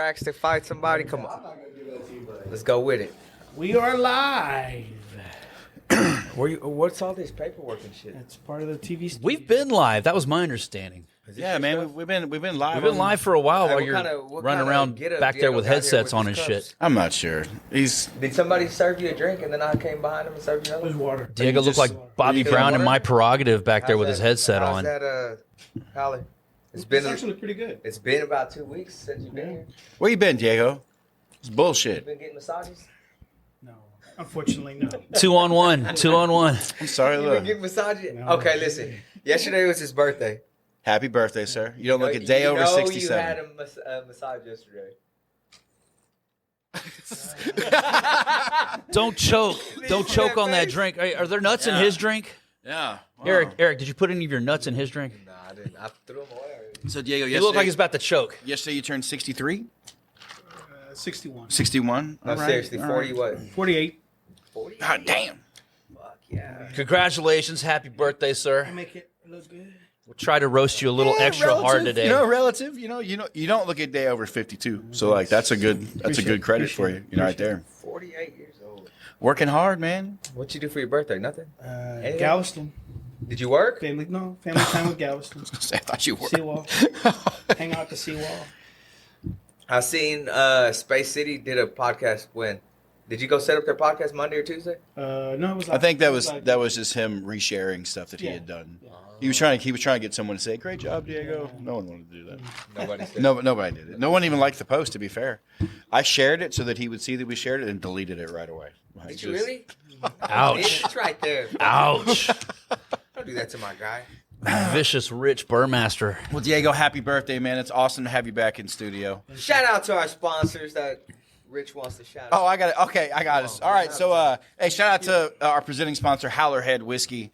contracts to fight somebody? Come on. Let's go with it. We are live. What's all this paperwork and shit? That's part of the TV studio. We've been live. That was my understanding. Yeah, man, we've been live. We've been live for a while while what you're kinda- what running kinda around get-up back there Diego with got here headsets with on his and cups? shit. I'm not sure. Did somebody serve you a drink and then I came behind him and served you another? There's water. Diego looked like Bobby you Brown feeling in My water? Prerogative back there with his headset how's on. that, Howler? It's been actually pretty good. It's been about 2 weeks since you've been here. Where you been, Diego? It's You've bullshit. been getting massages? No, unfortunately, no. 2-on-1. 2-on-1 I'm sorry, You've been look. getting massages? No. Okay, listen. Yesterday was his birthday. Happy birthday, sir. You don't look a day You over know 67. You had a massage yesterday. Don't choke. Don't see choke that on that face? drink. Are there nuts in his drink? Yeah. Wow. Eric, did you put any of your nuts in his drink? Nah, I didn't. I threw him away already. So, Diego, He looked like he's yesterday, about to choke. yesterday you turned 63? 61. 61? No, All right, seriously, all 40 right. what? 48. 40? God damn. Fuck yeah. Congratulations. Happy birthday, sir. Make it look good. We'll try to roast you a little Yeah, extra relative, hard today. You know, relative. You don't look a day over 52. So like that's a good credit for you. You know, right there. 48 years old. Working hard, man. What'd you do for your birthday? Nothing? Galveston. Did you work? Family time with Galveston. I thought you were. Seawall. Hang out at the seawall. I seen Space City did a podcast when. Did you go set up their podcast Monday or Tuesday? No, it was. I think that was like- that was just him resharing stuff that he had done. He was trying to get someone to say, "Great job, Diego." No one wanted to do that. Nobody said. Nobody did it. No one even liked the post. To be fair, I shared it so that he would see that we shared it and deleted it right away. Like, Did you just- really? Ouch. It's right there. Ouch. Don't do that to my guy. Vicious Rich Burmaster. Well, Diego, happy birthday, man! It's awesome to have you back in studio. Shout out to our sponsors that Rich wants to shout out. Oh, I got it. Okay, I got it. All right, so hey, shout out to our presenting sponsor, Howler Head Whiskey.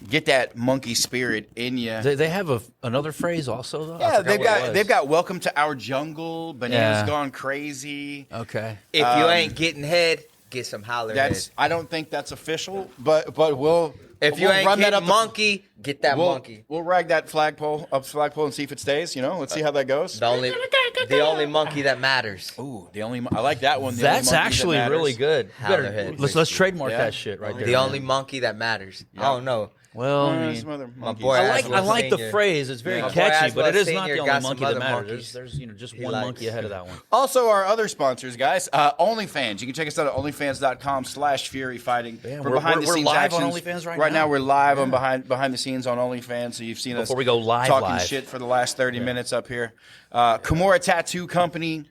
Get that monkey spirit in you. They have another phrase also, though? I Yeah, forgot they've got Welcome to Our Jungle, Bananas Yeah. Gone Crazy. Okay. If you ain't getting head, get some Howler head. I don't think that's official, but we'll If you we'll ain't run that getting up the- monkey, get that monkey. We'll rag that flagpole and see if it stays. You know, let's see how that goes. The only monkey that matters. Ooh, I like that one. The That's only monkey actually that matters. really good. Howler Head Let's Whiskey. trademark Yeah. that shit right there. The only monkey that matters. I don't know. Well, I Some mean, other My monkeys. boy I Aswell like the Sr. phrase. It's very My boy catchy, but Aswell it is not Sr. the only got monkey some that other matters. monkeys There's just he one likes. monkey ahead of that one. Also, our other sponsors, guys, OnlyFans. You can check us out at onlyfans.com/Fury Fighting. Yeah, For we're behind-the-scenes live on actions. OnlyFans right now. now. We're live on behind the scenes on OnlyFans. So you've seen us Before we go live, talking shit for the last 30 minutes up here. Kimura Tattoo Company.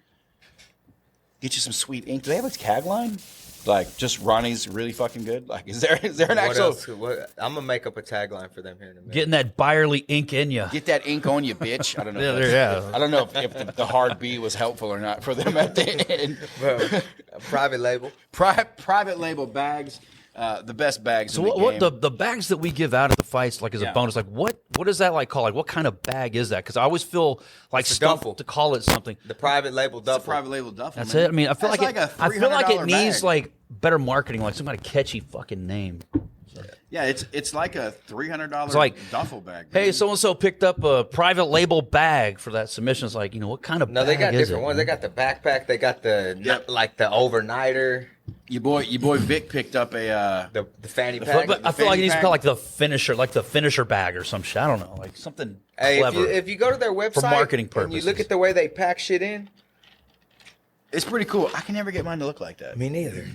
Get you some sweet ink. Do they have a tagline? Like, just Ronnie's really fucking good? Like, is there an What actual... else? I'm gonna make up a tagline for them here in a minute. Getting that Byerly ink in you. Get that ink on you, bitch. I don't know. Yeah, if that's- yeah. I don't know if the hard B was helpful or not for them at the end. Bro, a private label. Private label bags, the best bags. So in the what game. the bags that we give out at the fights, like as a bonus, like what is that like called? Like what kind of bag is that? Because I always feel like It's a stumped duffel. to call it something. The private label It's a duffel. private label duffel. That's man. it. I mean, I feel That's like it. I feel like it $300 needs bag. like better marketing, like some kind of catchy fucking name. Yeah, it's like a $300 It's like, duffel bag. Hey, man. so and so picked up a private label bag for that submission. It's like, what kind of No, bag they got is different it? ones. They got the backpack. They got the Yep. like the overnighter, your boy Vic picked up a. the fanny pack. But I feel like it needs to pack. be like the finisher bag or some shit. I don't know, like something Hey, clever. if you go to their website marketing and you look purposes. at the way they pack shit in, It's pretty cool. I can never get mine to look like that. me neither.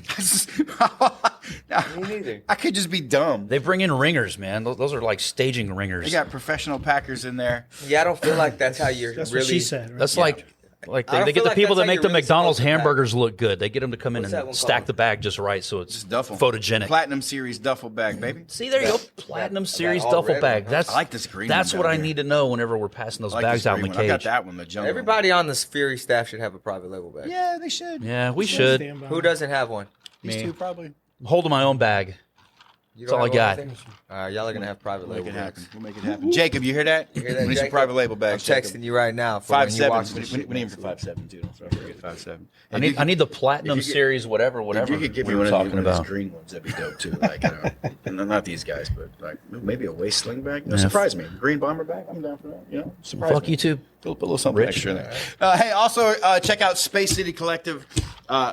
Me neither. I could just be dumb. They bring in ringers, man. Those are like staging ringers. They got professional packers in there. Yeah, I don't feel like that's how you're That's really. what she said. Right? That's Yeah. like I they don't get feel the like people that's that how make the you're really McDonald's supposed to pack. hamburgers look good. They get them to come in What's that and one stack called? the bag just right so it's Just duffel. photogenic. Platinum Series duffel bag, baby. See, there you go. That- Platinum that Series all duffel red bag. one, huh? That's I like this green That's one what down I here. need to know whenever we're passing those I like bags this out in green the one. I got cage. that one, the jungle. Everybody on this Fury staff should have a private label bag. Yeah, they should. Yeah, we should. Stand by. Who doesn't have one? These Me. two probably. I'm holding my own bag. You That's all I don't got. have anything? All right, y'all are gonna have private We'll make label it happen. bags. We'll make it happen. Jacob, you hear that? You hear that, We need some Jacob? private label I'm bags. texting you right now for when you 5'7". watch this We shit need him next for week. 5'7" too. Don't forget 5'7". I need the platinum if you get- series, whatever. If you could give me we one were of, talking these about. green ones, that'd be dope too. Like, not these guys, but like maybe a waist sling bag. No, Yeah. surprise me. Green bomber bag. I'm down for that. You know, surprise Fuck me. you too. Put a little something Rich. extra in there. Hey, also check out Space City Collective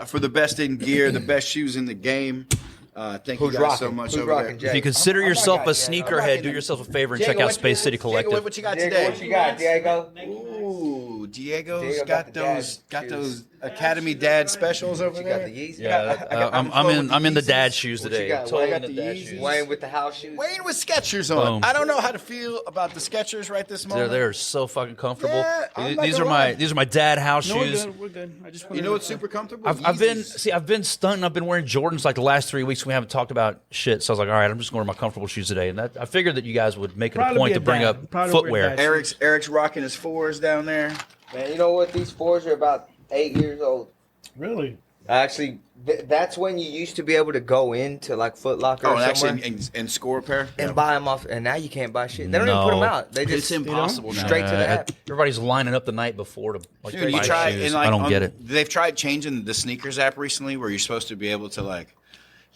for the best in gear, the best shoes in the game. Thank Who's you guys so rocking? much Who's over rocking, there. If you Jay? consider I'm yourself rocking, a Diego. I'm sneakerhead, rocking. do yourself a favor and Diego, check out what Space City Diego, Collective. what you got Diego, today? what you got, Diego? Ooh, Diego's Diego got got the those dad shoes. Academy Dad specials over You got there. the Yeezys? Yeah, I got- I'm in the dad shoes What you today. got? Totally Wayne in the got the dad Yeezys? shoes. Wayne with the house shoes. Wayne with Skechers on. Boom. I don't know how to feel about the Skechers right this moment. They're so fucking comfortable. Yeah, I'm not These are gonna lie. my dad house No, we're shoes. good. We're good. I just You wanted know what's to- super comfortable? I've been stunned. I've been wearing Jordans like the last 3 weeks. We haven't talked about shit, so I was like, all right, I'm just going to wear my comfortable shoes today. And that, I figured that you guys would make it a Proud to point be to a bring dad. up Proud to wear footwear. dad. Eric's rocking his fours down there. Man, you know what? These fours are about 8 years old. Really? Actually, that's when you used to be able to go into like Foot Locker Oh, or and somewhere actually, and score a pair. and buy them off. And now you can't buy shit. They don't even put them No. out. They just It's impossible now. straight to the app. Everybody's lining up the night before to like Dude, you buy try shoes. and like I don't get it. They've tried changing the sneakers app recently, where you're supposed to be able to like,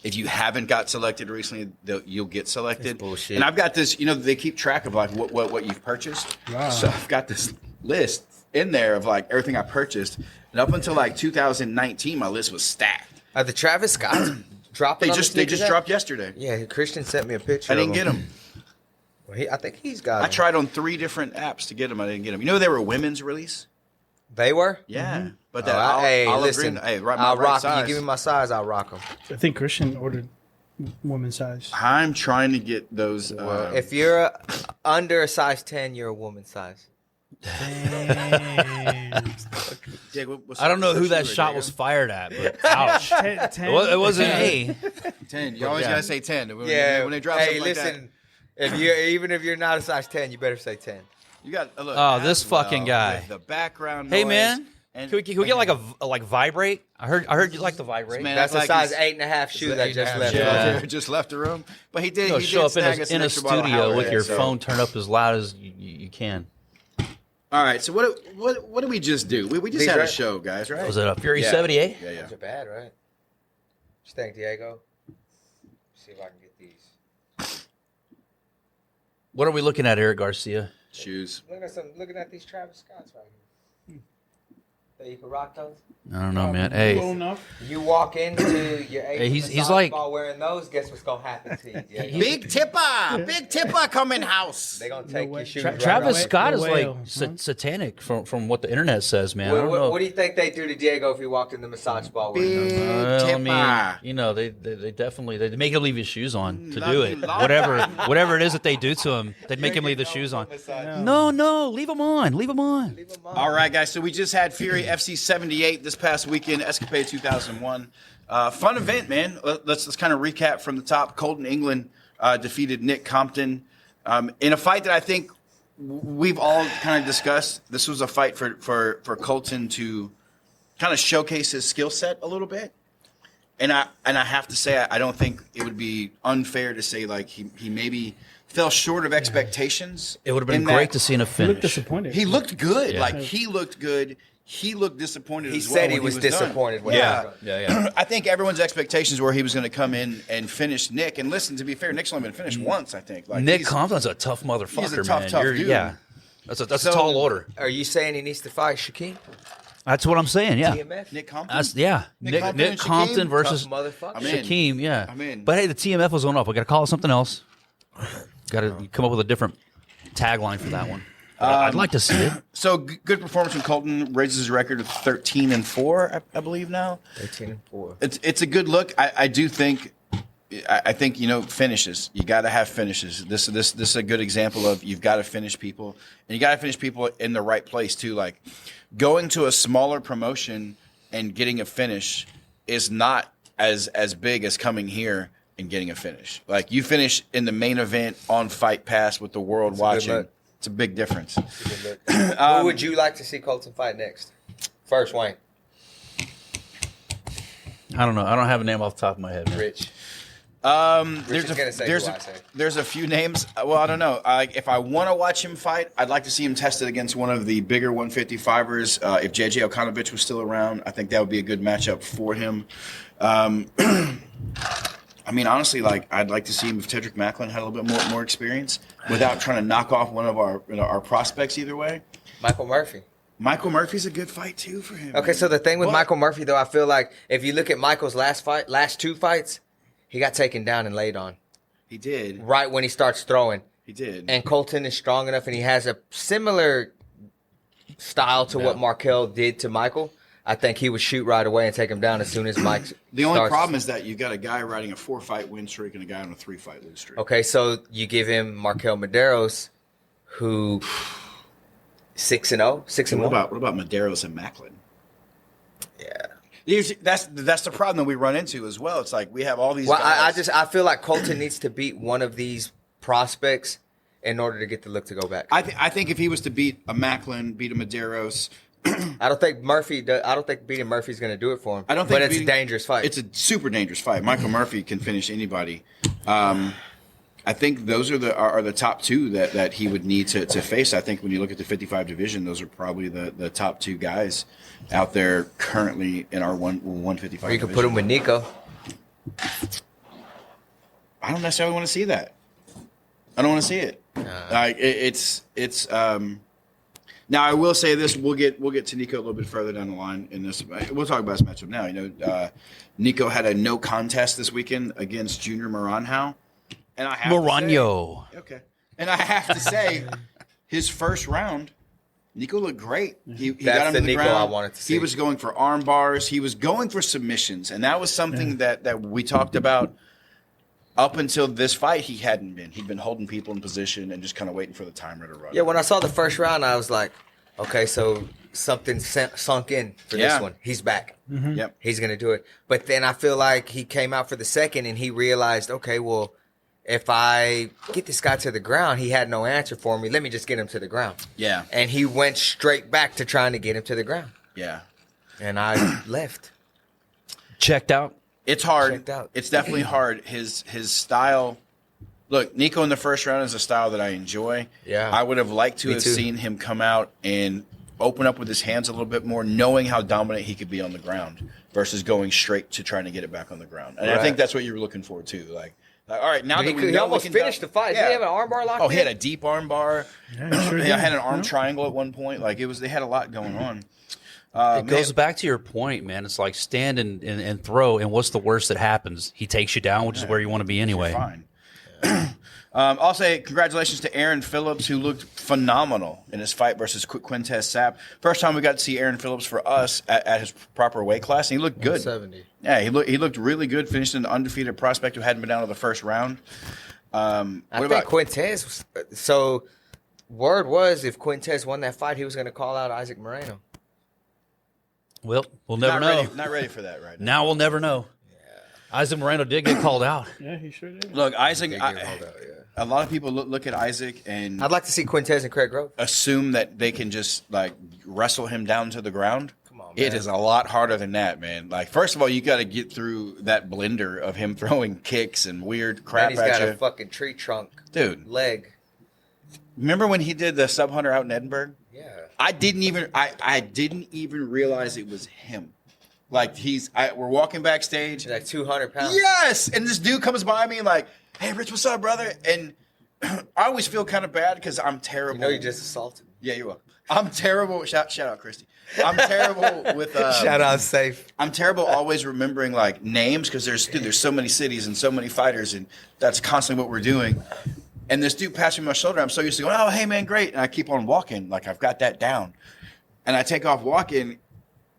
if you haven't got selected recently, you'll get selected. That's bullshit. And I've got this. You know, they keep track of like what you've purchased. Wow. So I've got this list in there of like everything I purchased, and up until like 2019, my list was stacked. The Travis Scott dropping. They just dropped yesterday. Yeah, Christian sent me a picture. I didn't of get them. Well, I think he's got. I 'em. tried on 3 different apps to get them. I didn't get them. You know, they were a women's release. They were. Yeah, but Oh, that hey, olive listen. green. Hey, right, I'll my right rock. size. You give me my size, I'll rock them. I think Christian ordered women's size. I'm trying to get those. If you're under a size 10, you're a woman size. Damn. I don't know who that shot was fired at, but ouch. 10, 10. It wasn't me. 10. You always Yeah. gotta say 10. When, Yeah. when they drop hey, something like listen. Even if you're not a size 10, you better say 10. that, you got. Look, Oh, this Aswell fucking guy. with the background. Hey noise man, and, can we get like a like vibrate? I heard you like the vibrate. Man, That's a like size he's- 8.5 shoe that just left. Yeah. just left the room. But he did. You know, he show did up snag us in an a extra bottle of studio Howler, with your so- phone turned up as loud as you can. All right. So what did we just do? We just These had a right? show, guys. Right? Was it a Fury Yeah. 78? Yeah, yeah. Not bad, right? What you think, Diego? See if I can get these. What are we looking at, Eric Garcia? Shoes. Looking at these Travis Scotts right here. That you can rock those. I don't know, man. Cool Hey, enough. You walk into your Hey, he's like- ball wearing those. Guess what's gonna happen to you? Diego? Big tipper coming house. They gonna take No way. your shoes. Travis Whale- Scott is the like whale, huh? satanic from what the internet says, man. I don't know. What do you think they do to Diego if he walked in the massage ball wearing those? Big Well, I tipper. mean, you know, they definitely they make him leave his shoes on to do it. Lucky Whatever it is that they do to him, they'd make him leave the shoes on. No. No, leave them on. Leave them on. Leave 'em on. All right, guys. So we just had Fury FC 78 this past weekend, Escapade 2001. Fun event, man. Let's kind of recap from the top. Colton England defeated Nick Compton in a fight that I think we've all kind of discussed. This was a fight for Colton to kind of showcase his skill set a little bit. And I have to say, I don't think it would be unfair to say like he maybe fell short of expectations. It would have been in that- great to see in a He finish. looked disappointed. He looked good. Yeah. Like he looked good. He looked disappointed. He as well said he when was done. disappointed when Yeah. he was Yeah, yeah. I think everyone's expectations were he was going to come in and finish Nick. And listen, to be fair, Nick's only been finished once. I think. Like Nick he's- Compton's a tough motherfucker, he's a tough, man. tough dude. Yeah, that's a So- tall order. Are you saying he needs to fight Shaquem? That's what I'm saying. Yeah, TMF? Nick Compton. That's yeah. Nick Compton and Nick Compton Shaquem? versus Tough motherfucker. I'm in. Shaquem. Yeah, I'm in. But hey, the TMF was on up. We got to call it something else. Got to come up with a different tagline for that one. I'd like to see it. So good performance from Colton, raises his record to 13-4, I believe now. 13-4. It's a good look. I do think. I think finishes. You got to have finishes. This is a good example of you've got to finish people, and you got to finish people in the right place too. Like going to a smaller promotion and getting a finish is not as big as coming here and getting a finish. Like you finish in the main event on Fight Pass with the world a good watching. look. It's a big difference. Who would you like to see Colton fight next? First, Wayne. I don't know. I don't have a name off the top of my head. Man. Rich. There's a few names. Well, I don't know. If I want to watch him fight, I'd like to see him tested against one of the bigger 155ers. If JJ Okanovich was still around, I think that would be a good matchup for him. I mean, honestly, I'd like to see him if Tedrick Macklin had a little bit more experience without trying to knock off one of our prospects either way. Michael Murphy. Michael Murphy's a good fight too for him. Okay, man. So the thing with Michael Murphy, though, I feel like if you look at Michael's last 2 fights, he got taken down and laid on. He did. Right when he starts throwing. He did. And Colton is strong enough, and he has a similar style to what Markel did to Michael. I think he would shoot right away and take him down as soon as Mike The only problem is that you've got a guy riding a 4-fight win streak and a guy on a 3-fight lose streak. Okay, so you give him Markel Medeiros, who 6-0, 6-1. What about Medeiros and Macklin? Yeah. That's the problem that we run into as well. It's like we have all these guys. I feel like Colton needs to beat one of these prospects in order to get the look to go back. I think if he was to beat a Macklin, beat a Medeiros, I don't think beating Murphy's going to do it for him. I don't think, but it's a dangerous fight. It's a super dangerous fight. Michael Murphy can finish anybody. I think those are the top two that he would need to face. I think when you look at the 55 division, those are probably the top 2 guys out there currently in our 155. Or you could put him with Nico. I don't necessarily want to see that. I don't want to see it. It's. Now I will say this: we'll get to Nico a little bit further down the line in this. We'll talk about this matchup now. Nico had a no contest this weekend against Junior Maranhão, and I have Morano. And I have to say, his first round, Nico looked great. He That's got him the to the Nico ground. I wanted to see. He was going for arm bars. He was going for submissions, and that was something that we talked about. Up until this fight, he hadn't been. He'd been holding people in position and just kind of waiting for the timer to run. Yeah, when I saw the first round, I was like, okay, so something sunk in for this one. He's back. Mm-hmm. Yep. He's going to do it. But then I feel like he came out for the second and he realized, okay, well, if I get this guy to the ground, he had no answer for me. Let me just get him to the ground. Yeah. And he went straight back to trying to get him to the ground. Yeah. And I left. Checked out. It's hard. Checked out. It's definitely hard. His style. Look, Nico in the first round is a style that I enjoy. Yeah. I would have liked to Me have too. seen him come out and open up with his hands a little bit more, knowing how dominant he could be on the ground versus going straight to trying to get it back on the ground. And I think that's what you were looking for too. Like all right, now that we He know almost we can finished the fight. Yeah. Did he have an armbar lock? Oh, he had a deep arm bar. Yeah, he sure did. I had an arm Yeah. triangle at one point. Like they had a lot going on. It goes back to your point, man. It's like stand and throw, and what's the worst that happens? He takes you down, which is where you want to be anyway. Fine. I'll say congratulations to Aaron Phillips, who looked phenomenal in his fight versus Quintez Sapp. First time we got to see Aaron Phillips for us at his proper weight class, and he looked good. 170. Yeah, he looked really good, finishing an undefeated prospect who hadn't been down to the first round. I think Quintez. So, word was if Quintez won that fight, he was going to call out Isaac Moreno. Well, we'll never know. Not ready for that right now. Now we'll never know. Isaac Moreno did get called out. Yeah, he sure did. Look, Isaac. They get called out, A lot of people look at Isaac and I'd like to see Quintez and Craig Grove. assume that they can just like wrestle him down to the ground. Come on, It man. is a lot harder than that, man. Like, first of all, you got to get through that blender of him throwing kicks and weird crap And he's at got you. a fucking tree trunk Dude, leg. remember when he did the sub hunter out in Edinburgh? Yeah. I didn't even realize it was him. Like we're walking backstage. He's like 200 pounds. Yes, and this dude comes by me like, "Hey, Rich, what's up, brother?" And I always feel kind of bad because I'm terrible. You know you just assaulted. Yeah, you're welcome. I'm terrible. Shout out, Christy. I'm terrible with. Shout out safe. I'm terrible always remembering like names because there's so many cities and so many fighters, and that's constantly what we're doing. And this dude passed me my shoulder. I'm so used to going, "Oh, hey man, great," and I keep on walking like I've got that down. And I take off walking,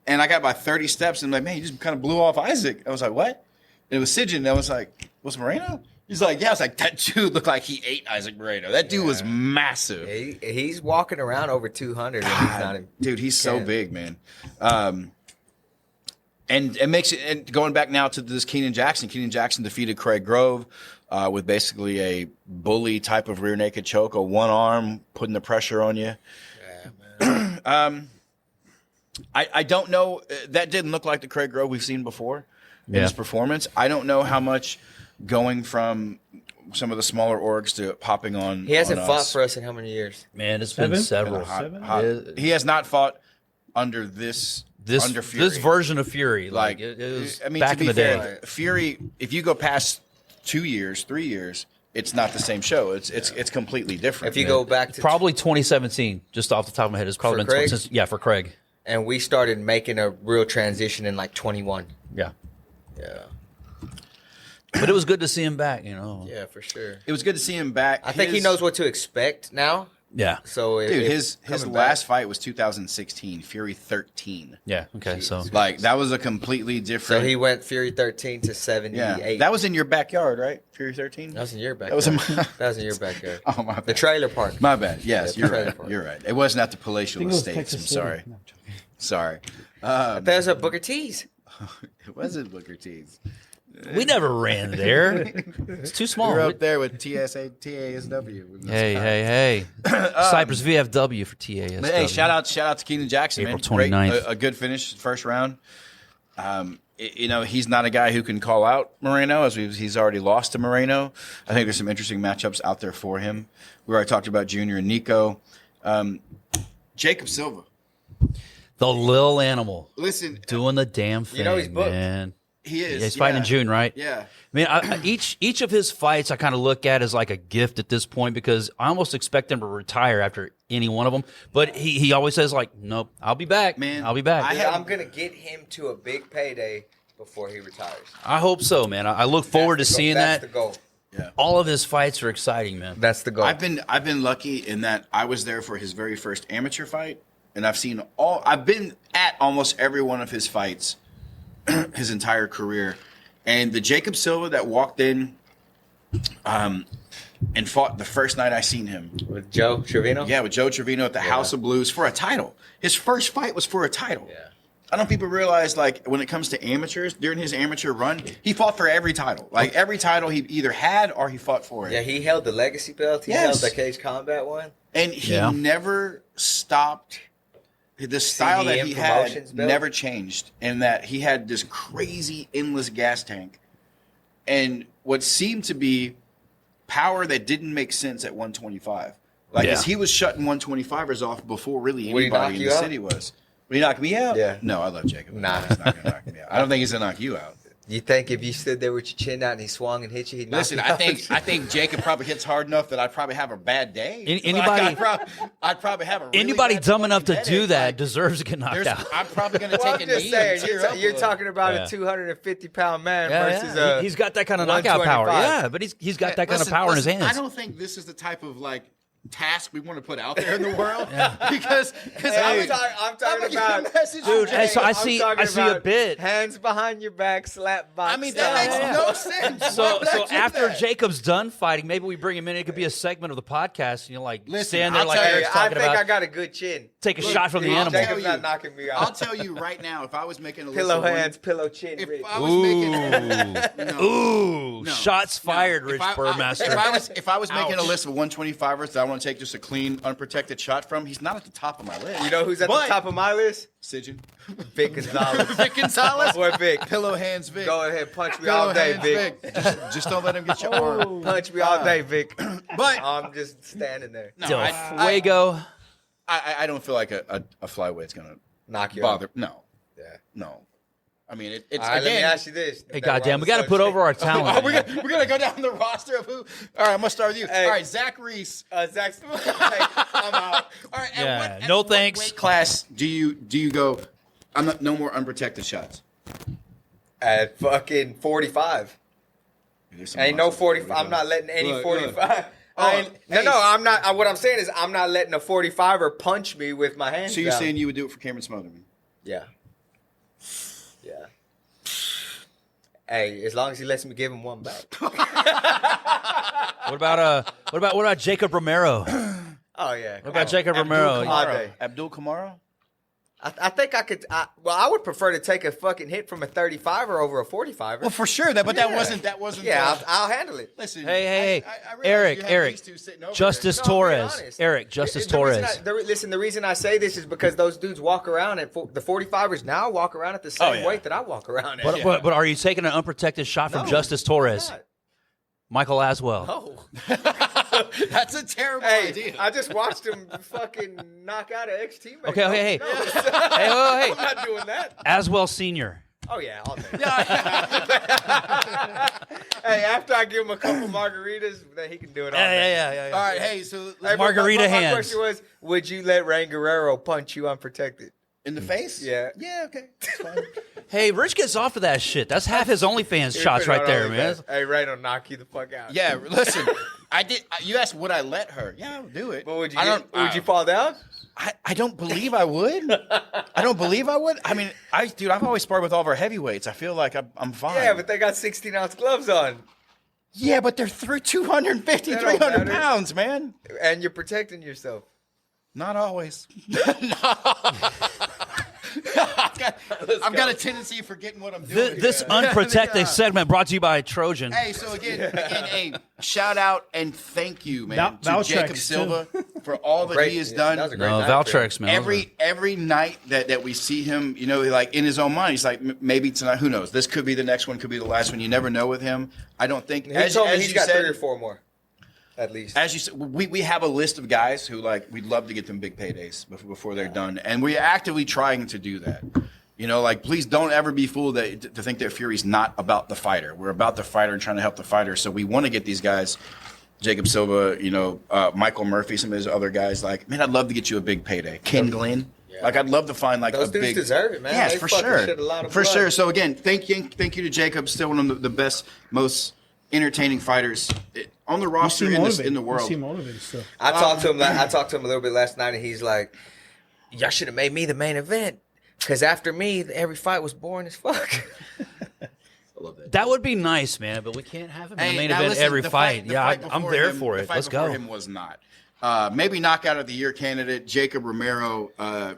and I got about 30 steps, and I'm like, "Man, you just kind of blew off Isaac." I was like, "What?" And it was Sigyn. And I was like, "Was Moreno?" He's like, "Yeah." I was like, "That dude looked like he ate Isaac Moreno. That dude was massive." He's walking around over 200 and he's not in. Dude, he's so big, man. And it makes it. And going back now to this Keenan Jackson. Keenan Jackson defeated Craig Grove with basically a bully type of rear naked choke, a one arm putting the pressure on you. Yeah, man. I don't know. That didn't look like the Craig Grove we've seen before in his performance. I don't know how much going from some of the smaller orgs to popping on. He hasn't on fought us. for us in how many years? Man, it's been several. He has not fought under under Fury. This version of Fury, like it was back in the day. Fury, if you go past 2 years, 3 years, it's not the same show. It's completely different. If you go back to probably 2017, just off the top of my head, it's probably For been Craig? for Craig. and we started making a real transition in like 21. Yeah. Yeah. But it was good to see him back, you know. Yeah, for sure. It was good to see him back. I think he knows what to expect now. Yeah. So, His last fight was 2016, Fury 13. Yeah. Okay. So Like that was a completely different. So he went Fury 13 to 78. Yeah, that was in your backyard, right? Fury 13. That was in your backyard. That was in your backyard. Oh my bad. The trailer park. My bad. Yes, Yeah, you're trailer right. park. You're right. It wasn't at the I palatial think it was estates. Texas I'm City. sorry. No, I'm joking. Sorry. There's a Booker T's. It wasn't Booker T's. we never ran there. It's too small. We were up there with TASW. Hey. Cypress VFW for TASW. But hey, shout out to Keenan Jackson, April man. Great, 29th. a good finish, first round. He's not a guy who can call out Moreno, as he's already lost to Moreno. I think there's some interesting matchups out there for him. We already talked about Junior and Nico. Jacob Silva. The little animal. Listen, Doing the damn thing, know he's booked. man. he is. Yeah, he's fighting in June, right? Yeah. I mean, each of his fights I kind of look at as like a gift at this point because I almost expect him to retire after any one of them. But he always says like, nope, I'll be back, Man, I'll be back. I'm going to get him to a big payday before he retires. I hope so, man. I look forward to seeing That's that. the goal. Yeah. All of his fights are exciting, man. That's the goal. I've been lucky in that I was there for his very first amateur fight, and I've been at almost every one of his fights his entire career. And the Jacob Silva that walked in and fought the first night I seen him. With Joe Trevino? Yeah, with Joe Trevino at the House of Blues for a title. His first fight was for a title. Yeah. I don't know if people realize, like, when it comes to amateurs, during his amateur run, he fought for every title. Like, every title he either had or he fought for it. Yeah, he held the Legacy belt. He Yes. held the Cage Combat one. And he never stopped. The style that CDM he had Promotions belt? never changed, and that he had this crazy endless gas tank, and what seemed to be power that didn't make sense at 125. Like, as he was shutting 125ers off before really Would he knock anybody in you the out? city was. Would he knock me out? Yeah. No, I love Jacob. Nah. He's not gonna knock me out. I don't think he's gonna knock you out. You think if you stood there with your chin out and he swung and hit you, he'd knock Listen, you I out? think Jacob probably hits hard enough that I'd probably have a bad day. Anybody- I'd probably have a really Anybody bad dumb fucking enough to headache. do that Like, deserves to get knocked out. I'm probably going to Well, take I'm a just knee saying, and tear up you're a talking about Yeah. a 250-pound man Yeah, versus yeah. a He's got that kind of knockout power. 125. Yeah, but he's got that kind of Listen, power in his hands. I don't think this is the type of like task we want to put out there in the world because I'm talking about, Dude, hey, so I I'm see talking a about bit. Hands behind your back, slap box. I mean, that makes no sense. Why So would I do after that? Jacob's done fighting, maybe we bring him in. It could be a segment of the podcast. You know, like Listen, stand there I'll like tell you, Eric's I talking think about. I got a good chin. Take a shot from the I'll animal. tell Jacob's you- not knocking me out. I'll tell you right now, if I was making a list Pillow of one- hands, pillow chin. if Rich. I was making Ooh, No. shots fired, Rich Burmaster. If I was making a Ouch. list of 125ers that I want to take just a clean, unprotected shot from, he's not at the top of my list. You know who's at But- the top of my list? Sigin. Vic Gonzalez. Vic Gonzalez? Boy, Vic. Pillow hands, Vic. Go ahead, punch me Pillow all day, hands, Vic. Just don't let him get your arm. Punch me all day, Vic. But I'm just standing there. no, Del I, Fuego. I don't feel like a flyweigh's gonna Knock you bother. out. No, Yeah. no. I mean, it's All right, let me again. ask you this. Hey, goddamn, we got to put over our talent. We're gonna go down the roster of who. All right, I'm gonna start with you. Hey. All right, Zach Reese. Zach, hey, I'm out. All right, Yeah, at no what thanks. weight class do you go? I'm not no more unprotected shots. At fucking 45. There's some Ain't no monsters at 45. I'm not letting any Look, 45. Oh, I ain't, hey. no, I'm not. What I'm saying is I'm not letting a 45er punch me with my hands So you're down. saying you would do it for Cameron Smotherman? Yeah. Yeah. Hey, as long as he lets me give him one back. What about Jacob Romero? Oh, yeah. What about Jacob Romero? Abdul Kamara? I think I could. I would prefer to take a fucking hit from a 35er over a 45er. Well, for sure. That wasn't. Yeah, I'll handle it. Listen. Hey, I realize you have Eric, these two sitting over Justice No, I'm being Torres. honest. Eric, Justice The reason Torres. listen, the reason I say this is because those dudes walk around at the 45ers now walk around at the same yeah. weight that I walk around at. But are you taking an unprotected shot from No, Justice Torres? I'm not. Michael Aswell. Oh. That's a terrible Hey, idea. I just watched him fucking knock out an ex-teammate. Okay, hey. No, Hey, I'm not doing that. Aswell Sr. Oh, yeah, I'll take it. Hey, after I give him a couple margaritas, then he can do it all day. Yeah. All right, hey, so Hey, Margarita my hands. question was, would you let Rain Guerrero punch you unprotected? in the face? Yeah. Yeah, okay. That's fine. Hey, Rich gets off of that shit. That's half his OnlyFans shots right there, man. Hey, Rain will knock you the fuck out. Yeah, listen, I did. You asked, would I let her? Yeah, I'll do it. But would you, would you fall down? I don't believe I would. I don't believe I would. I mean, dude, I've always sparred with all of our heavyweights. I feel like I'm fine. Yeah, but they got 16-ounce gloves on. Yeah, but they're 250, That don't 300 matter. pounds, man. And you're protecting yourself. Not always. I've got a tendency of forgetting what I'm doing. This unprotected segment brought to you by Trojan. Hey, so again, a shout out and thank you, man, to Valtrex, Jacob too. Silva for all that he has done. That was a great No, night for him. Valtrex, man. Every night that we see him, you know, like in his own mind, he's like, maybe tonight, who knows? This could be the next one, could be the last one. You never know with him. I don't think. He told me he's you got said, 3 or 4 more, at least. as you said, we have a list of guys who like we'd love to get them big paydays before they're done, and we're actively trying to do that. You know, like please don't ever be fooled to think that Fury's not about the fighter. We're about the fighter and trying to help the fighter. So we want to get these guys, Jacob Silva, you know, Michael Murphy, some of his other guys. Like, man, I'd love to get you a big payday. Ken Glenn. Like, I'd love to find like Those a dudes big. deserve it, man. Yes, They for fucking sure. shed a lot of For blood. sure. So again, thank you to Jacob. Still one of the best, most entertaining fighters on the roster in the world. You seem motivated still. I talked to him. I talked to him a little bit last night, and he's like, "Y'all should have made me the main event, because after me, every fight was boring as fuck." I love that. That would be nice, man, but we can't have him in the Hey, main now event listen, every the fight. the Yeah, fight I'm before there him- for the it. fight Let's before go. Him was not. Maybe knockout of the year candidate Jacob Romero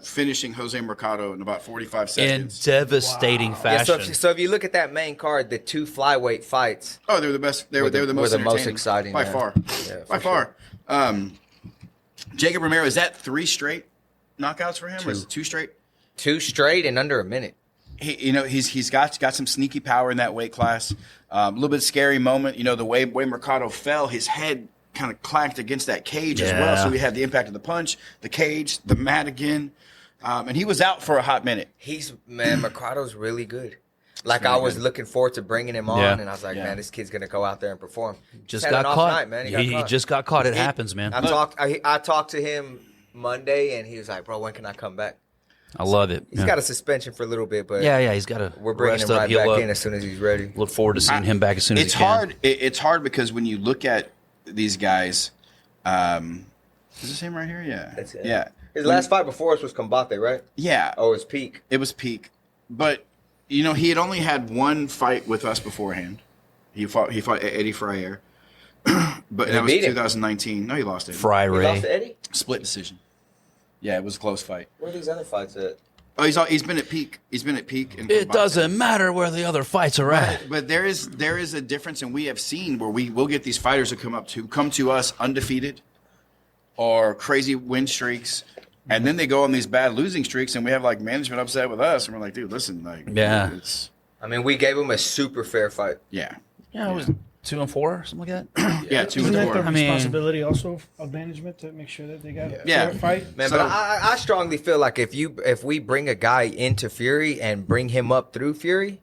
finishing Jose Mercado in about 45 In seconds. devastating Yeah, fashion. so if you look at that main card, the 2 flyweight fights, Oh, they were the best. They were the most were the most entertaining, exciting, by man. far. Yeah, By for far. Jacob Romero, is that 3 straight knockouts for him, or is it 2 straight? 2 straight in under a minute. He's got some sneaky power in that weight class. A little bit scary moment. You know, the way Mercado fell, his head kind of clanked against that cage as well. Yeah. So we had the impact of the punch, the cage, the mat again. And he was out for a hot minute. Mercado's really good. Like, I was looking forward to bringing him on, Yeah. and I was like, Yeah. man, this kid's gonna go out there and perform. Just Had got an off caught. night, man. He just got caught. It happens, man. I talked to him Monday, and he was like, bro, when can I come back? I love it. He's got a suspension for a little bit, but yeah, he's got to we're bringing rest him up, right heal back up. in as soon as he's ready. Look forward to seeing him back as soon as It's he can. hard. It's hard because when you look at these guys, is this him right here? Yeah. That's it. Yeah. His last fight before us was Combate, right? Yeah. Oh, his peak. It was peak. But, you know, he had only had 1 fight with us beforehand. He fought Eddie Fryer. But that was beat him. 2019. No, he lost it. Fry He Ray. lost to Eddie? Split decision. Yeah, it was a close fight. Where are these other fights at? Oh, he's been at peak. He's been at peak. In It Combate. doesn't matter where the other fights are at. But there is a difference, and we have seen where we will get these fighters who come to us undefeated or crazy win streaks, and then they go on these bad losing streaks, and we have like management upset with us, and we're like, dude, listen, like, Yeah. it's I mean, we gave him a super fair fight. yeah, Yeah, it was 2 and 4, something like that. yeah, 2 Isn't and that the 4. I mean- responsibility also of management to make sure that they got a Yeah. fair fight? Man, So- but I strongly feel like if we bring a guy into Fury and bring him up through Fury,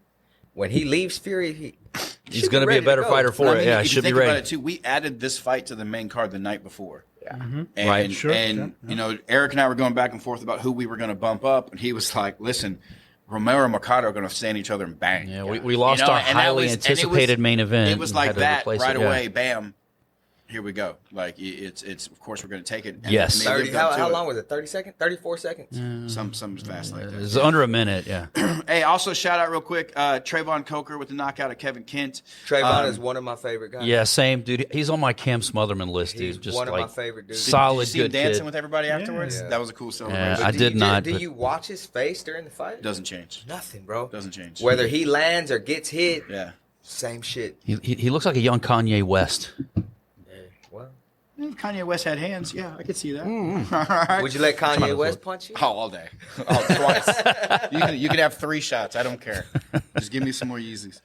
when he leaves Fury, He's going to be a better fighter for I it. mean, Yeah, if you should be think about ready. it too, we added this fight to the main card the night before. Yeah. And, Right. Sure, and yeah. you know, Eric and I were going back and forth about who we were going to bump up, and he was like, "Listen, Romero and Mercado are going to stand each other and bang." Yeah, we lost You know, our and that highly was- and it was- anticipated main event. It was and like had to that replace right it, yeah. away. Bam, here we go. Like it's of course we're going to take it. And, Yes. and they 30, lived up to how it. long was it? 30 seconds? 34 seconds? Some fast like It that. was under a minute, yeah. Hey, also shout out real quick, Trayvon Coker with the knockout of Kevin Kent. Trayvon is one of my favorite guys. Yeah, same, dude. He's on my Cam Smotherman list, dude. He's Just one of like my favorite dudes. solid, Did you see him good dancing kid. with everybody afterwards? Yeah. That was a cool celebration. Yeah, But I did not, Did but- you watch his face during the fight? Doesn't change. Nothing, bro. Doesn't change. Whether he lands or gets hit, Yeah. same shit. He looks like a young Kanye West. Well, Kanye West had hands. Yeah, I could see that. Mm-hmm. All right. Would you let Kanye West punch you? Oh, all day. Oh, twice. You can have 3 shots. I don't care. Just give me some more Yeezys.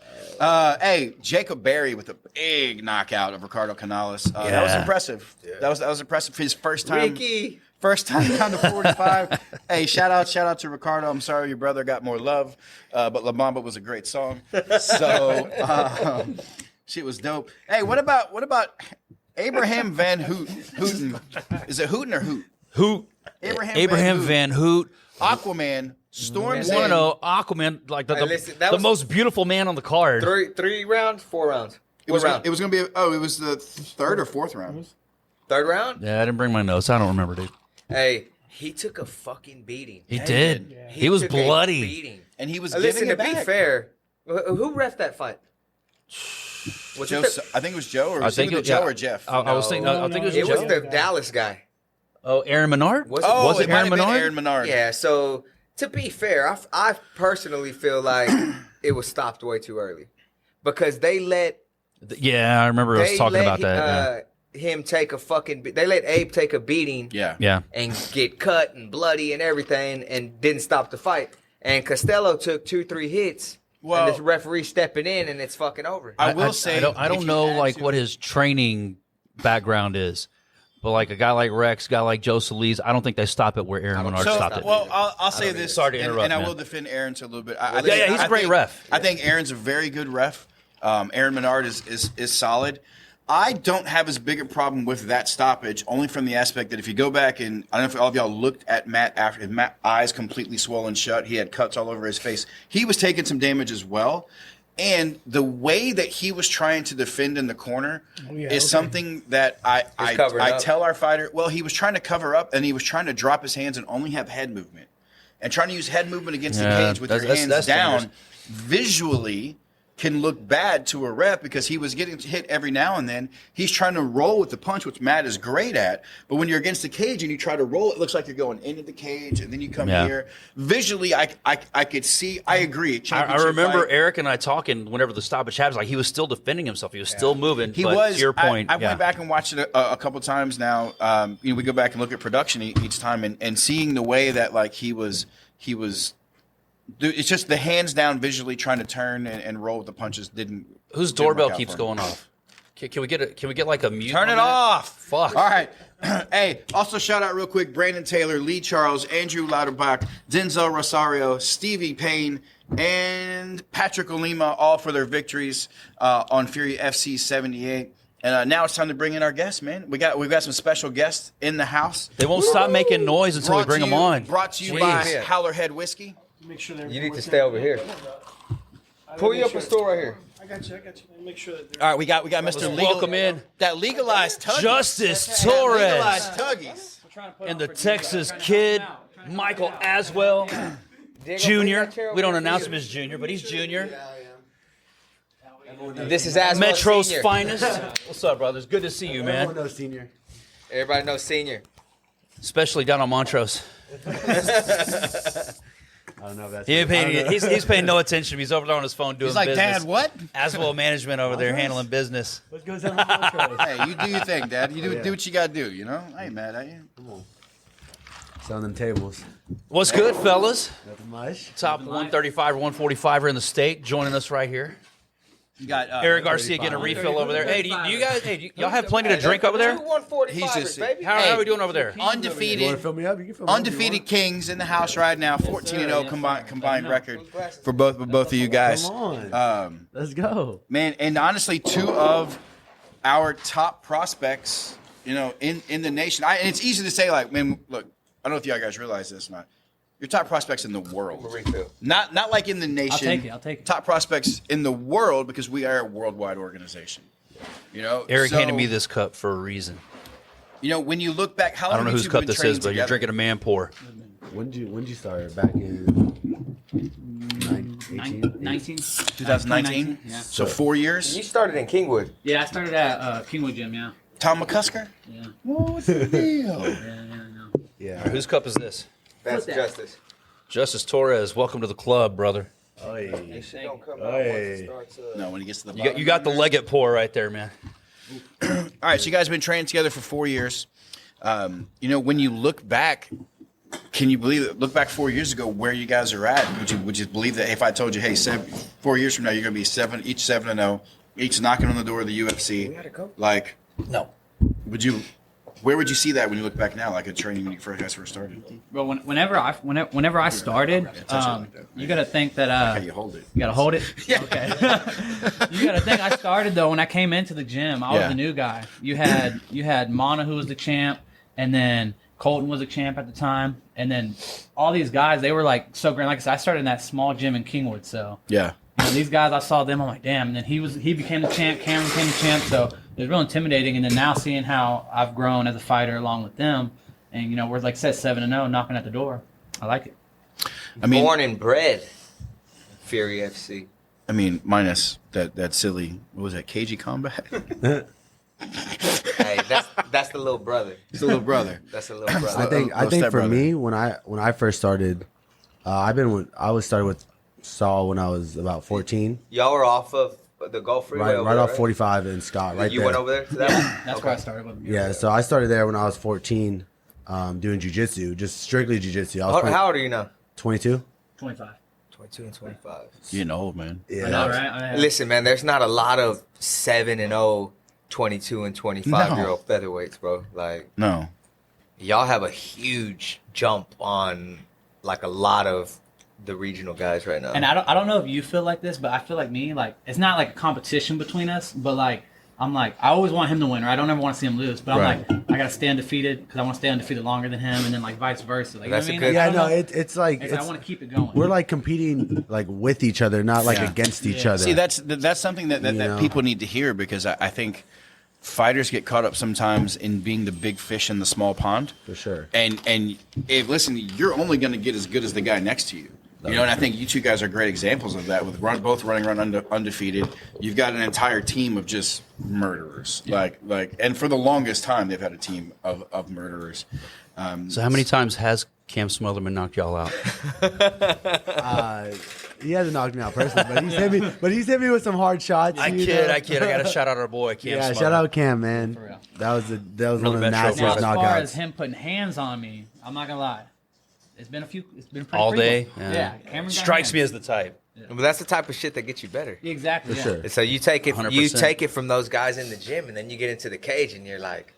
Hey, Jacob Berry with a big knockout of Ricardo Canales. That was impressive. Yeah. That was impressive for his first time. Ricky. First time down to 45. Hey, shout out to Ricardo. I'm sorry your brother got more love, but La Bamba was a great song. So shit was dope. Hey, what about Abraham Van Houten? Is it Hooten or Hoot? Hoot. Abraham Van Hoot. Aquaman storms in. Want to know Aquaman, like the most beautiful man on the card. 3 rounds, 4 rounds. It was going to be. It was the 3rd or 4th round. 3rd round? Yeah, I didn't bring my notes. I don't remember, dude. Hey, he took a fucking beating. He did. Yeah. He was took bloody. a beating. And he was Listen, giving it to back. be fair, who reffed that fight? Joe, I think it was Joe, or I think it, Joe or Jeff. I was thinking. I think it was It Joe. was the Dallas guy. Oh, Aaron Menard? Was it Aaron Menard? Aaron Menard. Yeah, so to be fair, I personally feel like it was stopped way too early. Because they let... Yeah, I remember us talking about that. Him take a fucking... They let Abe take a beating. Yeah. And get cut and bloody and everything and didn't stop the fight. And Costello took 2-3 hits. Well, and this referee stepping in and it's fucking over. I will say... I don't know like what his training background is. But like a guy like Rex, a guy like Joe Solis, I don't think they stop it where Aaron Menard stopped it. Well, I'll say this. Sorry to interrupt, and I man. will defend Aaron to a little bit. He's a great ref. I think Aaron's a very good ref. Aaron Menard is solid. I don't have as big a problem with that stoppage, only from the aspect that if you go back and I don't know if all of y'all looked at Matt after his eyes completely swollen shut, he had cuts all over his face. He was taking some damage as well. And the way that he was trying to defend in the corner is something that I tell our fighter. Well, he was trying to cover up and he was trying to drop his hands and only have head movement. And trying to use head movement against the cage with your hands down dangerous. Visually can look bad to a ref because he was getting hit every now and then. He's trying to roll with the punch, which Matt is great at. But when you're against the cage and you try to roll, it looks like you're going into the cage and then you come here. Visually, I could see. I agree. I remember Eric and I talking whenever the stoppage happened. Like he was still defending himself. He was still moving. He was. To your point, I went back and watched it a couple times now. We go back and look at production each time and seeing the way that like he was. It's just the hands down visually trying to turn and roll with the punches didn't. Whose doorbell keeps going off? Can we get like a mute? Turn it off. Fuck. All right. Hey, also shout out real quick: Brandon Taylor, Lee Charles, Andrew Lauterbach, Denzel Rosario, Stevie Payne, and Patrick Olima, all for their victories on Fury FC 78. And now it's time to bring in our guests, man. We've got some special guests in the house. They won't stop making noise until we bring them on. Brought to you by Howler Head Whiskey. Make sure you need to stay over here. Pull you up a store right here. I got you. Make sure that all right, we got Mr. Legal. Welcome in that legalized Tuggies. Justice Torres legalized Tuggies. and the Texas Kid, Michael Aswell Jr. We don't announce him as Junior, but he's Junior. This is Aswell Metro's Senior. finest. What's up, brothers? Good to see you, man. Everyone knows Senior. Everybody knows Senior. Especially down on Montrose. I don't know if that's He's paying no attention. He's over there on his phone doing He's like, business. Dad, what? Aswell Management over there handling business. What goes on? Hey, you do your thing, Dad. You do what you gotta do. You know, I ain't mad at you. Come on. Selling them tables. What's good, fellas? Nothing much. Top 135 or 145er in the state joining us right here. You got Eric Garcia getting a refill over there. Hey, do you guys? Hey, y'all have plenty to drink over there? 145ers, baby. How are we doing over there? You want to Undefeated. fill me up? You can fill me up. Undefeated Kings in the house right now. 14-0 combined record for both of you guys. Come on. Let's go. Man, and honestly, 2 of our top prospects, you know, in the nation. And it's easy to say, like, man, look, I don't know if y'all guys realize this or not. Your top prospects in the world. Not like in the nation. I'll take it. Top prospects in the world because we are a worldwide organization. You know, Eric handed me this cup for a reason. You know, when you look back, how long I don't know have whose you cup been this training is, but you're together? drinking a man pour. When did you start? Back in 19? 2019? Yeah. So 4 years? You started in Kingwood. Yeah, I started at Kingwood Gym, yeah. Tom McCusker? Yeah. What's the deal? Yeah. Whose cup is this? That's that. Justice. Justice Torres, welcome to the club, brother. Hey. Shit don't come out Hey. once it starts. No, when he gets to the bottom. You got the Leggett pour right there, man. All right, so you guys have been training together for 4 years. When you look back, can you believe it? Look back 4 years ago where you guys are at. Would you believe that if I told you, hey, 4 years from now you're going to be 7-0, each knocking on the door of the UFC? We gotta go. Like, No. where would you see that when you look back now, like at training when you first started? Well, whenever I started, you got to think that How you hold it? you got to hold it. Yeah. Okay. You got to think I started though when I came into the gym. I was the new guy. You had Mana, who was the champ, and then Colton was a champ at the time, and then all these guys, they were like so great. Like I said, I started in that small gym in Kingwood, so Yeah. these guys, I saw them, I'm like, damn. And then he became the champ, Cameron became the champ, so it was real intimidating. And then now seeing how I've grown as a fighter along with them, and we're like I said 7-0, knocking at the door. I like it. Born and bred Fury FC. I mean, minus that silly, what was that, KG combat? Hey, that's the little brother. It's a little brother. That's a little brother. I think for stepbrother. me, when I first started, I was started with Saul when I was about 14. Y'all were off of the Gulf Freeway over Right there, off 45 in Scott, right You there. went over there to that one? That's where I started with them. Yeah, so I started there when I was 14, doing jiu-jitsu, just strictly jiu-jitsu. I was How old are you now? 22. 25. 22 and 25. You're getting old, man. Yeah. I know, right? Listen, man, there's not a lot of 7-0, 22 and 25-year-old featherweights, bro. Like, No. y'all have a huge jump on, like, a lot of the regional guys right now. And I don't know if you feel like this, but I feel like me, like, it's not like a competition between us, but like, I'm like, I always want him to win, or I don't ever want to see him lose. But I'm Right. like, I got to stay undefeated because I want to stay undefeated longer than him, and then like vice versa. Like, you know That's what I a mean? good- Like, I Yeah, don't no, know. it's like I want to keep it going. we're like competing like with each other, not like Yeah. against each Yeah. other. See, that's something that You know? people need to hear, because I think fighters get caught up sometimes in being the big fish in the small pond. For sure. And if listen, you're only going to get as good as the guy next to you. You know, and I think you two guys are great examples of that. With both running around undefeated, you've got an entire team of just murderers. Yeah. Like, and for the longest time, they've had a team of murderers. So how many times has Cam Smotherman knocked y'all out? He hasn't knocked me out personally, but he's hit me with some hard shots. I you kid. know? I got to shout out our boy Cam. Yeah, Smotherman. shout out Cam, man. For real. That was one of the Metro nastiest Now, as brother. far knockouts. as him putting hands on me, I'm not gonna lie. It's been pretty All day? frequent. Yeah. Cameron got Strikes me hands. as the type. But that's the type of shit that gets you better. Exactly. For yeah. sure. And so you take it 100%. from those guys in the gym, and then you get into the cage, and you're like,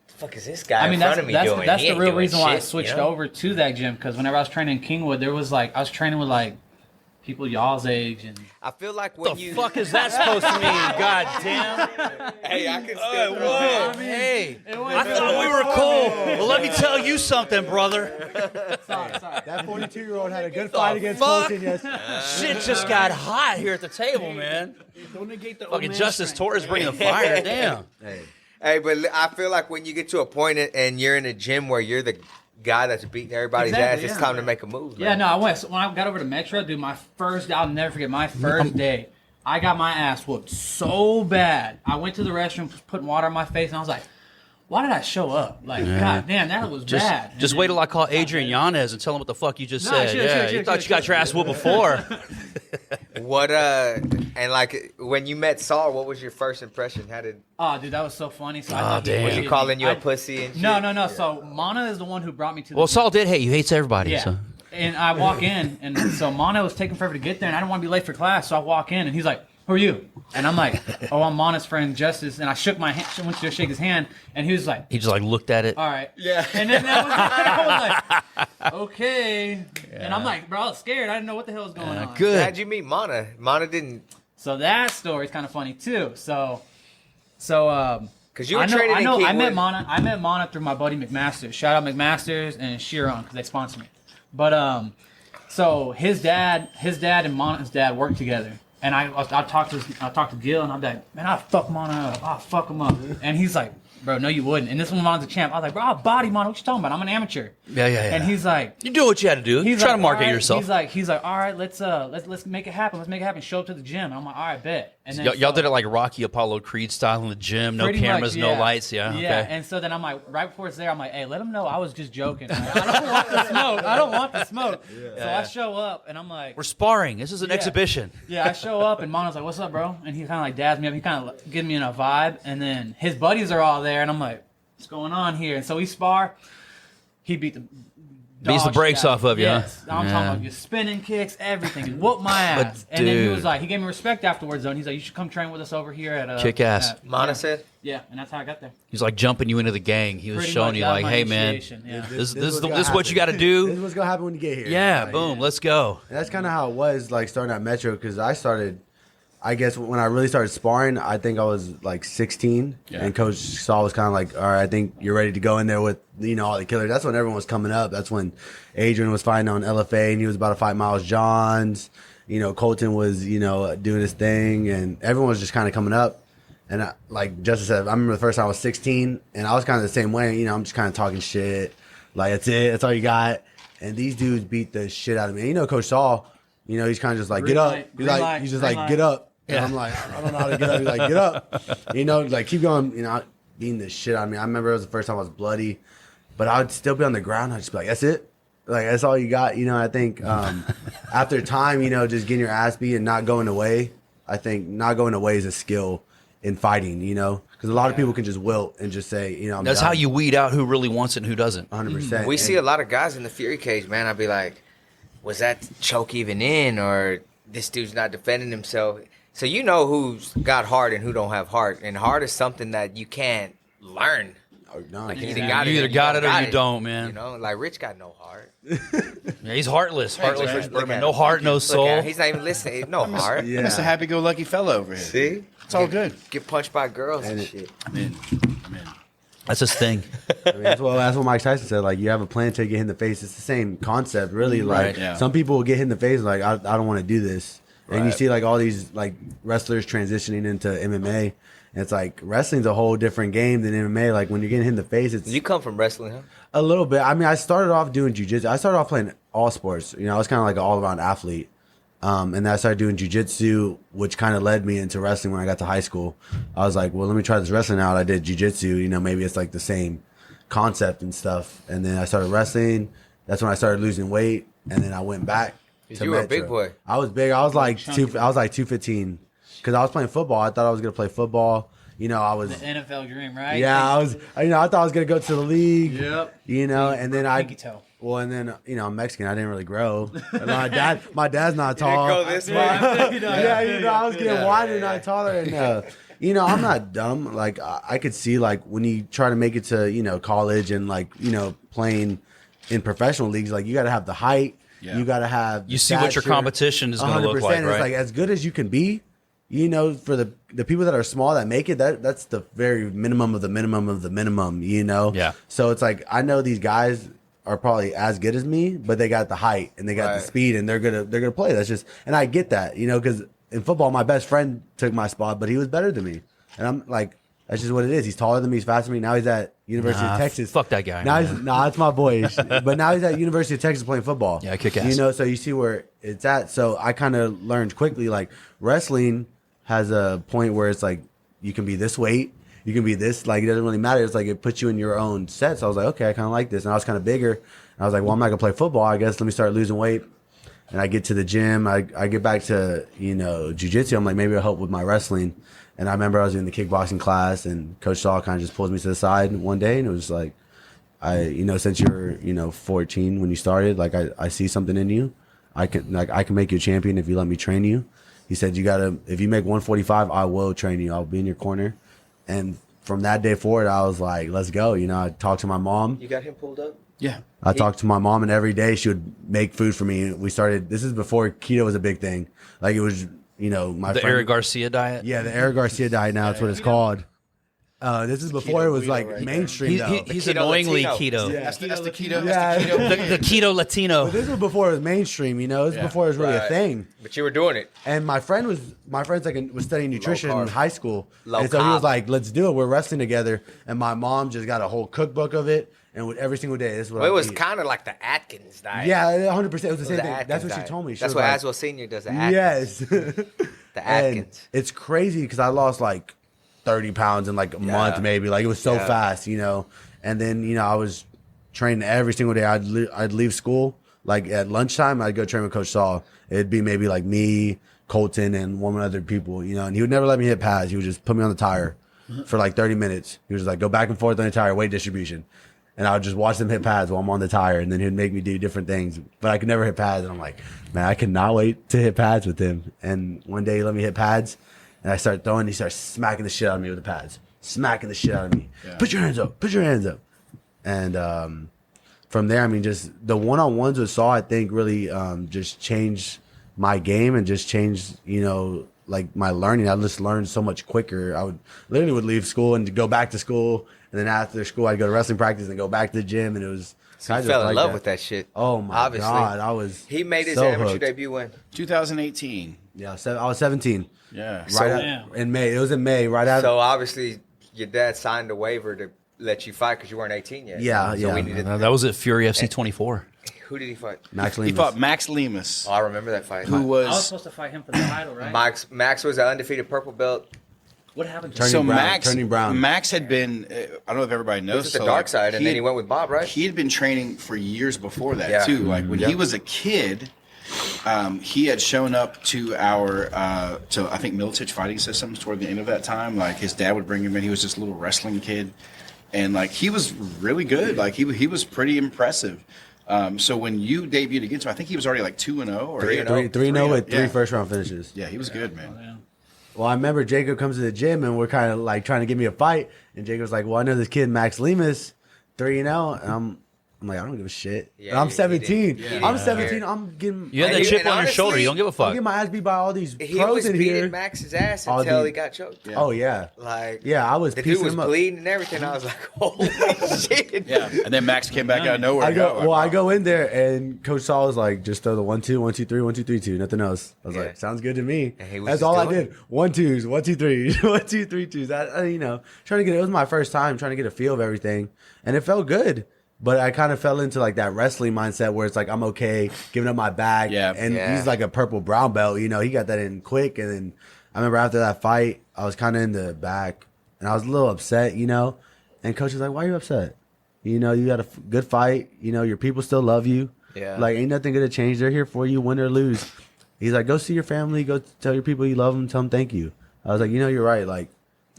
"The fuck is this guy I mean, in that's front of me that's, doing?" that's He the ain't real doing reason why I shit, switched you know? over to that gym, because whenever I was training in Kingwood, there was like I was training with like people y'all's age, and I feel like when The you fuck is that supposed to mean? God damn. hey, I can still throw Whoa. hands. Hey. I thought we were cool. Well, let me tell you something, brother. sorry. That 42-year-old had a good fight against fuck? Colton yesterday. Shit just got hot here at the table, man. Don't negate the Fucking Justice Torres bringing the fire. Damn. Hey, but I feel like when you get to a point and you're in a gym where you're the guy that's beating everybody's Exactly, ass, it's yeah. time to make a move. Yeah, man. no, I went. So when I got over to Metro, dude, I'll never forget my first day. I got my ass whooped so bad. I went to the restroom, putting water on my face, and I was like, why did I show up? Like, god damn, that was bad. Just wait till I call Adrian Yanez and tell him what the fuck you just No, said. sure, You thought you got your ass whooped before. What and like when you met Saul, what was your first impression? How did Oh, dude, that was so funny. So I Oh, thought damn. was he calling you a pussy and shit? No. So Mana is the one who brought me to the Well, Saul did hate you. He hates everybody. Yeah. So. And I walk in, and so Mana was taking forever to get there, and I didn't want to be late for class, so I walk in, and he's like, "Who are you?" And I'm like, "Oh, I'm Mana's friend, Justice." And I shook my hand, went to go shake his hand, and he was like, He just like looked at it. "All right." Yeah. And then I was like, "Okay." And I'm like, bro, I was scared. I didn't know what the hell was going on. Good. How'd you meet Mana? Mana didn't, So that story is kind of funny too. So because you were training in I met Kingwood. I met Mana through my buddy McMasters. Shout out McMasters and Chiron because they sponsor me. But so his dad and Mana's dad worked together, and I talked to Gil, and I'm like, man, I'll fuck Mana up. I'll fuck him up. And he's like, bro, no, you wouldn't. And this one, Mana's a champ. I was like, bro, I'll body Mana. What you talking about? I'm an amateur. Yeah. And he's like, You do what you had to do. You he's try like, to market all right. yourself. He's like, all right, let's make it happen. Let's make it happen. Show up to the gym. And I'm like, all right, bet. And then Y'all did it like Rocky Apollo Creed style in the gym, no pretty cameras, much, no lights. Yeah. Yeah. Okay. And so then I'm like, right before it's there, I'm like, hey, let them know I was just joking. Like, I don't want the smoke. I don't want the smoke. So I show up and I'm like, We're sparring. This is an exhibition. yeah, I show up and Mono's like, what's up, bro? And he kind of like dabs me up. He kind of gives me in a vibe. And then his buddies are all there. And I'm like, what's going on here? And so we spar. He beats the brakes off of you, huh? Yes. I'm talking about just spinning kicks, everything. He whooped my ass. And then he was like, he gave me respect afterwards, though. And he's like, you should come train with us over here at Kick ass. Mana said? Yeah, and that's how I got there. He's like jumping you into the gang. He was Pretty showing much, you that was like, my hey man, initiation, yeah. this This is what's this is what you got to This do. is what's gonna happen when you get here. Yeah, Like, boom, let's go. And that's kind of how it was, like starting at Metro, because I started. I guess when I really started sparring, I think I was like 16, and Coach Saul was kind of like, "All right, I think you're ready to go in there with all the killers." That's when everyone was coming up. That's when Adrian was fighting on LFA, and he was about to fight Miles Johns. Colton was doing his thing, and everyone was just kind of coming up. And like Justice said, I remember the first time I was 16, and I was kind of the same way. I'm just kind of talking shit, like that's it, that's all you got. And these dudes beat the shit out of me. And Coach Saul, he's kind of just like, get up. He's just like, get up. And I'm like, I don't know how to get up. He's like, get up. Like keep going. Beating the shit out of me. I remember it was the first time I was bloody, but I would still be on the ground. I'd just be like, that's it. Like that's all you got. I think after time, just getting your ass beat and not going away. I think not going away is a skill in fighting. Because a lot of people can just wilt and just say, I'm That's done. how you weed out who really wants it and who doesn't. 100%. We see a lot of guys in the Fury cage, man. I'd be like, was that choke even in, or this dude's not defending himself? So who's got heart and who don't have heart. And heart is something that you can't learn. No, Like, you you can't. You either got it or you don't, man. Like Rich got no heart. Yeah, he's heartless. Heartless man. Rich Look Bergman. at No him. heart, no Look at soul. him. He's not even listening. No heart. Yeah. That's a happy-go-lucky fella over here. See? It's all good. Get punched by girls and shit. I'm in. That's his thing. That's what Mike Tyson said. Like, you have a plan to get hit in the face. It's the same concept, really. Like, Right, yeah. some people will get hit in the face, like, I don't want to do this. And you Right. see, like, all these, like, wrestlers transitioning into MMA. And it's like, wrestling's a whole different game than MMA. Like, when you're getting hit in the face, it's You come from wrestling, huh? a little bit. I mean, I started off doing jiu-jitsu. I started off playing all sports. I was kind of like an all-around athlete. And then I started doing jiu-jitsu, which kind of led me into wrestling when I got to high school. I was like, well, let me try this wrestling out. I did jiu-jitsu. Maybe it's like the same concept and stuff. And then I started wrestling. That's when I started losing weight. And then I went back to you were a Metro. big boy. I was big. I was like 215 because I was playing football. I thought I was going to play football. I was. The NFL dream, right? Yeah, I was. I thought I was gonna go to the league. Yep. And then Pinky toe. Well, and then I'm Mexican. I didn't really grow. And my dad's not tall. Go this way. Yeah, I was getting wider, not taller. And I'm not dumb. Like I could see like when you try to make it to college and like playing in professional leagues, like you got to have the height. Yeah. You got to have. You see what your competition is going to look like, It's right? like as good as you can be. For the people that are small that make it, that's the very minimum of the minimum of the minimum, Yeah. So it's like, I know these guys are probably as good as me, but they got the height and they got the speed and they're gonna play. That's just, and I get that, because in football, my best friend took my spot, but he was better than me. And I'm like, that's just what it is. He's taller than me. He's faster than me. Now he's at University of Texas. Fuck that guy. Now man. it's my boy. But now he's at University of Texas playing football. Yeah, kick ass. So you see where it's at. So I kind of learned quickly, like wrestling has a point where it's like you can be this weight, you can be this, like it doesn't really matter. It's like it puts you in your own set. So I was like, okay, I kind of like this. And I was kind of bigger. And I was like, well, I'm not gonna play football. I guess let me start losing weight. And I get to the gym. I get back to jiu-jitsu. I'm like, maybe I'll help with my wrestling. And I remember I was in the kickboxing class, and Coach Saul kind of just pulls me to the side one day, and it was like, since you're 14 when you started, like I see something in you. I can make you a champion if you let me train you. He said, if you make 145, I will train you. I'll be in your corner. And from that day forward, I was like, let's go. I talked to my mom. You got him pulled up? Yeah. I talked to my mom, and every day she would make food for me. This is before keto was a big thing. Like it was, my The friend, Eric Garcia diet. Yeah, the Eric Garcia diet now. That's what it's called. This is before it was like right mainstream though. He's keto annoyingly Latino. keto. That's the keto. Yeah. That's the keto. The keto Latino. But this was before it was mainstream. This was before it was really a Right. thing. But you were doing it. And my friend's like was studying nutrition in carb. high school, Low and so he was carb. like, "Let's do it." We're wrestling together, and my mom just got a whole cookbook of it, and with every single day, this is what Well, it I was eat. kind of like the Atkins diet. Yeah, 100%. It was the It was same the thing. Atkins That's what diet. she told me. She That's was what like, Aswell Sr. does. The Atkins. Yes. The The And Atkins. it's crazy because I lost like 30 pounds in like a month, maybe. Like it was so fast, you know. And then, you know, I was training every single day. I'd leave school. Like at lunchtime, I'd go train with Coach Saul. It'd be maybe like me, Colton, and one other people, you know. And he would never let me hit pads. He would just put me on the tire for like 30 minutes. He was just like, go back and forth on the tire, weight distribution. And I would just watch them hit pads while I'm on the tire. And then he'd make me do different things. But I could never hit pads. And I'm like, man, I cannot wait to hit pads with him. And one day he let me hit pads. And I started throwing. He started smacking the shit out of me with the pads. Smacking the shit out of me. Yeah. Put your hands up. Put your hands up. And from there, I mean, just the one-on-ones with Saul, I think, really just changed my game and just changed, you know, like my learning. I just learned so much quicker. I would leave school and go back to school. And then after school, I'd go to wrestling practice and go back to the gym. And it was So you fell in love with that shit. Oh, my God. He made his so amateur hooked. debut when? 2018. Yeah, I was 17. Yeah. In May. It was in May, right after. So obviously your dad signed a waiver to let you fight because you weren't 18 yet. Yeah, so yeah. We needed, That was at Fury FC 24. Who did he fight? Max He Lemus. fought Max Lemus, Oh, I remember that fight. who I was was supposed to fight him for the title, right? Max was an undefeated purple belt. What happened to Turning him? so brown, turning brown. Max had been. I don't know if everybody He knows. was at the so, dark like, side, and then he went with Bob, right? He had been training for years before that Yeah. too. Like when Yeah. he was a kid, he had shown up to our to I think Militich Fighting Systems toward the end of that time. Like his dad would bring him in. He was just a little wrestling kid, and like he was really good. Like he was pretty impressive. So when you debuted against him, I think he was already like 2-0 or 3-0. 3-0 with three Yeah. first-round finishes. Yeah, he was good, man. Well, I remember Jacob comes to the gym and we're kind of like trying to give me a fight, and Jacob's like, "Well, I know this kid Max Lemus, 3-0," and I'm like, "I don't give a shit." Yeah, And I'm he 17. didn't I'm care. 17. I'm getting. You had that And chip on your honestly, shoulder. You don't give a I'm fuck. getting my ass beat by all these He pros was in beating here. Max's ass All until the- he got choked. Oh yeah, Like, yeah. I was the piecing dude was him up. bleeding and everything. I was like, holy shit. Yeah, and then Max came back out of nowhere. I and go got, like, well. I wow. go in there and Coach Saul was like, "Just throw the 1-2, 1-2-3, 1-2-3-2, nothing else." I was Yeah. like, "Sounds good to me." And he was That's just all I doing did. 1-2s, 1-2-3s, 1-2-3-2s. You know, trying to get. It was my first time trying to get a feel of everything, and it felt good. But I kind of fell into like that wrestling mindset where it's like I'm okay giving up my back. Yeah. And Yeah. he's like a purple brown belt. You know, he got that in quick. And then I remember after that fight, I was kind of in the back, and I was a little upset. You know, and coach was like, "Why are you upset? You know, you had a good fight. You know, your people still love you. Yeah. Like ain't nothing gonna change. They're here for you, win or lose." He's like, "Go see your family. Go tell your people you love them. Tell them thank you." I was like, "You know, you're right. Like,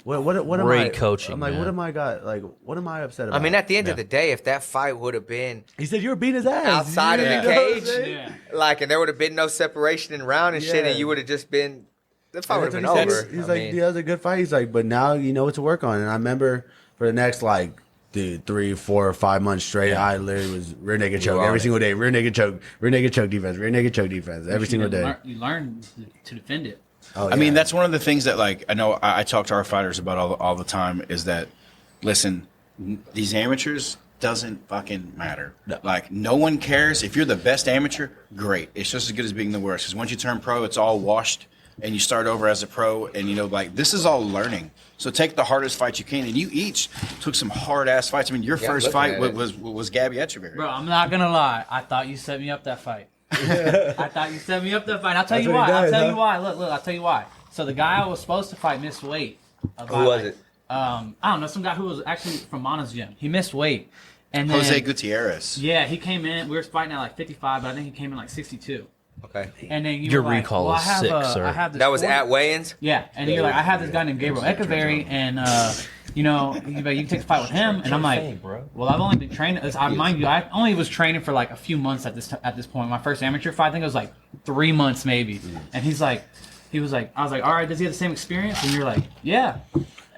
what am I? Great coaching, I'm like, man. what am I got? Like, what am I upset about?" I mean, at the end of the day, if that fight would have been he said you were beating his ass outside You of know the what I'm cage, saying? Yeah. like, and there would have been no separation in round and shit, Yeah. and you would have just been, the fight And would have that's been what he over. said. He's I like, mean, "Yeah, it was a good fight." He's like, "But now you know what to work on." And I remember for the next like, dude, 3, 4, or 5 months straight, I literally was rear naked choke were on every it. single day. Rear naked choke defense. Rear naked choke defense every single day. You learn to defend it. Oh, I mean, yeah. that's one of the things that, like, I know I talk to our fighters about all the time is that, listen, these amateurs doesn't fucking matter. No. Like, no one cares. If you're the best amateur, great. It's just as good as being the worst. Because once you turn pro, it's all washed, and you start over as a pro, and, you know, like, this is all learning. So take the hardest fight you can, and you each took some hard-ass fights. I mean, your Yeah, first looking fight at it. was Gabby Etcheverry. Bro, I'm not gonna lie. I thought you set me up that fight. I thought you set me up that fight. I'll tell That's you what he why. does, I'll tell huh? you why. Look. I'll tell you why. So the guy I was supposed to fight missed weight. who was it? I don't know. Some guy who was actually from Mona's gym. He missed weight. And then, Jose Gutierrez. Yeah, he came in. We were fighting at like 55, but I think he came in like 62. Okay. And then Your were like, recall well, is sick, sir. I have this That was 40 at weigh-ins? Yeah, and you're like, I have this guy named Gabriel Echeverry, and you know, you can take the fight with him, and I'm like, well, I've only been training. Mind you, I only was training for like a few months at this point. My first amateur fight, I think it was like 3 months maybe. And he was like, I was like, all right, does he have the same experience? And you're like, yeah.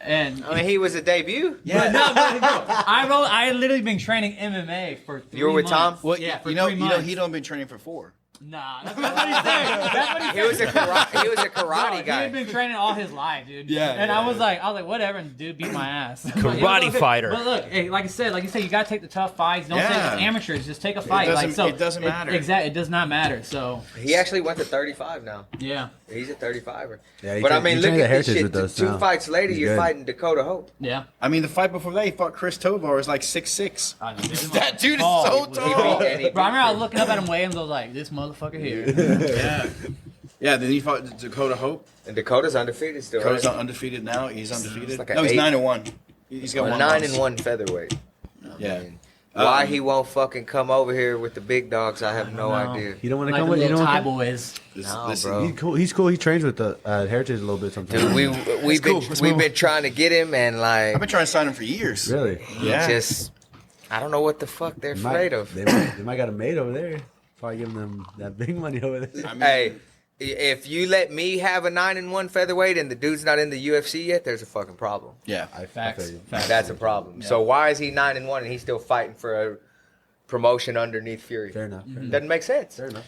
And I mean, he was a debut. yeah, no, I had literally been training MMA for 3 months. You were with Tom? Well, Yeah, for you know, 3 months. he'd only been training for 4. Nah, that's what he said. That's what he said. He was a karate Bro, He guy. had been training all his life, dude. Yeah, And yeah, I was like, whatever, and dude beat my ass. Karate fighter. But look, hey, like you said, you gotta take the tough fights. Don't say Yeah. it's amateurs. Just take a fight. It doesn't matter. Exactly, it does not matter. So He actually went to 35 now. yeah, He's a 35er. Yeah, he But I trained- mean, he look trained at at this Heritage shit. with us Two now. fights later, He's you're good. fighting Dakota Hope. yeah. I mean, the fight before that, he fought Chris Tovar, is like 6'6". I know, this That dude is tall. so tall. And he Bro, I remember I was looking up at him weigh-ins. I was like, this motherfucker here. Yeah. Yeah, then he fought Dakota Hope. And Dakota's undefeated still. Dakota's right? undefeated now. He's undefeated. like an No, he's 8. 9-1. He's got A one 9-1 loss. featherweight. Yeah. Why he won't fucking come over here with the big dogs, I have no know. idea. You don't want to Like come the with. You little don't Thai want boys. No, bro. He's cool. He's cool. He trains with the Heritage a little bit sometimes. Dude, we've cool. been Let's we've move been trying to get him, and like I've been trying to sign him for years. Really? he Yeah. just I don't know what the fuck they're afraid of. They might got a mate over there. Probably giving them that big money over there. I mean, Hey, if you let me have a 9-1 featherweight and the dude's not in the UFC yet, there's a fucking problem. yeah. I Facts. feel you. Facts. That's a problem. So why is he 9-1 and he's still fighting for a promotion underneath Fury? Fair enough. Fair enough. Doesn't make sense. Fair enough.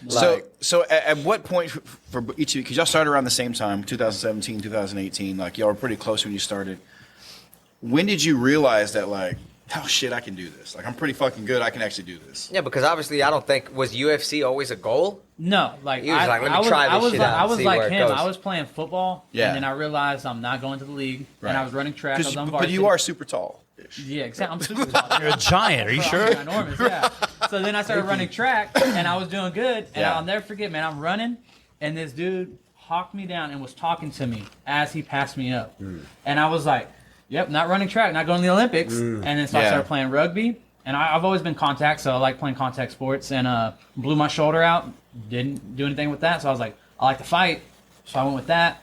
So at what point for each of you, because y'all started around the same time, 2017, 2018, like y'all were pretty close when you started. When did you realize that, like, oh shit, I can do this? Like, I'm pretty fucking good. I can actually do this. Yeah, because obviously I don't think was UFC always a goal. No, like He was like, "Let me I was, try this I was shit like, out I and was see like where it him. goes." I was playing football, Yeah. and then I realized I'm not going to the league, Right. and I was running track. I was on But varsity. you are super tall. Yeah, exactly. I'm super tall. You're a giant. Are you sure? I'm enormous, yeah. So then I started running track, and I was doing good. And Yeah. I'll never forget, man. I'm running, and this dude hawked me down and was talking to me as he passed me up. And I was like, "Yep, not running track, not going to the Olympics." And then so I Yeah. started playing rugby, and I've always been contact, so I like playing contact sports. And blew my shoulder out, didn't do anything with that. So I was like, I like to fight, so I went with that.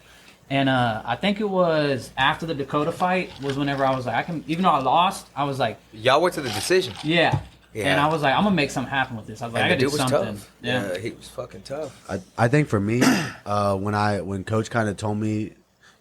And I think it was after the Dakota fight was whenever I was like, I can, even though I lost, I was like, Y'all went to the decision. yeah. Yeah. And I was like, I'm gonna make something happen with this. I was like, And I the gotta dude do was something. tough. Yeah. He was fucking tough. I think for me, when Coach kind of told me,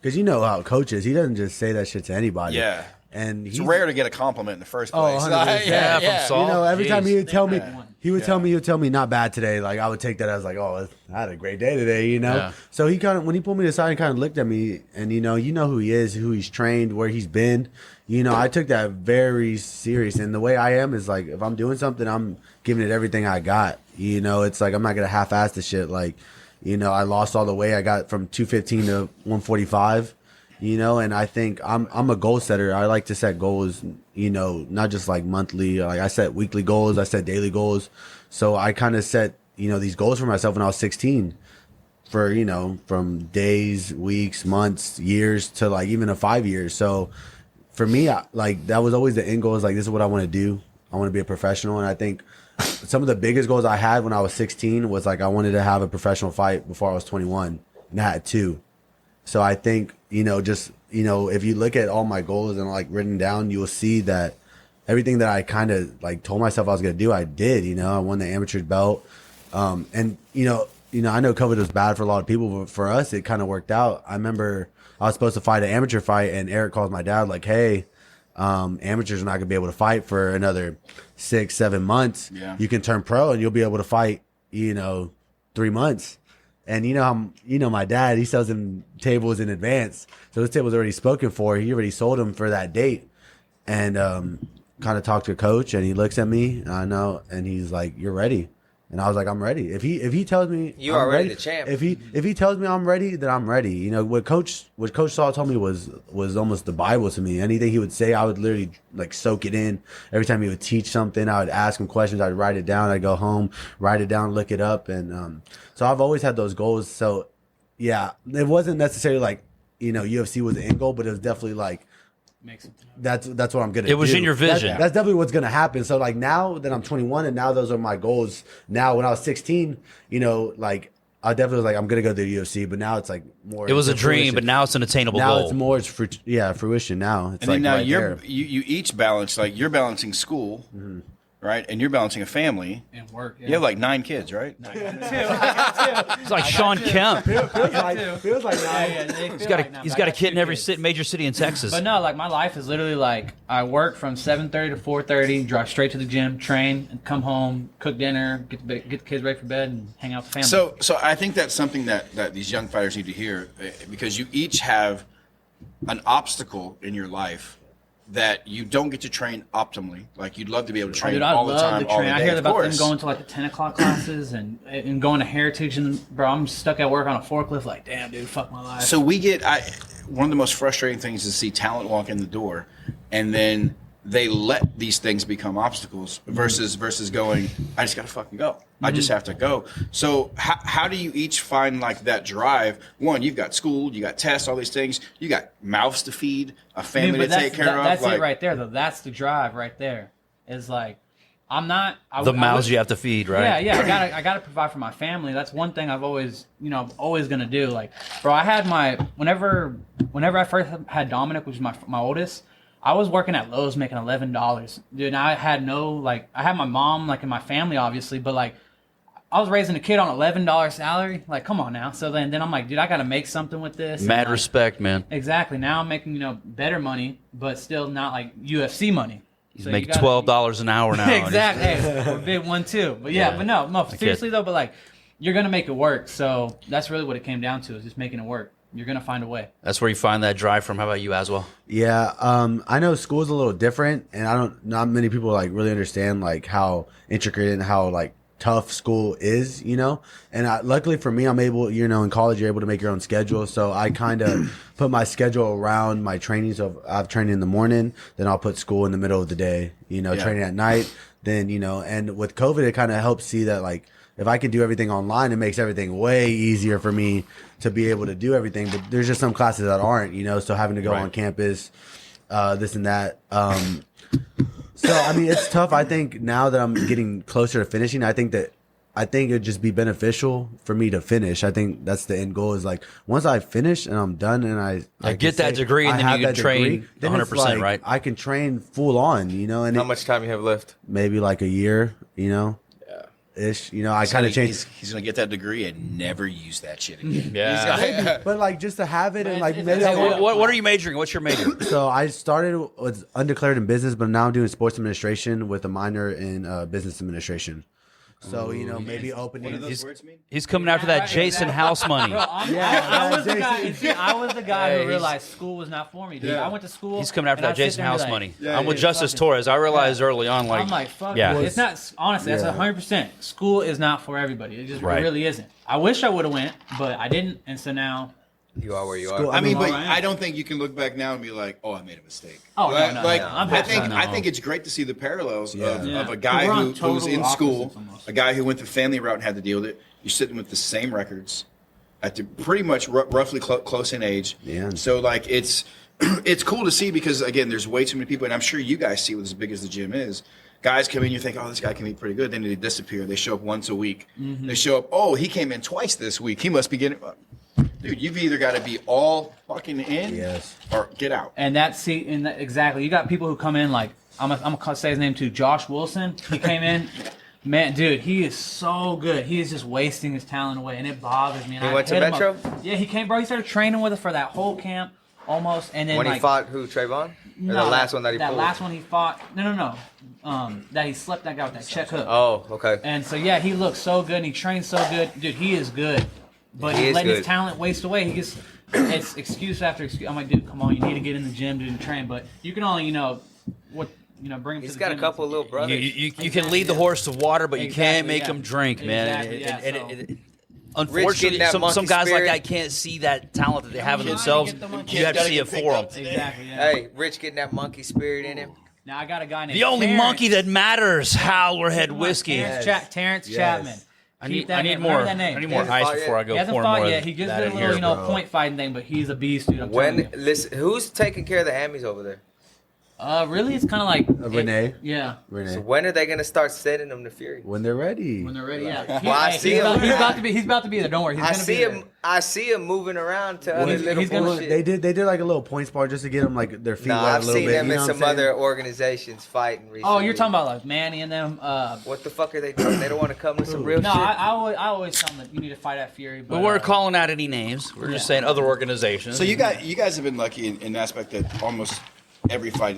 because you know how Coach is, he doesn't just say that shit to anybody. Yeah. And It's he's rare to get a compliment in the first Oh, place. 100%. Yeah, from Saul. You know, every time he would tell me, Yeah. he would tell me not bad today. Like I would take that as like, oh, I had a great day today. You know. Yeah. So he kind of when he pulled me aside and kind of looked at me, and you know who he is, who he's trained, where he's been. You know, I took that very serious. And the way I am is like, if I'm doing something, I'm giving it everything I got. You know, it's like I'm not gonna half-ass the shit. Like, you know, I lost all the weight. I got from 215 to 145. You know, and I think I'm a goal setter. I like to set goals, you know, not just like monthly. Like I set weekly goals, I set daily goals. So I kind of set, you know, these goals for myself when I was 16 for, you know, from days, weeks, months, years to like even a 5 years. So for me, like that was always the end goal is like, this is what I want to do. I want to be a professional. And I think some of the biggest goals I had when I was 16 was like, I wanted to have a professional fight before I was 21 and I had 2. So I think, you know, just, you know, if you look at all my goals and like written down, you will see that everything that I kind of like told myself I was going to do, I did. You know, I won the amateur belt. And, you know, I know COVID was bad for a lot of people, but for us, it kind of worked out. I remember I was supposed to fight an amateur fight, and Eric calls my dad like, hey, amateurs are not going to be able to fight for another 6-7 months. Yeah. You can turn pro and you'll be able to fight, you know, 3 months. And you know my dad, he sells them tables in advance. So this table's already spoken for. He already sold them for that date. And kind of talked to coach, and he looks at me, and I know, and he's like, "You're ready." And I was like, "I'm ready." If he tells me You I'm already ready, the champ. If he tells me I'm ready, then I'm ready. You know what Coach Saul told me was almost the Bible to me. Anything he would say, I would literally like soak it in. Every time he would teach something, I would ask him questions. I'd write it down. I'd go home, write it down, look it up, and so I've always had those goals. So yeah, it wasn't necessarily like, you know, UFC was the end goal, but it was definitely like, Make something happen. that's what I'm gonna do. It was in your vision. That's definitely what's gonna happen. So like now that I'm 21 and now those are my goals. Now when I was 16, you know, like I definitely was like, I'm gonna go to the UFC, but now it's like more. It was a into dream, fruition. but now it's an attainable now goal. it's more fruition now. It's And like then now right there. you each balance, like you're balancing school, right? And you're balancing a family. And work. Yeah. You have like 9 kids, right? It's like Sean Kemp. feels like now. He's got a kid in every major city in Texas. But no, like my life is literally like I work from 7:30 to 4:30, drive straight to the gym, train, and come home, cook dinner, get the kids ready for bed, and hang out with the family. So I think that's something that these young fighters need to hear, because you each have an obstacle in your life that you don't get to train optimally. Like you'd love to be able to train Dude, I all the love time, to all the train. day. I hear of about them course. going to like the 10 o'clock classes and going to Heritage, and bro, I'm stuck at work on a forklift. Like, damn, dude, fuck my life. So one of the most frustrating things is to see talent walk in the door, and then they let these things become obstacles versus going, I just got to fucking go. I just have to go. So how do you each find like that drive? One, you've got school, you got tests, all these things. You got mouths to feed, a family to take care of. That's like, it right there, though. That's the drive right there. Is like, I'm not The mouths you have to feed, right? Yeah. I gotta provide for my family. That's one thing I've always, always gonna do. Like, bro, I had whenever I first had Dominic, which is my oldest, I was working at Lowe's making $11, dude. And I had I had my mom like in my family, obviously, but like I was raising a kid on $11 salary. Like, come on now. So then I'm like, dude, I gotta make something with this. Mad and, like, respect, man. Exactly. Now I'm making better money, but still not like UFC money. He's So making you gotta- $12 an hour now. exactly. Hey, we're a big one too. But yeah, but no, seriously though. But like, you're gonna make it work. So that's really what it came down to, is just making it work. You're gonna find a way. That's where you find that drive from. How about you, Aswell? Yeah, I know school's a little different, and not many people like really understand like how intricate and how like tough school is, And luckily for me, I'm able, in college you're able to make your own schedule, so I kind of put my schedule around my training. So I have training in the morning, then I'll put school in the middle of the day, training at night. Then and with COVID, it kind of helps see that like if I can do everything online, it makes everything way easier for me to be able to do everything. But there's just some classes that aren't, so having to go on campus, this and that. So, I mean, it's tough. I think now that I'm getting closer to finishing, I think it'd just be beneficial for me to finish. I think that's the end goal, is like once I finish and I'm done and I get that degree and then you can train 100%, like, right? I can train full on, and How much time you have left? maybe like a year, ish. I kind of changed. He's gonna get that degree and never use that shit again. Yeah. But like just to have it and like maybe it's- I What are you majoring? What's your major? So I started with undeclared in business, but now I'm doing sports administration with a minor in business administration. So maybe opening. those words mean? He's coming after that Jason House money. Bro, I was the guy. and see, I was the guy Hey, who realized school was not for me, dude. I went to school. He's coming after and that I'd sit Jason there and be House like, money. I'm with Justice Torres. I realized early on, I'm like, fuck. yeah. It's not, honestly, that's 100%. School is not for everybody. It just Right. really isn't. I wish I would have went, but I didn't, and so now. You are where you School- are. I mean, but All right. I don't think you can look back now and be like, "Oh, I made a mistake." Oh, no, Like, no, like, no. I'm I happy. think No. I think it's great to see the parallels of Yeah. a guy We're on who's total in school, opposites almost. a guy who went the family route and had to deal with it. You're sitting with the same records, at the pretty much roughly close in age. Yeah. So like it's cool to see, because again, there's way too many people, and I'm sure you guys see, as big as the gym is. Guys come in, you think, oh, this guy can be pretty good. Then they disappear. They show up once a week. Mm-hmm. They show up, oh, he came in twice this week. He must be getting. Dude, you've either got to be all fucking in, Yes. or get out. And exactly. You got people who come in like, I'm gonna say his name too, Josh Wilson. He came in. Man, dude, he is so good. He is just wasting his talent away, and it bothers me. And He I went to hit him Metro? up. Yeah, he came, bro. He started training with us for that whole camp, almost, and then When like, he fought who, Trayvon? Or no, the last one that he pulled? That last one he fought. No. That he slept that guy with that check hook. Oh, okay. And so yeah, he looks so good, and he trains so good, dude. He is good, but He he's is letting good. his talent waste away. He gets it's excuse after excuse. I'm like, dude, come on, you need to get in the gym, dude, and train. But you can only, bring him. He's to the got a gym. couple of little brothers. You can lead the horse to water, but you can't Exactly, make yeah. him drink, man. Exactly, yeah, so- Unfortunately, that some monkey guys like spirit. that can't see that talent that they have in trying to themselves. get the monkey- You have to Gotta see get it for picked them. up. Exactly. Yeah. Hey, Rich getting that monkey spirit in him. Now I got a guy named The only Terrence. monkey that matters, Howler head whiskey. Terrence Yes. Chapman. I Keep need that name. more. Remember that name. I need more He hasn't ice fought before yet. I go He hasn't pour fought more yet. of He just that did a in little, here. point fighting thing, but he's a beast, dude. I'm telling you. Listen, who's taking care of the Hammies over there? Really, it's kind of like Renee. Yeah. Renee. So when are they gonna start sending them to Fury? When they're ready. When they're ready, yeah. Well, I see him. He's about to be there. Don't worry. He's I gonna see be him. I see him moving around to other he's little gonna- bullshit. They did like a little point spar just to get them like their feet No, wet I've a little seen bit. them you in know what some I'm saying? other organizations fighting recently. Oh, you're talking about like Manny and them. What the fuck are they doing? They don't want to come to some real No, shit. I always tell them that you need to fight at Fury. But But we're calling out any names. We're just saying other organizations. So you guys have been lucky in the aspect that almost every fight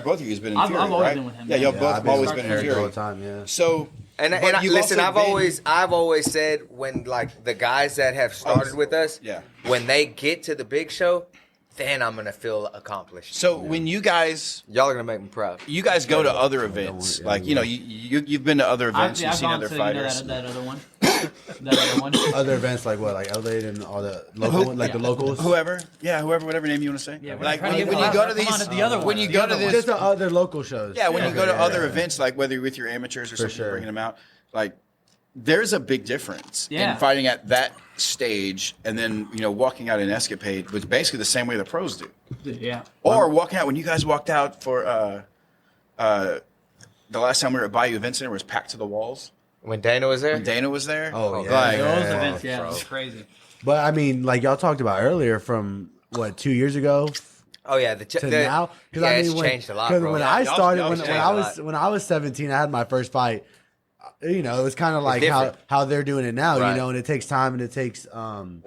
both of you has been in I've Fury, always right? been with him, Yeah, y'all yeah. both I've have always been in all Fury. the time. Yeah. So, And but you've listen, also been- I've always said when like the guys that have started with us, Yeah. when they get to the big show, then I'm gonna feel accomplished. So when you guys Y'all are gonna make me proud. go to other events, like you've been to other events, you've seen gone other to, fighters. that other one. The other one. Other events like what, like Elevate and all the local, like the locals. Whoever, whatever name you want to say. Yeah, like we're trying to when get you go to come these, on to the other when one. you The go to other one. this, Just the other local shows. yeah, when you go to other yeah. events, like whether you're with your amateurs or something, sure. bringing them out, like there's a big difference Yeah. in fighting at that stage and then walking out in Escapade, which basically the same way the pros do, Yeah. or walking out when you guys walked out for the last time we were at Bayou Event Center was packed to the walls. When Dana was there? When Dana was there. Oh, yeah. Like, Those events, yeah, it was crazy. But I mean, like y'all talked about earlier, from what 2 years ago Oh yeah, to now. Yeah, I mean, it's when, changed a lot, 'cause bro. when Yeah, I y'all- started, y'all when changed I a was lot. when I was 17, I had my first fight. It was kind of like different. how they're doing it now, Right. and it takes time and it takes it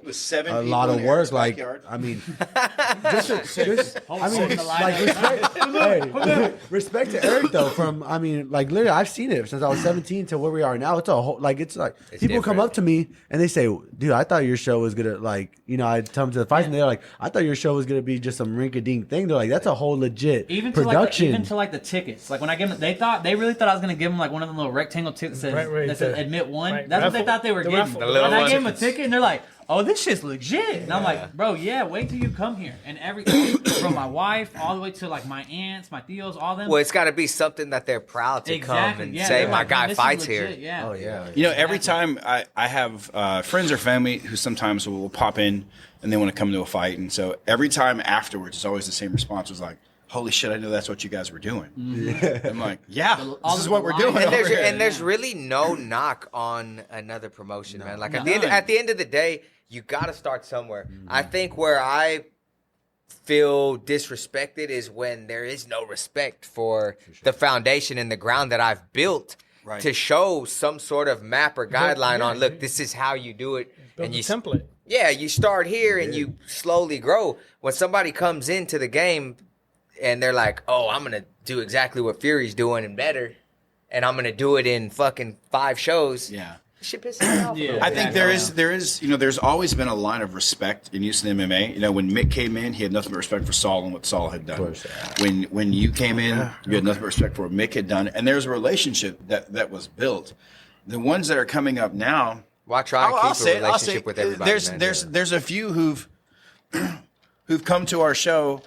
was 7 a people lot of in work. Eric's Like, backyard. I mean, I mean, the line like respect to Eric though. From I mean, like literally, I've seen it since I was 17 to where we are now. It's a whole it's people come different. up to me and they say, "Dude, I thought your show was gonna I tell them to the fight and they're like, I thought your show was gonna be just some rink-a-dink thing." They're like, "That's a whole legit Even to production." even to the tickets. Like when I give them, they really thought I was gonna give them like one of them little rectangle tickets that says, Right, that says the- admit one. right, That's what they raffle- thought they were the getting. raffle- The little And I ones. gave them a ticket and they're like, "Oh, this shit's legit." And I'm like, "Bro, yeah, wait till you come here." And from my wife all the way to like my aunts, my tios, all them. Well, it's got to be something that they're proud to come and say, they're "My like, guy "Man, this is fights legit," here." Yeah. Oh yeah. Every time I have friends or family who sometimes will pop in and they want to come to a fight, and so every time afterwards, it's always the same response. Was like, "Holy shit, I know that's what you guys were doing." I'm like, "Yeah, all this is the what we're lines- doing." And over here. there's really no knock on another promotion, man. Like No. at the end of the day, you got to start somewhere. I think where I feel disrespected is when there is no respect for the foundation and the ground that I've built Right. to show some sort of map or guideline on. Look, this is how you do it, Build and a you template. Yeah, you start here and you slowly grow. When somebody comes into the game and they're like, "Oh, I'm gonna do exactly what Fury's doing and better, and I'm gonna do it in fucking 5 shows," Yeah. shit pisses me off. a Yeah. little I bit. think there is, there's always been a line of respect in Houston MMA. When Mick came in, he had nothing but respect for Saul and what Saul had done. course. When you came in, you had nothing but respect for what Mick had done, and there's a relationship that was built. The ones that are coming up now, Well, I try and keep a relationship with everybody. man. there's a few who've come to our show.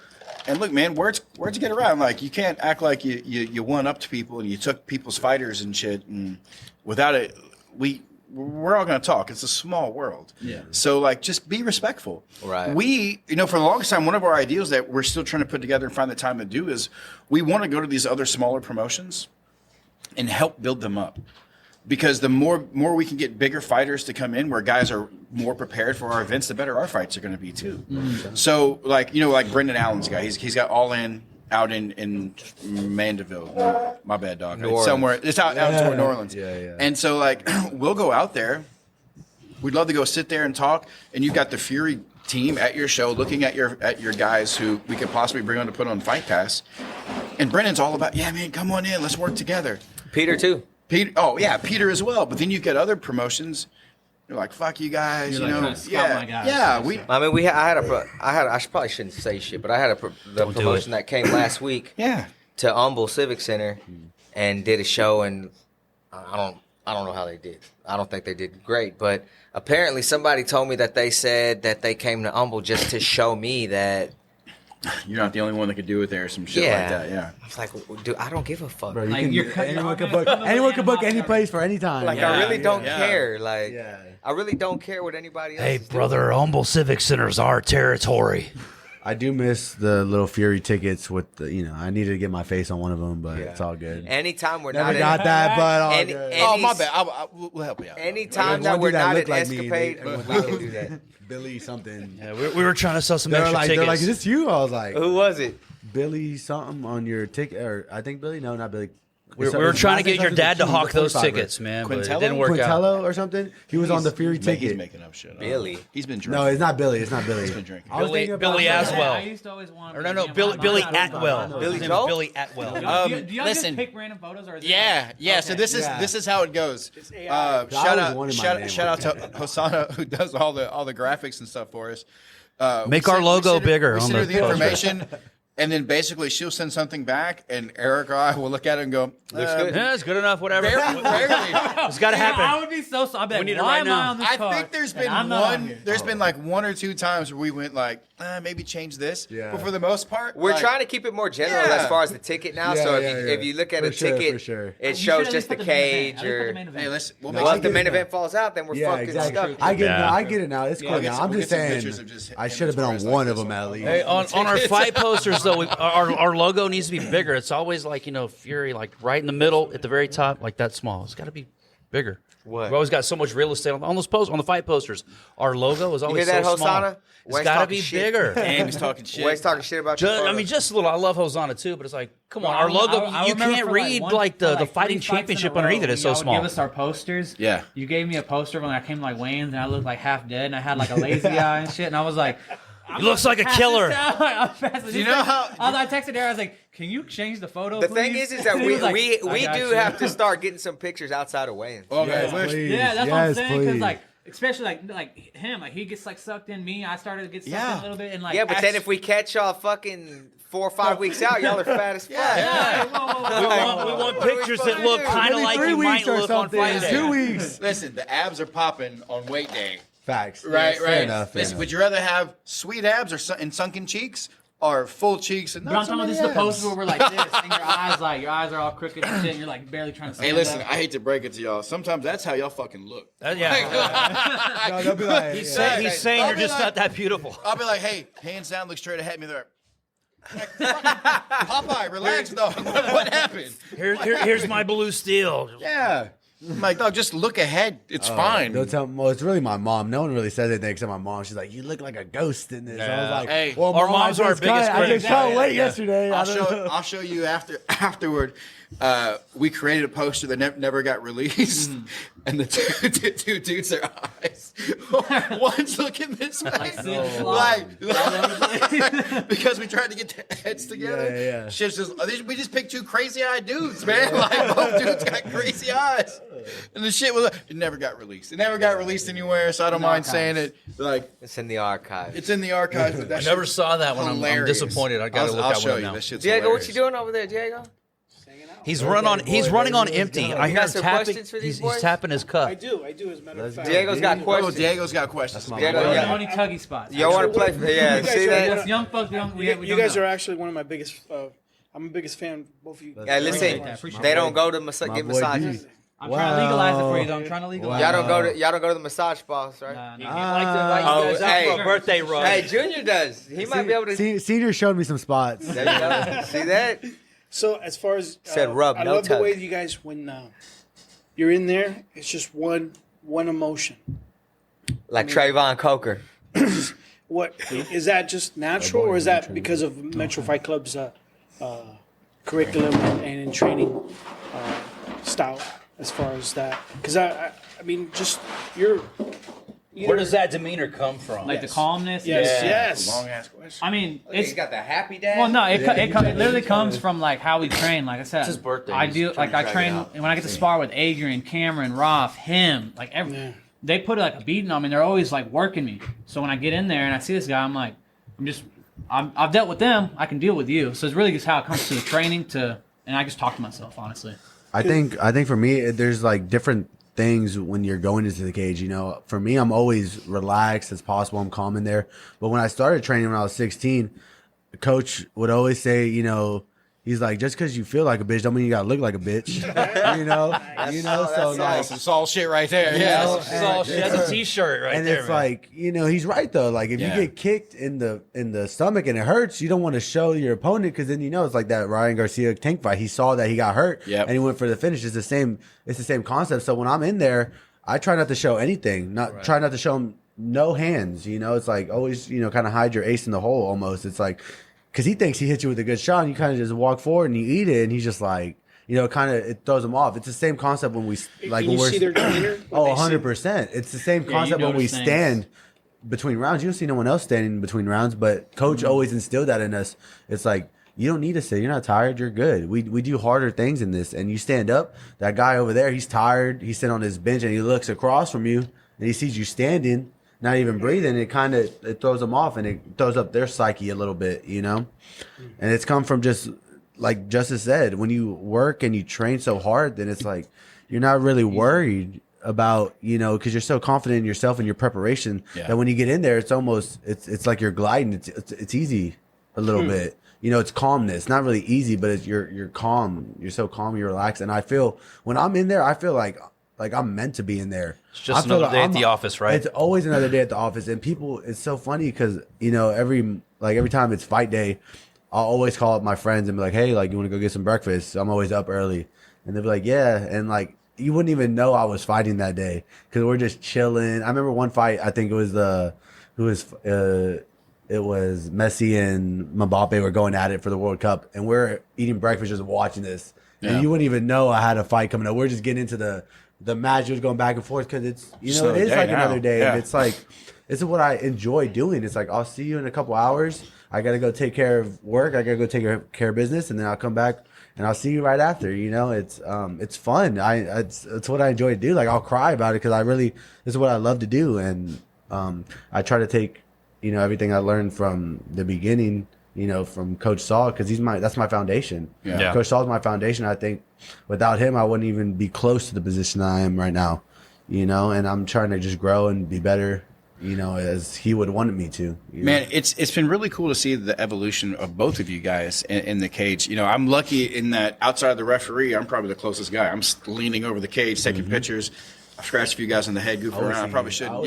And look, man, words get around. Like, you can't act like you won up to people and you took people's fighters and shit. And without it, we're all going to talk. It's a small world. Yeah. So, like, just be respectful. Right. We, for the longest time, one of our ideals that we're still trying to put together and find the time to do is we want to go to these other smaller promotions and help build them up. Because the more we can get bigger fighters to come in, where guys are more prepared for our events, the better our fights are going to be too. Mm-hmm. So, like Brendan Allen's guy, he's got All In out in Mandeville. My bad, dog. It's Orleans. somewhere. It's out toward New Orleans. Yeah. And so, like, we'll go out there. We'd love to go sit there and talk. And you've got the Fury team at your show, looking at your guys who we could possibly bring on to put on Fight Pass. And Brendan's all about, yeah, man, come on in, let's work together. Peter too. Peter as well. But then you get other promotions. You're like, fuck you guys, You're like trying to scout my guys. I mean, I probably shouldn't say shit, but I had the Don't do promotion that came last week yeah. to Humble Civic Center and did a show, and I don't know how they did. I don't think they did great, but apparently somebody told me that they said that they came to Humble just to show me that. You're not the only one that could do it there, some shit like that, yeah. I was like, dude, I don't give a fuck. Bro, Like, anyone can book any place for any time. Like, Yeah, I really don't yeah. care. Like, Yeah. I really don't care what anybody else Hey, is doing. brother, Humble Civic Center's our territory. I do miss the little Fury tickets with the, I needed to get my face on one of them, but it's all good. Anytime we're Never not got that, but all any- good. any- Oh, my bad. We'll help you out. Anytime There's that one we're dude that not looked at like me, Escapade, they- we can do that. Billy something. Yeah, we were trying to sell some They're extra like, tickets. is this you? I was like, Who was it? Billy something on your ticket, or I think Billy. No, not Billy. we were trying to get your dad to hawk those tickets. tickets, man, but it Quintello? didn't work out. Quintello or something. He was on the Fury He's ticket. making up shit. Billy. He's been drinking. No, it's not Billy. It's not Billy. He's been drinking. I was Billy- thinking about Billy that. Aswell. I used to always want. Or no, Billy Atwell. Billy His name Joel? is Billy Atwell. Do y'all Listen. just pick random photos, or is it Yeah. So Okay. this is how it goes. I always wanted my name Shout out to Hosanna, who does all the graphics and stuff for us. Make our logo bigger We on send her the the poster. information. And then basically she'll send something back, and Eric or I will look at it and go, Looks good. Yeah, it's good enough. Whatever. barely. It's got to happen. I would be so sorry. I'd be like, need it why right am I now. on this I card? think there's And been I'm not on here. there's been like 1 or 2 times where we went like, maybe change this. Yeah. But for the most part, We're like, trying to keep it more general Yeah. as far as the ticket now. Yeah, so yeah, if you look at For a sure, ticket, for sure. it You should shows at least just the put main event. cage At least put the or. main event. Hey, we'll No, make I Well, if the get main it event falls out, then we're Yeah, fucking exactly. stuck. I get, Yeah. no, I get it now. It's cool. we'll get now. some- I'm we'll just get some saying, pictures of just I him should have and been on Torres one like of this them at on- least. Hey, on our fight posters though, our logo needs to be bigger. It's always like Fury, like right in the middle at the very top, like that small. It's got to be bigger. What? We've always got so much real estate on those posters, on the fight posters. Our logo is You always hear that, so small. Hosanna? It's Wayne's got to talking be shit. bigger. And he's talking shit. Wayne's talking shit about your I photo. mean, just a little. I love Hosanna too, but it's like, come on, Well, our logo. I you remember can't for, read one- like for, the 3 fighting fights in a championship row, underneath it. It's so y'all would small. Give us our posters. Yeah. You gave me a poster when I came to like Wayne's, and I looked like half dead, and I had like a lazy eye and shit, and I was like. He looks like a killer. Do you know how- I texted Eric. I was like, "Can you change the photo?" The please? thing is that He we was like, we "I got do you." have to start getting some pictures outside of Wayne's. Okay, Yes, we're- please. Yeah, that's what I'm Yes, saying. Because please. like, especially like him, like he gets like sucked in me. I started to get sucked in a little bit, and like Yeah, but then if we catch y'all fucking 4 or 5 weeks out, y'all are fat as fuck. yeah, whoa. We want pictures that look kind of Maybe like 3 you might weeks or look on something. fight day. 2 weeks. Listen, the abs are popping on weight day. Facts. Right, Fair right. enough, fair Listen, enough. would you rather have sweet abs or and sunken cheeks, or full cheeks and But I'm not so talking about many this is the abs? poster where we're like this, and your eyes are all crooked and shit, and you're like barely trying to. Hey, stand listen, up. I hate to break it to y'all. Sometimes that's how y'all fucking look. Yeah. No, they'll be like, He's yeah. saying I'll you're be just like- not that beautiful. I'll be like, hey, hands down, look straight ahead. Me there. Like, Popeye, relax, dog. What happened? Here's my blue steel. Yeah. I'm like, dog, just look ahead. It's fine. They'll tell. Well, it's really my mom. No one really says anything except my mom. She's like, "You look like a ghost in this." I was Yeah. like, Hey, well, our Mom, moms I are our just biggest cut- I critics. just cut weight Yeah. yesterday. I don't know. I'll show you afterward. We created a poster that never got released, and the two dudes, their eyes, one's looking this way, like because we tried to get their heads together. Yeah. Shit's just we just picked 2 crazy-eyed dudes, man. Like both dudes got crazy eyes, and the shit was it never got released. It never got released anywhere, so I don't mind saying it. Like It's in the archive. it's in the archives. But that I never shit's saw that one. I'm hilarious. disappointed. I gotta look I'll at show one you. now. That shit's Diego, what hilarious. you doing over there, Diego? He's running on empty. I hear got him some tapping. questions for these He's boys? tapping his cup. I do, as a matter of fact. Diego's got Oh, questions. Diego's got questions. my Diego, boy. We're the yeah. only tuggy spots. Y'all want to play? Yeah, You guys see are that? one Us young folks, we You guys are actually one of my biggest. I'm the biggest fan of both of you. Yeah, listen, Appreciate that, appreciate they that. don't go to My get boy massages. D. I'm trying to legalize it for you, though. I'm Wow. trying to legalize Y'all it. don't go to the massage spas, right? Nah, You nah. like to Oh, you guys out hey. for a birthday run. Hey, Junior does. He might be able to. Senior showed me some spots. There you go. See that? So as far as Said rub, I no love tug. the way you guys when you're in there. It's just one emotion. Like Trayvon Coker. What is that? Just natural, or is that because of Metro Fight Club's curriculum and in training style? As far as that, because I mean, just you're. Where does that demeanor come from? Like the calmness. Yes, Yeah. yes. Long ass question. I mean, it's got the happy dad. well, no, it literally comes from like how we train. Like I said, It's his birthday. I He's do trying like to I drag train it out. and when I get to spar with Adrian, Cameron, Roth, him, like every. Yeah. They put like a beating on me. They're always like working me. So when I get in there and I see this guy, I'm like, I've dealt with them. I can deal with you. So it's really just how it comes to the training and I just talk to myself honestly. I think for me, there's like different things when you're going into the cage. You know, for me, I'm always relaxed as possible. I'm calm in there. But when I started training when I was 16, the coach would always say, you know, he's like, just because you feel like a bitch, don't mean you gotta look like a bitch. you know. So like, Nice. It's all shit right there. You Yeah. know, It's all shit. That's a T-shirt right and there, it's man. like, you know, he's right though. Like if Yeah. you get kicked in the stomach and it hurts, you don't want to show your opponent because then you know it's like that Ryan Garcia tank fight. He saw that he got hurt Yep. and he went for the finish. It's the same concept. So when I'm in there, I try not to show anything. Try not to show him no hands. You know, it's like always, you know, kind of hide your ace in the hole almost. It's like because he thinks he hit you with a good shot and you kind of just walk forward and you eat it and he's just like, you know, kind of it throws him off. It's the same concept when we like Can when you we're see their demeanor? Oh, 100%. It's the same you concept when we notice things. stand between rounds. You don't see no one else standing between rounds, but coach always instilled that in us. It's like, you don't need to sit. You're not tired. You're good. We do harder things in this. And you stand up. That guy over there, he's tired. He's sitting on his bench and he looks across from you and he sees you standing. not even breathing, it throws them off and it throws up their psyche a little bit, you know? And it's come from just like Justice said, when you work and you train so hard, then it's like you're not really worried about, you know, because you're so confident in yourself and your preparation that when you get in there, it's almost it's like you're gliding. It's easy a little bit. You know, it's calmness. Not really easy, but it's you're calm. You're so calm, you're relaxed. And I feel when I'm in there, I feel like I'm meant to be in there. It's just another day at the office, right? It's always another day at the office. And people, it's so funny because, you know, every time it's fight day, I'll always call up my friends and be like, hey, like, you want to go get some breakfast? I'm always up early. And they'll be like, yeah. And like, you wouldn't even know I was fighting that day because we're just chilling. I remember one fight, I think it was it was Messi and Mbappe were going at it for the World Cup, and we're eating breakfast just watching this. And you wouldn't even know I had a fight coming up. We're just getting into the match was going back and forth because it's, you know, it is like another day. And it's like, it's what I enjoy doing. It's like, I'll see you in a couple hours. I got to go take care of work. I got to go take care of business, and then I'll come back and I'll see you right after. You know, it's fun. It's what I enjoy to do. Like, I'll cry about it because this is what I love to do. And I try to take, you know, everything I learned from the beginning, you know, from Coach Saul, because that's my foundation. Yeah. Coach Saul's my foundation. I think without him, I wouldn't even be close to the position I am right now, you know, and I'm trying to just grow and be better, you know, as he would want me to. Man, it's been really cool to see the evolution of both of you guys in the cage. You know, I'm lucky in that outside of the referee, I'm probably the closest guy. I'm leaning over the cage, taking pictures. I've scratched a few guys on the head, goofing around. I probably shouldn't.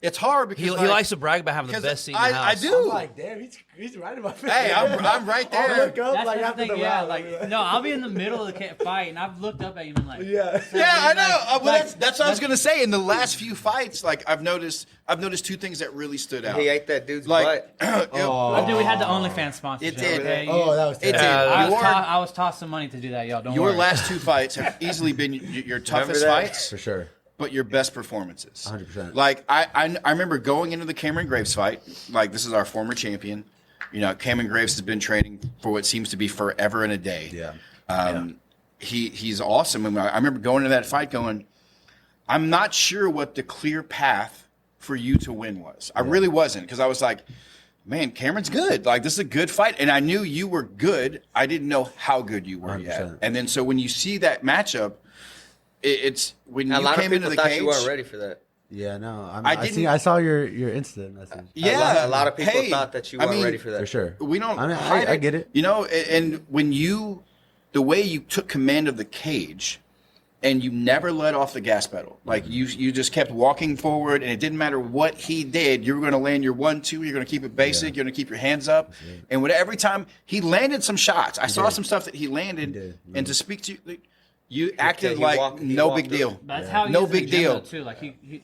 It's hard because he likes to brag about having the best seat in the house. I do. I'm like, damn, he's right in my face. Hey, I'm right there. I'll look up, That's like, the after thing, the round. no, I'll be in the middle of the fight, and I've looked up at you and like, Yeah, I know. That's what I was gonna say. In the last few fights, like I've noticed two things that really stood out. He ate that dude's Like, butt. Dude, we had the OnlyFans sponsorship. It did. Okay? Oh, that was It did. terrible. I was tossed some money to do that, y'all. Don't Your worry. last two fights have easily been your toughest that? fights, For sure. but your best performances. 100%. Like I remember going into the Cameron Graves fight. Like, this is our former champion. You know, Cameron Graves has been training for what seems to be forever and a day. Yeah. He's awesome. And I remember going into that fight going, I'm not sure what the clear path for you to win was. I really wasn't, because I was like, man, Cameron's good. Like, this is a good fight. And I knew you were good. I didn't know how good you were 100%. yet. And then so when you see that matchup, it's when A you lot of came into people the thought cage. you weren't ready for that. Yeah, no. I I saw your instant message. Yeah, A lot of people thought that you weren't ready for that. For sure. We don't. I mean, hide I get it. You know, and when the way you took command of the cage, and you never let off the gas pedal. Like, you just kept walking forward, and it didn't matter what he did. You were going to land your 1-2. You're going to keep it basic. You're going to keep your hands up. And every time he landed some shots, I saw some stuff that he landed. And to speak to you, you acted like no big deal. That's how he no is in the big gym, deal. though, too. Like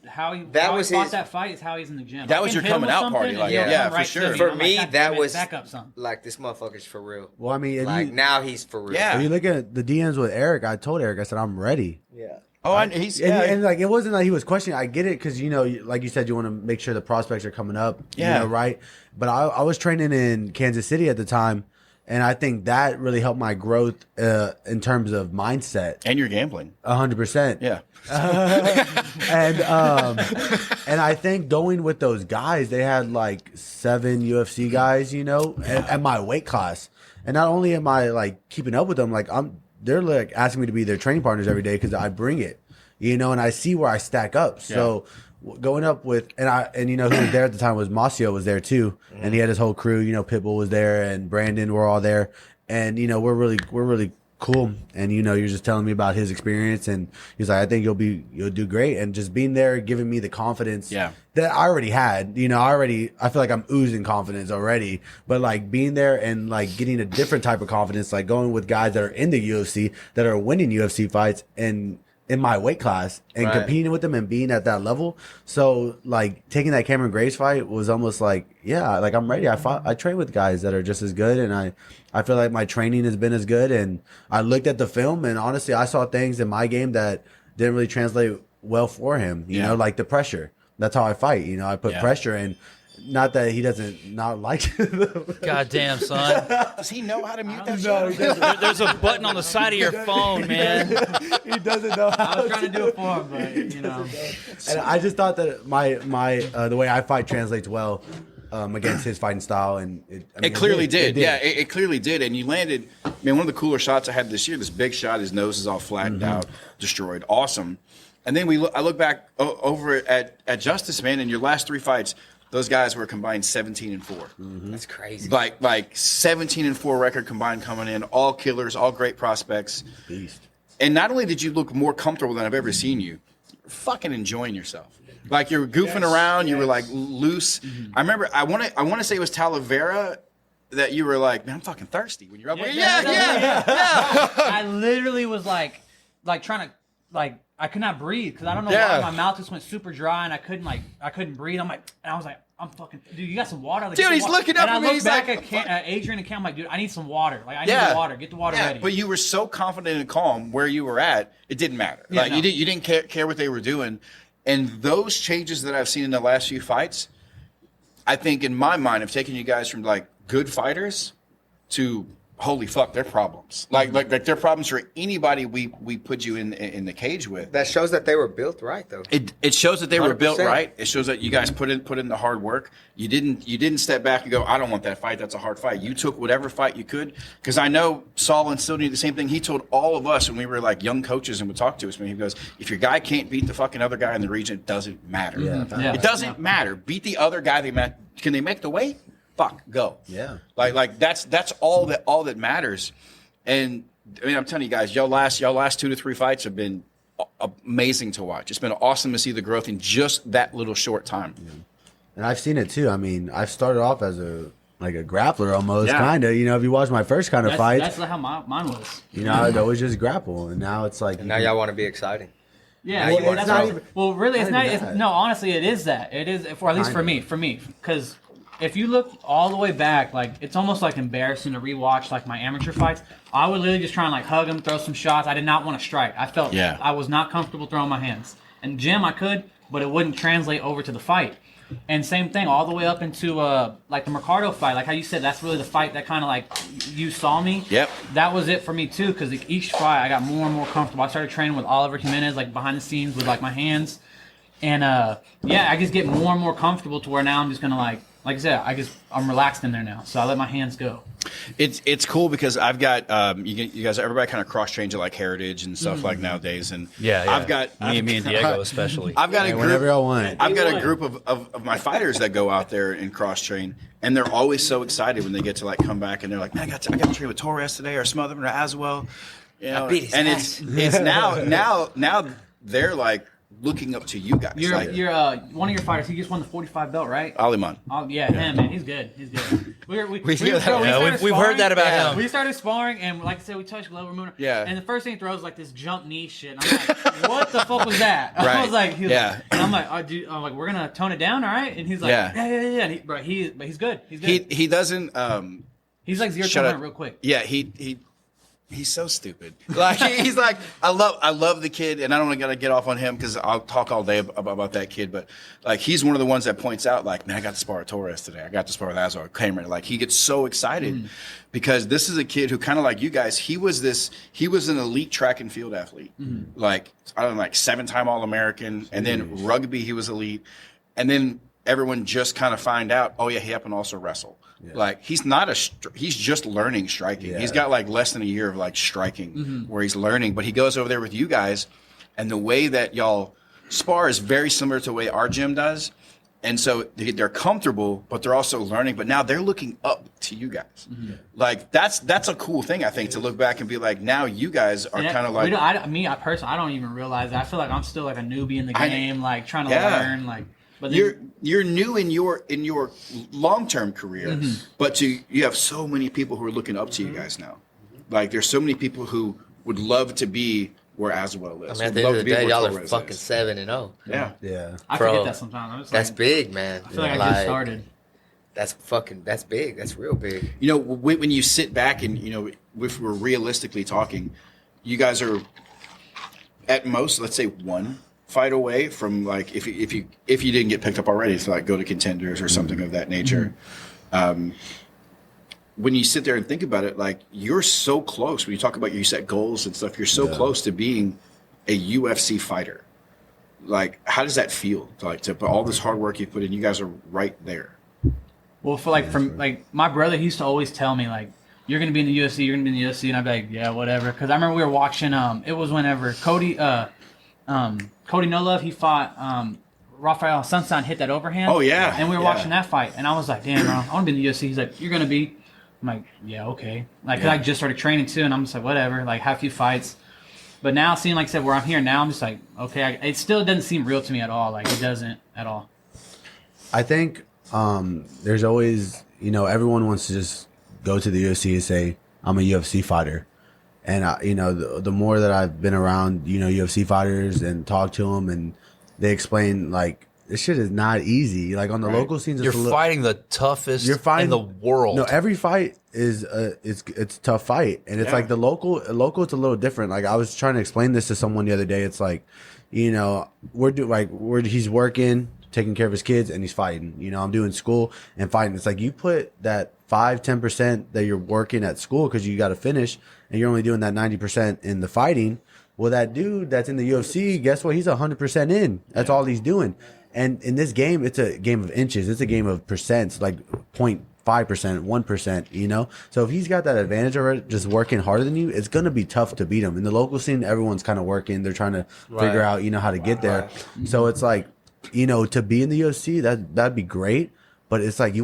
how he That how was he fought his- that fight is how he's in the gym. That I was can your hit him coming with out something, party, and like, he'll yeah, come for right sure. to me. For I'm me, like, God that damn it, was back up some. like, this motherfucker's for real. Well, I mean, Like, now he's for real. Yeah. if you look at the DMs with Eric, I told Eric, I said, I'm ready. Yeah. Oh, and he's And like, it wasn't like he was questioning. I get it because, you know, like you said, you want to make sure the prospects are coming up. Yeah. You know, right? But I was training in Kansas City at the time, and I think that really helped my growth in terms of mindset. and you're gambling. 100%. Yeah. And I think going with those guys, they had like 7 UFC guys, you know, at my weight class. And not only am I like keeping up with them, like they're like asking me to be their training partners every day because I bring it, you know, and I see where I stack up. So going up with, and you know, who was there at the time was Masio was there too. And he had his whole crew, you know, Pitbull was there and Brandon were all there. And, you know, we're really cool. And, you know, you're just telling me about his experience, and he's like, I think you'll do great. And just being there, giving me the confidence that I already had, you know, I feel like I'm oozing confidence already, but like being there and like getting a different type of confidence, like going with guys that are in the UFC, that are winning UFC fights and in my weight class and competing with them and being at that level. So like taking that Cameron Graves fight was almost like, yeah, like I'm ready. I train with guys that are just as good, and I feel like my training has been as good. And I looked at the film, and honestly, I saw things in my game that didn't really translate well for him. You know, like the pressure. That's how I fight. You know, I put pressure in. Not that he doesn't not like it. Goddamn, son. Does he know how to mute that No, shit? he doesn't. There's a button on the side of your phone, man. He doesn't know I how was trying to do it for him, but you know. And I just thought that my the way I fight translates well against his fighting style, and It clearly did. Yeah, it clearly did. And you landed, man, one of the cooler shots I had this year, this big shot, his nose is all flattened out, destroyed. Awesome. And then I look back over at Justice, man, in your last 3 fights, those guys were combined 17-4. That's crazy. Like 17-4 record combined coming in, all killers, all great prospects. Beast. And not only did you look more comfortable than I've ever seen you, you're fucking enjoying yourself. Like you were goofing around, you were like loose. I remember I want to say it was Talavera that you were like, man, I'm fucking thirsty when you're up. Yeah. I literally was like trying to I could not breathe because I don't know why my mouth just went super dry and I couldn't breathe. And I was like, I'm fucking dude. You got some water? Like, Dude, he's looking up and at me. I He's look back like, at Adrian and Cam. I'm like, dude, I need some water. Like, I need the water. Get the water ready. But you were so confident and calm where you were at, it didn't matter. Yeah, Like no. you didn't care what they were doing. And those changes that I've seen in the last few fights, I think in my mind have taken you guys from like good fighters to holy fuck, they're problems. Like they're problems for anybody we put you in the cage with. That shows that they were built right, though. It shows that they were built 100%. right. It shows that you guys put in the hard work. You didn't step back and go, I don't want that fight. That's a hard fight. You took whatever fight you could. Because I know Saul and Sylvia did the same thing. He told all of us when we were like young coaches and would talk to us. When he goes, if your guy can't beat the fucking other guy in the region, it doesn't matter. Yeah. It doesn't matter. Beat the other guy. Can they make the weight? Fuck, go. Yeah. Like that's all that matters. And I mean, I'm telling you guys, y'all last 2 to 3 fights have been amazing to watch. It's been awesome to see the growth in just that little short time. Yeah. And I've seen it too. I mean, I started off as a grappler almost, Yeah. kind of. You know, if you watch my first kind of fight, That's how mine was. you know, I'd always just grapple, and now it's like And now y'all want to be exciting. Yeah, Well, that's it's not right. even- Well, really, it's not not. even It's, that. no, honestly, it is that. It is, for at least for Kind of. me, because if you look all the way back, like it's almost like embarrassing to rewatch like my amateur fights. I would literally just try and like hug him, throw some shots. I did not want to strike. I felt I was not comfortable throwing my hands. And gym, I could, but it wouldn't translate over to the fight. And same thing all the way up into like the Mercado fight, like how you said that's really the fight that kind of like you saw me. Yep. That was it for me too, because each fight I got more and more comfortable. I started training with Oliver Jimenez, like behind the scenes with like my hands, and I just get more and more comfortable to where now I'm just gonna like I said, I'm relaxed in there now, so I let my hands go. It's cool because I've got you guys, everybody kind of cross trains at like Heritage and stuff like nowadays, and I've got me and Diego especially. I've got a whenever group. y'all want. I've got a group of my fighters that go out there and cross train, and they're always so excited when they get to like come back and they're like, man, I got to train with Torres today or Smotherman or Aswell, you know, beat his and ass. it's now they're like looking up to you guys. You're like, one of your fighters. He just won the 45 belt, right? Aliman. Oh yeah, him, man, he's good. He's good. We hear that. started We've heard that about sparring. him. We started sparring, and like I said, we touched Glover Moon. Yeah. And the first thing he throws is like this jump knee shit. And I'm like, what the fuck was that? I Right. was like, he was Yeah. like, and I'm like, oh, dude, I'm like, we're gonna tone it down, all right? And he's like, Yeah. yeah. And but he's good. He's good. He doesn't. He's like 0 to Shut 100 up. real quick. Yeah, he's so stupid. Like he's like, I love the kid, and I don't want to get off on him because I'll talk all day about that kid. But like, he's one of the ones that points out, like, man, I got to spar with Torres today. I got to spar with Aswell Jr. Like, he gets so excited because this is a kid who kind of like you guys. He was an elite track and field athlete. Like, I don't know, like 7-time All-American, and then rugby he was elite, and then everyone just kind of find out, oh yeah, he happened to also wrestle. Yeah. Like he's just learning striking. Yeah. He's got like less than a year of like striking where he's learning, but he goes over there with you guys, and the way that y'all spar is very similar to the way our gym does. And so they're comfortable, but they're also learning. But now they're looking up to you guys. Like that's a cool thing, I think, to look back and be like, now you guys are kind of like. I personally, I don't even realize that. I feel like I'm still like a newbie in the game, like trying to learn, like. But then, you're new in your long-term career, but you have so many people who are looking up to you guys now. Like there's so many people who would love to be where Aswell is. I mean, at the end of the day, y'all are fucking 7-0. Yeah. I Bro, forget that sometimes. I'm just That's like, big, man. I feel like I just started. That's big. That's real big. You know, when you sit back and, you know, if we're realistically talking, you guys are at most, let's say 1 fight away from like if you didn't get picked up already to like go to Contenders or something of that nature. When you sit there and think about it, like you're so close. When you talk about you set goals and stuff, you're so close to being a UFC fighter. Like, how does that feel? To put all this hard work you put in, you guys are right there. Well, from my brother, he used to always tell me like, "You're gonna be in the UFC. You're gonna be in the UFC," and I'd be like, "Yeah, whatever." Because I remember we were watching. It was whenever Cody No Love, he fought Rafael Sunstein, hit that overhand. Oh yeah, and we were watching that fight, and I was like, "Damn, bro, I want to be in the UFC." He's like, "You're gonna be." I'm like, "Yeah, okay." Like, 'cause I just started training too, and I'm just like, "Whatever." Like, have a few fights. But now, seeing like I said, where I'm here now, I'm just like, okay. It still doesn't seem real to me at all. Like, it doesn't at all. I think there's always, everyone wants to just go to the UFC and say, I'm a UFC fighter. And, the more that I've been around, UFC fighters and talked to them, and they explain, like, this shit is not easy. Like, on the local scenes, You're fighting the toughest in the world. No, every fight is it's a tough fight. And it's like the local, it's a little different. Like, I was trying to explain this to someone the other day. It's like, he's working, taking care of his kids, and he's fighting. I'm doing school and fighting. It's like you put that 5-10% that you're working at school because you got to finish, and you're only doing that 90% in the fighting. Well, that dude that's in the UFC, guess what? He's 100% in. That's all he's doing. And in this game, it's a game of inches. It's a game of percents, like 0.5%, 1%, So if he's got that advantage already, just working harder than you, it's going to be tough to beat him. In the local scene, everyone's kind of working. They're trying to figure out, how to get there. So it's like, to be in the UFC, that'd be great. But it's like, I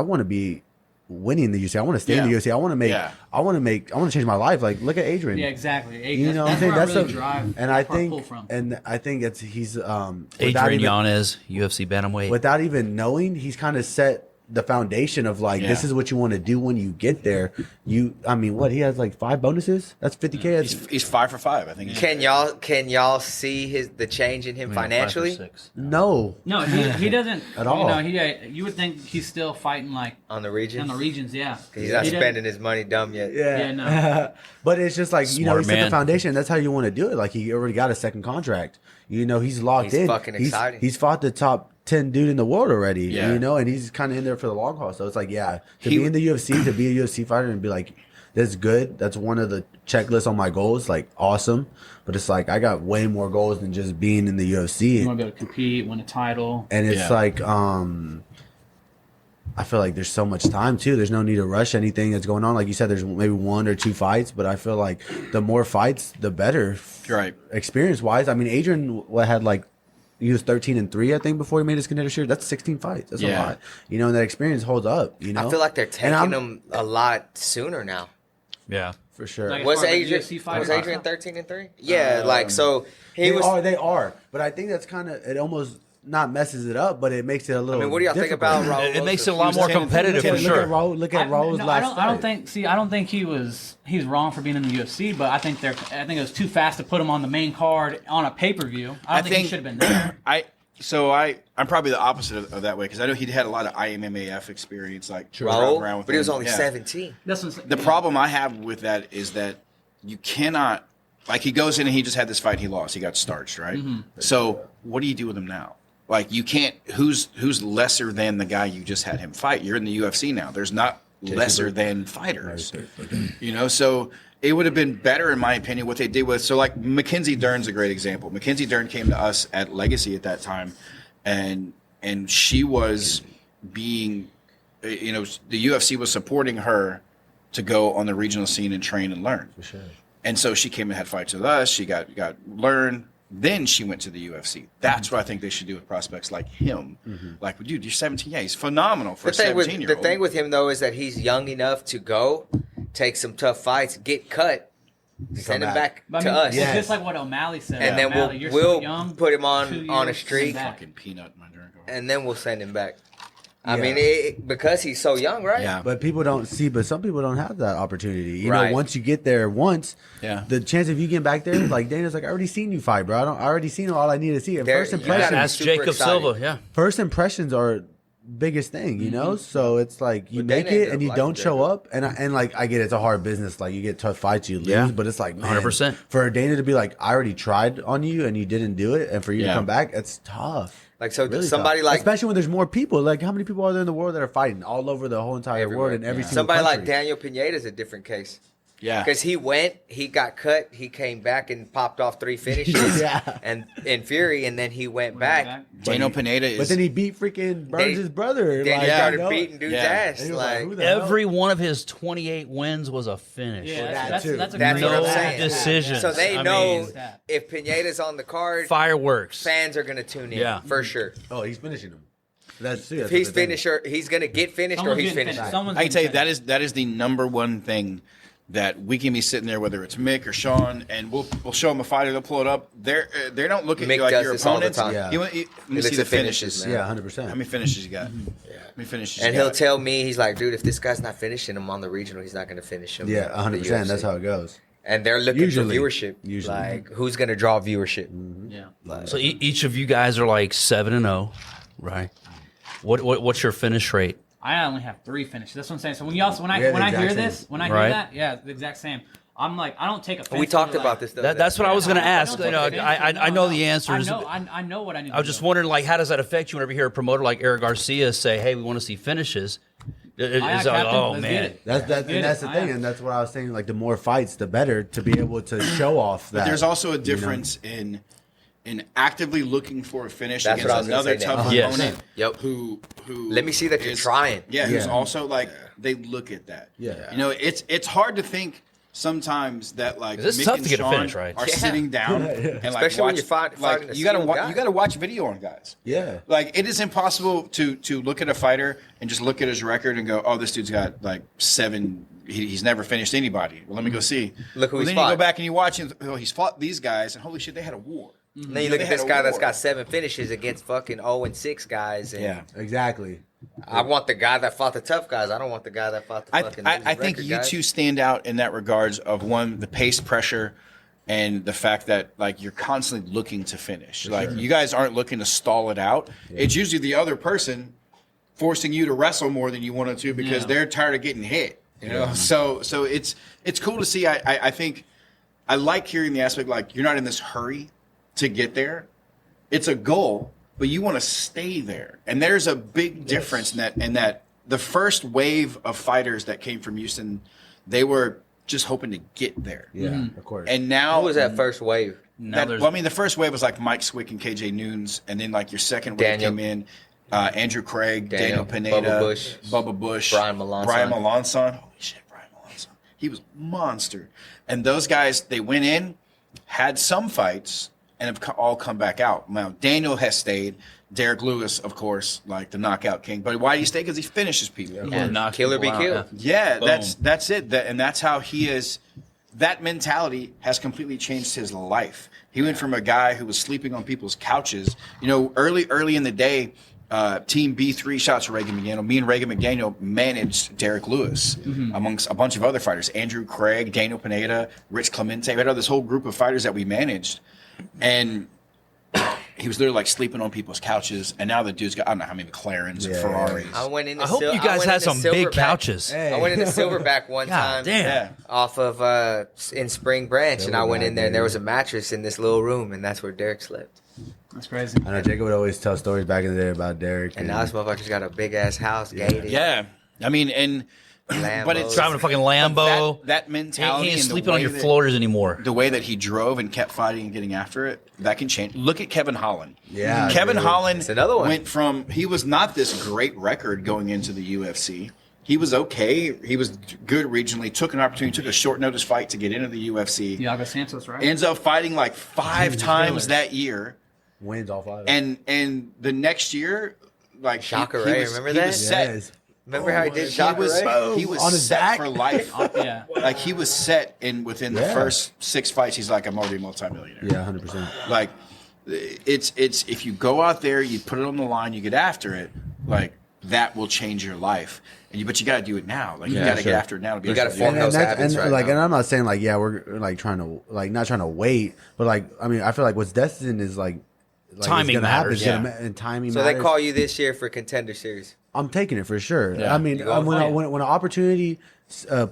want to be winning the UFC. I want to stay in the UFC. I want to change my life. Like, look at Adrian. Yeah, exactly. That's where I that's really drive. and I think, he's Adrian Yanez, UFC bantamweight. without even knowing, he's kind of set the foundation of like, this is what you want to do when you get there. He has like 5 bonuses. That's 50K. He's 5 for 5. I think. Can y'all see the change in him financially? 5 or 6. No, he doesn't at all. You would think he's still fighting like On the regions? yeah. He's not spending his money dumb yet. Yeah, no. But it's just like, he Smart set the man. foundation. That's how you want to do it. Like, he already got a second contract. He's locked in. He's fucking exciting. He's fought the top 10 dude in the world already. Yeah. And he's kind of in there for the long haul. So it's like, to be in the UFC, to be a UFC fighter and be like, that's good. That's one of the checklists on my goals. Like, awesome. But it's like, I got way more goals than just being in the UFC. You want to be able to compete, win a title. And it's like, I feel like there's so much time too. There's no need to rush anything that's going on. Like you said, there's maybe 1 or 2 fights, but I feel like the more fights, the better. Right. Experience wise. I mean, Adrian had like, he was 13-3, I think, before he made his Contender shirt. That's 16 fights. That's a lot. And that experience holds up. I feel like they're taking him a lot sooner now. Yeah. For sure. Like, Was as far as Adrian UFC fighter? 13-3? Yeah, so he was. They are. But I think that's kind of, it almost not messes it up, but it makes it a little. What do y'all think about Raul? It makes it a lot more competitive for sure. Look at Raul's last fight. I don't think he's wrong for being in the UFC, but I think it was too fast to put him on the main card on a pay-per-view. I don't think he should have been there. I'm probably the opposite of that way because I know he'd had a lot of IMMAF experience, like Raul, around with but he was him. only 17. The problem I have with that is that you cannot, like, he goes in and he just had this fight, he lost, he got starched, right? Mm-hmm. So what do you do with him now? Like, you can't. Who's lesser than the guy you just had him fight? You're in the UFC now. There's not lesser than fighters. So it would have been better, in my opinion, what they did with. So, like, Mackenzie Dern's a great example. Mackenzie Dern came to us at Legacy at that time, and she was being, the UFC was supporting her to go on the regional scene and train and learn. For sure. And so she came and had fights with us. She got learn. Then she went to the UFC. That's what I think they should do with prospects like him. Mm-hmm. Like, dude, you're 17. Yeah, he's phenomenal for a 17-year-old. The thing with him, though, is that he's young enough to go, take some tough fights, get cut, send him back to us. It's just like what O'Malley said. And then we'll put him on a streak. Fucking peanut in my drink. And then we'll send him back. I mean, because he's so young, right? Yeah, but some people don't have that opportunity. You know, once you get there the chance of you getting back there, like Dana's like, I already seen you fight, bro. I already seen all I need to see. And first impressions, Ask Jacob Silva, First impressions are biggest thing, you know. So it's like you But they make it ended and up you liking don't show Dana. up, and like I get it's a hard business. Like you get tough fights, you lose, Yeah. but it's like 100%. for Dana to be like, I already tried on you and you didn't do it, and for you to Yeah. come back, it's tough. Like, so Really somebody tough. like especially when there's more people. Like how many people are there in the world that are fighting all over the whole entire everywhere. world in every single somebody like country? Daniel Pineda is a different case. Yeah. Because he got cut, he came back and popped off 3 finishes, Yeah. and in Fury, and then he went back. Daniel Pineda is. But then he beat freaking Burns' brother. Then like, he started you know? beating dude's Yeah. ass. And he was like, Like, who the hell? Every one of his 28 wins was a finish. Yeah, that that's too. that's a That's great what I'm No saying. decisions. so they I know mean, if Pineda's on the card, fireworks. fans are gonna tune in. Yeah. For sure. Oh, he's finishing him. That's If he's finished, or he's gonna get finished, or Someone's he's getting finished. finished. Someone's I can tell you getting that is the number one thing that we can be sitting there, whether it's Mick or Sean, and we'll show them a fighter. They'll pull it up. They don't look at Mick you like does your this all the opponents. time. Yeah. Let me looks see the at finishes, finishes. man. Yeah, How 100%. many finishes you got? How many finishes? And you he'll got? tell me, he's like, dude, if this guy's not finishing him on the regional, he's not gonna finish him. Yeah, on the 100%. UFC. That's how it goes. And they're looking Usually. for viewership. Usually. Like, who's gonna draw viewership? Yeah. So each of you guys are like 7-0, right? What's your finish rate? I only have 3 finishes. That's what I'm saying. So when We had the I exact hear same. this, when I hear Right. that, yeah, the exact same. I'm like, I don't take offense. We talked to, like, about this though. That's what I was going to ask. don't You know, take offense to- I know no. the answers. I know what I need. I was just wondering, like, how does that affect you whenever you hear a promoter like Eric Garcia say, "Hey, we want to see finishes"? It's Aye, like, Captain, oh let's get man, it. And that's the thing, and that's what I was saying. Like the more fights, the better to be able to show off that. But there's also a difference in actively looking for a finish That's what I was against gonna another say tough next. Yes. opponent. Yep. Who Let me see that you're trying. Yeah, who's Yeah. also like they look at that. Yeah. You know, it's hard to think sometimes that like It's Mick tough and to get a Sean finish, right? are Yeah. sitting down and like Especially when watch, you're fighting like a you gotta skilled guy. you gotta watch video on guys. Yeah. Like it is impossible to look at a fighter and just look at his record and go, oh, this dude's got like 7. He's never finished anybody. Well, let me go see. Look who well, he's then you fought. go back and you watch and oh, he's fought these guys and holy shit, they had a war. Then you look They at had this a guy that's war. got 7 finishes against fucking 0-6 guys. And Yeah. Exactly. I want the guy that fought the tough guys. I don't want the guy that fought the fucking I losing think record you guys. two stand out in that regards of one, the pace pressure and the fact that like you're constantly looking to finish. Like you guys aren't looking to stall it out. It's usually the other person forcing you to wrestle more than you wanted to because they're tired of getting hit. You know, so it's cool to see. I think I like hearing the aspect like you're not in this hurry to get there. It's a goal, but you want to stay there. And there's a big difference in that the first wave of fighters that came from Houston, they were just hoping to get there. Yeah, of course. And now Who was that first wave? now well, I mean, the first wave was like Mike Swick and KJ Noons, and then like your second wave Daniel. came in Andrew Craig, Daniel, Daniel Pineda, Bubba Bush, Brian Melanson. Melanson. Holy shit, Brian Melanson. He was a monster. And those guys, they went in, had some fights, and have all come back out. Now, Daniel has stayed. Derek Lewis, of course, like the knockout king. But why do you stay? Because he finishes people. Yeah, knock Killer be people out, killed. Yeah, Boom. that's it. And that's how he is. That mentality has completely changed his life. He went from a guy who was sleeping on people's couches. You know, early in the day, Team B3, shots to Reagan McDaniel. Me and Reagan McDaniel managed Derek Lewis amongst a bunch of other fighters. Andrew Craig, Daniel Pineda, Rich Clemente. We had this whole group of fighters that we managed. And he was literally like sleeping on people's couches. And now the dude's got, I don't know how many McLarens and Yeah. Ferraris. I went into I hope you guys had some big couches. I went into Silverback one God time. damn. Yeah. Off of in Spring Branch, and I went in there, and there yeah. was a mattress in this little room, and that's where Derek slept. That's crazy. I know Jacob would always tell stories back in the day about Derek. And now this motherfucker's got a big ass house, gated. Yeah. I mean, and but it's Lambos. Driving a fucking Lambo. that He mentality. ain't and the sleeping on way your that- floors anymore. The way that he drove and kept fighting and getting after it, that can change. Look at Kevin Holland. Yeah, Kevin dude. Holland That's another one. went from, he was not this great record going into the UFC. He was okay. He was good regionally, took an opportunity, took a short notice fight to get into the UFC. Iago Santos, right? Ends up fighting like 5 times that year. Wins all 5. And the next year, like Shocker he Ray, was, remember he that? was set. Yes. Remember how he did He Shocker was, Ray? he was On his set back? for life. Yeah. Like he was set in within the Yeah. first 6 fights. He's like, I'm already a multimillionaire. Yeah, 100%. Like it's if you go out there, you put it on the line, you get after it, like that will change your life. But you got to do it now. Like you Yeah, got to sure. get after it now to be You able gotta to form do it. those habits right now. and I'm not saying like, yeah, we're like trying to like not trying to wait, but like I mean, I feel like what's destined is like like, Timing it's gonna happen. matters, It's gonna and timing So matters. they call you this year for Contender Series. I'm taking it for sure. Yeah. I mean, You going when, for it? when an opportunity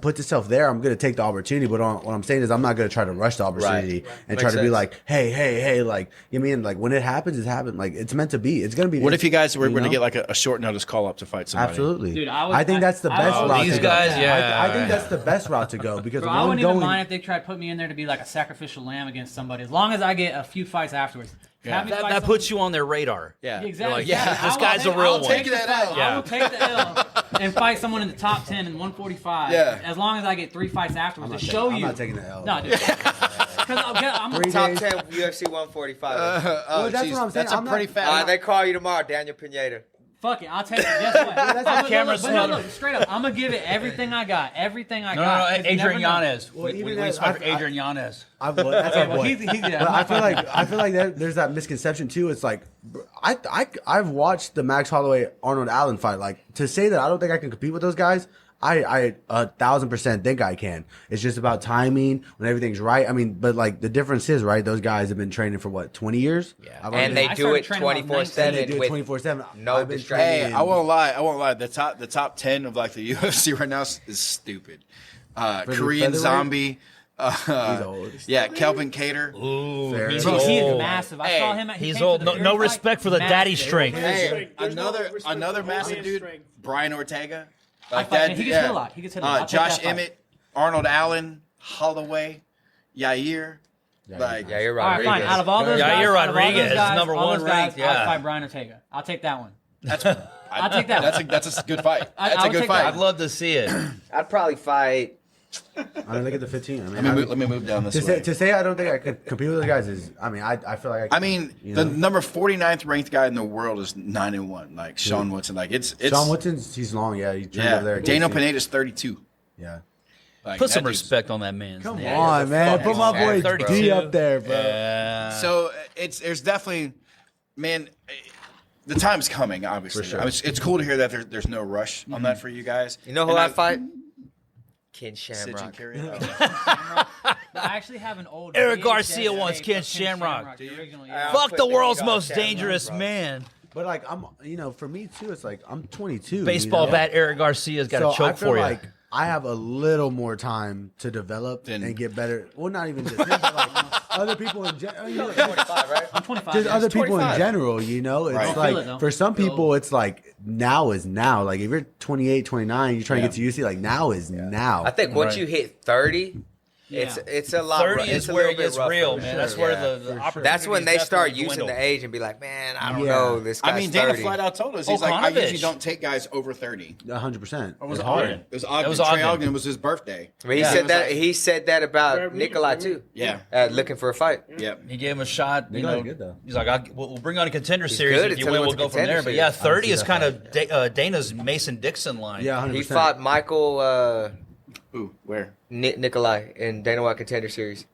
puts itself there, I'm going to take the opportunity. But what I'm saying is, I'm not going to try to rush the opportunity and Makes try to be sense. like, hey, like, you mean, like, when it happens, it's happened. Like, it's meant to be. It's going to be. What if you guys were you going to know? get like a short notice call up to fight somebody? Absolutely, Dude, I think that's the best route. these to go. guys, yeah. I think that's the best route to go because Bro, I one wouldn't even going. mind if they tried to put me in there to be like a sacrificial lamb against somebody, as long as I get a few fights afterwards. Yeah. That puts you on their radar. Yeah. Exactly. You're like, yeah, this I will guy's take- a real I'll one. take Take the that L. L. I will take the L and fight someone in the top 10 in 145. Yeah. As long as I get 3 fights afterwards I'm to not show taking- you. I'm not taking the L. No, dude. Because I'm 3 Top days. 10 UFC 145. Oh, that's geez, what I'm saying. That's a I'm not- pretty fat. They call you tomorrow, Daniel Pineda. Fuck it, I'll take it. Guess what? that's I'm the camera but no, smother. look, straight up, I'm gonna give it everything I got. Everything I No, got. no, 'cause you never Adrian know. Yanez. Well, We even least as- fight for I- Adrian Yanez. That's Okay, our well, boy. he's yeah. But I feel like there's that misconception too. It's like I've watched the Max Holloway Arnold Allen fight. Like, to say that I don't think I can compete with those guys, I 1,000% think I can. It's just about timing when everything's right. I mean, but like the difference is, right, those guys have been training for what, 20 years? Yeah. And they I do started it training when I was 24/7 They do it with 24/7. no I've been distraction. Hey, training. I won't lie. The top 10 of like the UFC right now is stupid. the Korean featherweight? Zombie. He's old. Yeah, Kelvin Cater. Ooh, Fair. he's Bro, he's old. massive. I Hey, saw him. He he's came to old. the No, Fury no fight. respect for the daddy Massive. strength. Hey, There's no another respect another for massive Brian dude, strength. Brian Ortega. I fight- he gets hit a lot. He gets hit a lot. I'll take Josh that fight. Emmett, Arnold Allen, Holloway, Yair. Like, Yeah, you're All right, right. fine. Out of all those Yeah, guys, you're out of all those Rodriguez, guys, number all one those guys, ranked, yeah. I'll fight Brian Ortega. I'll take that one. I'll take that one. That's a good fight. I That's a would good take fight. that. I'd love to see it. I'd probably fight. I mean, look at the 15. I mean, Let me move down this to way. say I don't think I could compete with those guys is, I mean, I feel like I mean, you the know? number 49th ranked guy in the world is 9-1. Like Sean Woodson. Like it's Sean Woodson's, he's long, yeah. He trained over there. yeah. at Daniel KC. Pineda's 32. Yeah. Like, Put that some dude's- respect on that man's Come name. on, man. fucking Put my boy sad, bro. D up there, bro. Yeah. So there's definitely, man, the time's coming. Obviously, For sure. I mean, it's cool to hear that there's no rush on that for you guys. You know who And I fight? Ken Sid Shamrock. I actually have an old Eric VHS Garcia wants tape Ken of Shamrock. the original, I'll yeah. Fuck put the the world's heat on most Shamrock, dangerous bro. man. But like, for me too, it's like I'm 22. Baseball you know? bat Eric Garcia's got So a choke I feel for you. like I have a little more time to develop Then- and get better. Well, not even just him, but like other people in general. You know, 25, right? I'm 25. just yeah. other people in 25. general, you know? It's Right. I feel like, it, though. for some Feel people, it. it's like, now is now. Like, if you're 28, 29, you're trying to get to UC, like, now is now. I think once Right. you hit 30, Yeah. it's a lot. 30 it's is a where little it bit gets rougher. real, man. That's where Yeah. the opportunity That's when they start definitely using dwindle. the age and be like, man, I don't Yeah. know. This guy's I mean, Dana 30. flat out told us he's like, I Okanovich. usually don't take guys over 30. 100%. was It's it hard. Ogden? It was Ogden. It was Trey Ogden. Ogden was his birthday. But he Yeah. said It was that like- he said that about Fair Nikolai meeting, too. Yeah. Looking for a fight. Yep. He gave him a shot. You Nikolai's know, good, though. he's like, we'll bring on a contender He's series. good If you until win, he we'll went to go from there. contender But yeah, series. 30 I is see kind that of Dana's Mason Dixon line. Yeah, 100%. He fought Michael Ooh, where? Nikolai in Dana White Contender Series.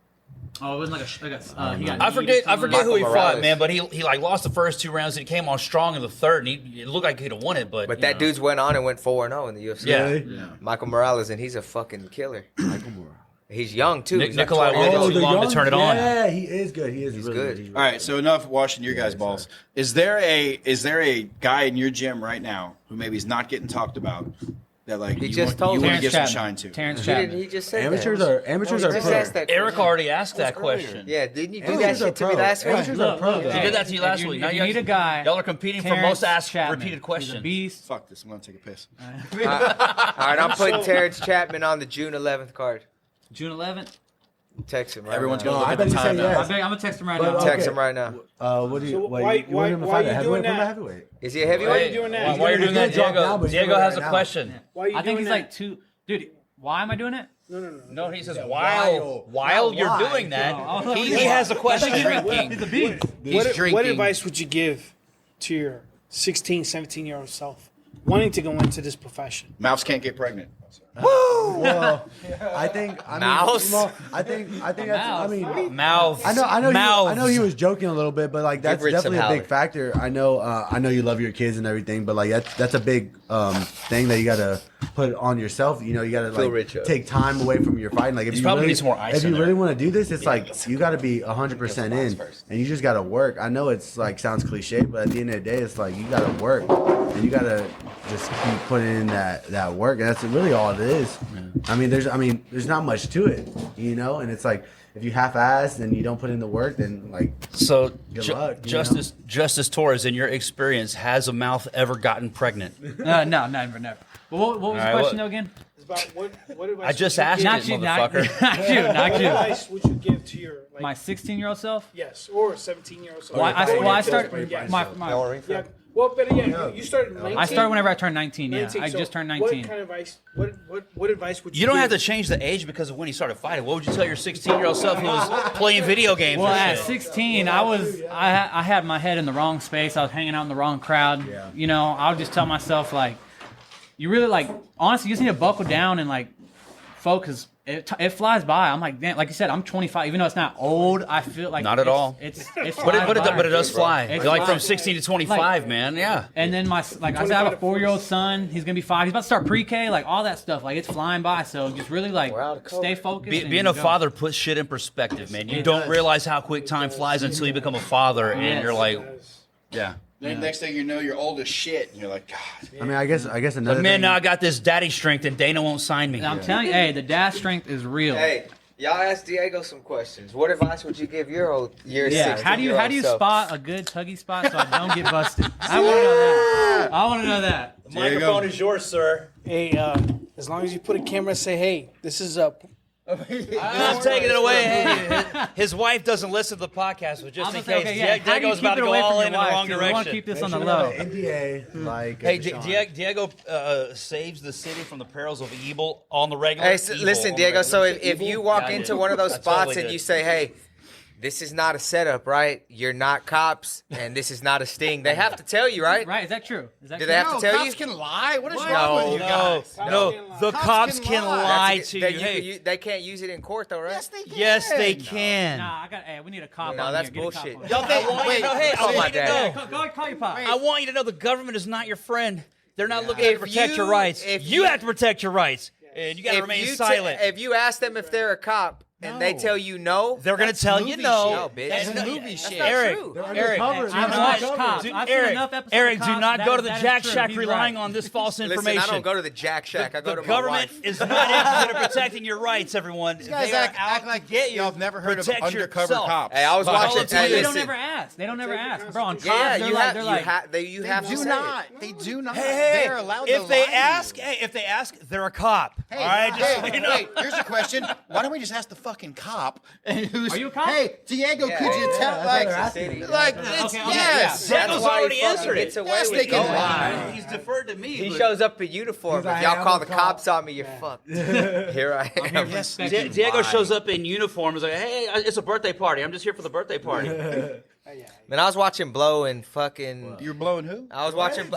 Oh, it wasn't he got I forget who Michael he fought, Morales. man. But he like lost the first 2 rounds and he came on strong in the third, and it looked like he'd have won it. But But you that know. dude's went on and went 4-0 in the UFC. Yeah. Really? Michael Morales, and he's a fucking killer. Michael Moore. He's young too. He's like Nikolai 20 years waited old. too long to turn it on. Yeah, he is good. He is really good. He's really All right, so enough washing your guys' balls. Is there a guy in your gym right now who maybe is not getting talked about that like He you just want, told you me. want to Terrence give some Chapman. shine to? Terrence He, Chapman. he just said Amateurs that. are amateurs He are just pro. asked that Eric question. already asked that question. Yeah, didn't you do Amateurs that are shit to me pro. last week? Amateurs are pro. Look, though. He did that to you last if week. If you need a guy, Y'all are competing for Terrence most asked Chapman. repeated He's a questions. beast. Fuck this, I'm gonna take a piss. All right, I'm putting Terrence Chapman on the June 11th card. June 11th. Text him right Everyone's now. gonna I look bet at the you say time yes. now. I'm gonna text him right But, now. Text him right now. What do you? So Wait, you want him to why fight are a you heavyweight? doing Put him a that? heavyweight. Is he a heavyweight? Why are you doing that? Why are you doing that, He's gonna drop Diego? down, but he's Diego gonna has right a now. question. Why are you I think doing he's that? like two. Dude, why am I doing it? No. No, he says Yeah, while while you're why? doing that, No, he has a question. He's a beast. He's drinking. What advice would you give to your 16, 17-year-old self wanting to go into this profession? Mouse can't get pregnant. Well, I think Mouse? I think that's. I mean, Mouth. I know he was joking a little bit, but like that's Rich some definitely a Howler. big factor. I know you love your kids and everything, but like that's a big thing that you gotta put on yourself. You know, you gotta rich like up. take time away from your fighting. Like if you probably really, need some more ice if in you there. really want to do this, it's like you gotta be 100% in, and you just gotta work. I know it's like sounds cliche, but at the end of the day, it's like you gotta work and you gotta just keep putting in that work, and that's really all it is. I mean, there's not much to it, you know, and it's like if you half-ass and you don't put in the work, then like So, Good luck, you Justice Torres, in your experience, has a mouth ever gotten pregnant? No, never. But what was the right, question what- though again? It's about what advice I just would you asked give- Not you, you, not motherfucker. not you, not What you. advice would you give to your like, My 16-year-old self. yes, or 17-year-old self? Well, I started Yeah. my Well, but yeah, you started 19. I started whenever I turned 19. Yeah, 19, I so just turned What 19. kind of advice? What advice would you? You don't give? have to change the age because of when he started fighting. What would you tell your 16-year-old self who was playing video games? Well, and at shit? 16, I had my head in the wrong space. I was hanging out in the wrong crowd. Yeah. You know, I would just tell myself like, you really like honestly, you just need to buckle down and like focus. It flies by. I'm like, damn, like you said, I'm 25. Even though it's not old, I feel like Not at all. It's But it flies does by. fly. It's Like from flies. 16 to 25, Like- man. Yeah. And then I said, I have a 4-year-old son. He's gonna be 5. He's about to start pre-K. Like all that stuff. Like it's flying by. So just really like We're out of COVID. stay focused. and Being a go. father puts shit in perspective, man. You It don't does. realize how quick time flies until you become a father, and Yes. you're like, yeah. Then next thing you know, you're old as shit, and you're like, God. I mean, I guess another But man, thing, now I got this daddy strength, and Dana won't sign me. And I'm telling you, hey, the dad strength is real. Hey, y'all ask Diego some questions. What advice would you give your Yeah. 16-year-old How do you self? spot a good tuggy spot so I don't get busted? I want to know that. I want to know that. The microphone is yours, sir. Hey, as long as you put a camera and say, hey, this is I'm taking it away. Hey, his wife doesn't listen to the podcast, but just I'm in gonna say, case, okay, yeah. How do you Diego's keep about it to go away from all your in the wife, wrong too? We want to direction. keep this Make on sure the you have low. an NDA, like Hey, Deshaun. Diego saves the city from the perils of evil on the regular. Hey, Evil listen, on the Diego. regular. So if you walk Yeah, I into did. one of those I spots totally and did. you say, "Hey, this is not a setup, right? You're not cops, and this is not a sting," they have to tell you, right? Right? Is that true? Is that Do true? they have to tell you? cops can lie. What is What? wrong with No, you No, guys? no, the Cops cops can can lie. lie That's- to that you. you- Hey, you- they can't use it in court, though, right? Yes, they can. yes, they can. Nah, hey, we need a cop No, on that's here. Get a cop bullshit. on. Y'all think, I want you to know, hey, call I my want you to dad. know. Go call your pop. I want you to know the government is not your friend. They're not looking to If protect your you- rights. if You you- have to protect your rights, and you got to remain silent. If you ask them if they're a cop and they tell you no, They're going to tell you movie no. shit. No, bitch. That's That's movie not shit. true. Eric, They're Eric, undercover. I've They're watched undercover. cops. Dude, I've seen Eric, enough episodes Eric, of do cops. not That go is- to the that is Jack true. Shack He's relying right. on this false Listen, information. I don't go to the Jack Shack. I go The to my government wife. is not interested in protecting your rights, everyone. You guys They are act out like to get you. y'all have never heard of Protect undercover yourself. cops. Hey, I was Well, watching. hold on, Hey, They listen. don't ever ask. They don't ever ask, bro. On cops, Yeah, they're you like, have. they're You like, have. You have to do say not. it. They do not. Hey, They're allowed to if they lie to you. ask, if they ask, they're a cop. Hey, all right, just so hey, you know. wait, here's a question. Why don't we just ask the fucking cop? And who's, Are you a cop? Hey, Diego, Yeah. could you Yeah, tell? that's Like, what they're asking. like, Okay, it's, okay, yes. yeah. That's Diego's why already he fucking answered gets it. away Yes, with they it. can Go lie. ahead. He's deferred to me. He but- shows up in uniform. He's If like, y'all "Hey, call I'm the a cop." cops on me, you're fucked. Here I am. Yes, Diego shows up in uniform. Is like, hey, it's a birthday party. I'm just here for the birthday party. Man, I was watching Blow and fucking. You're blowing who? I was watching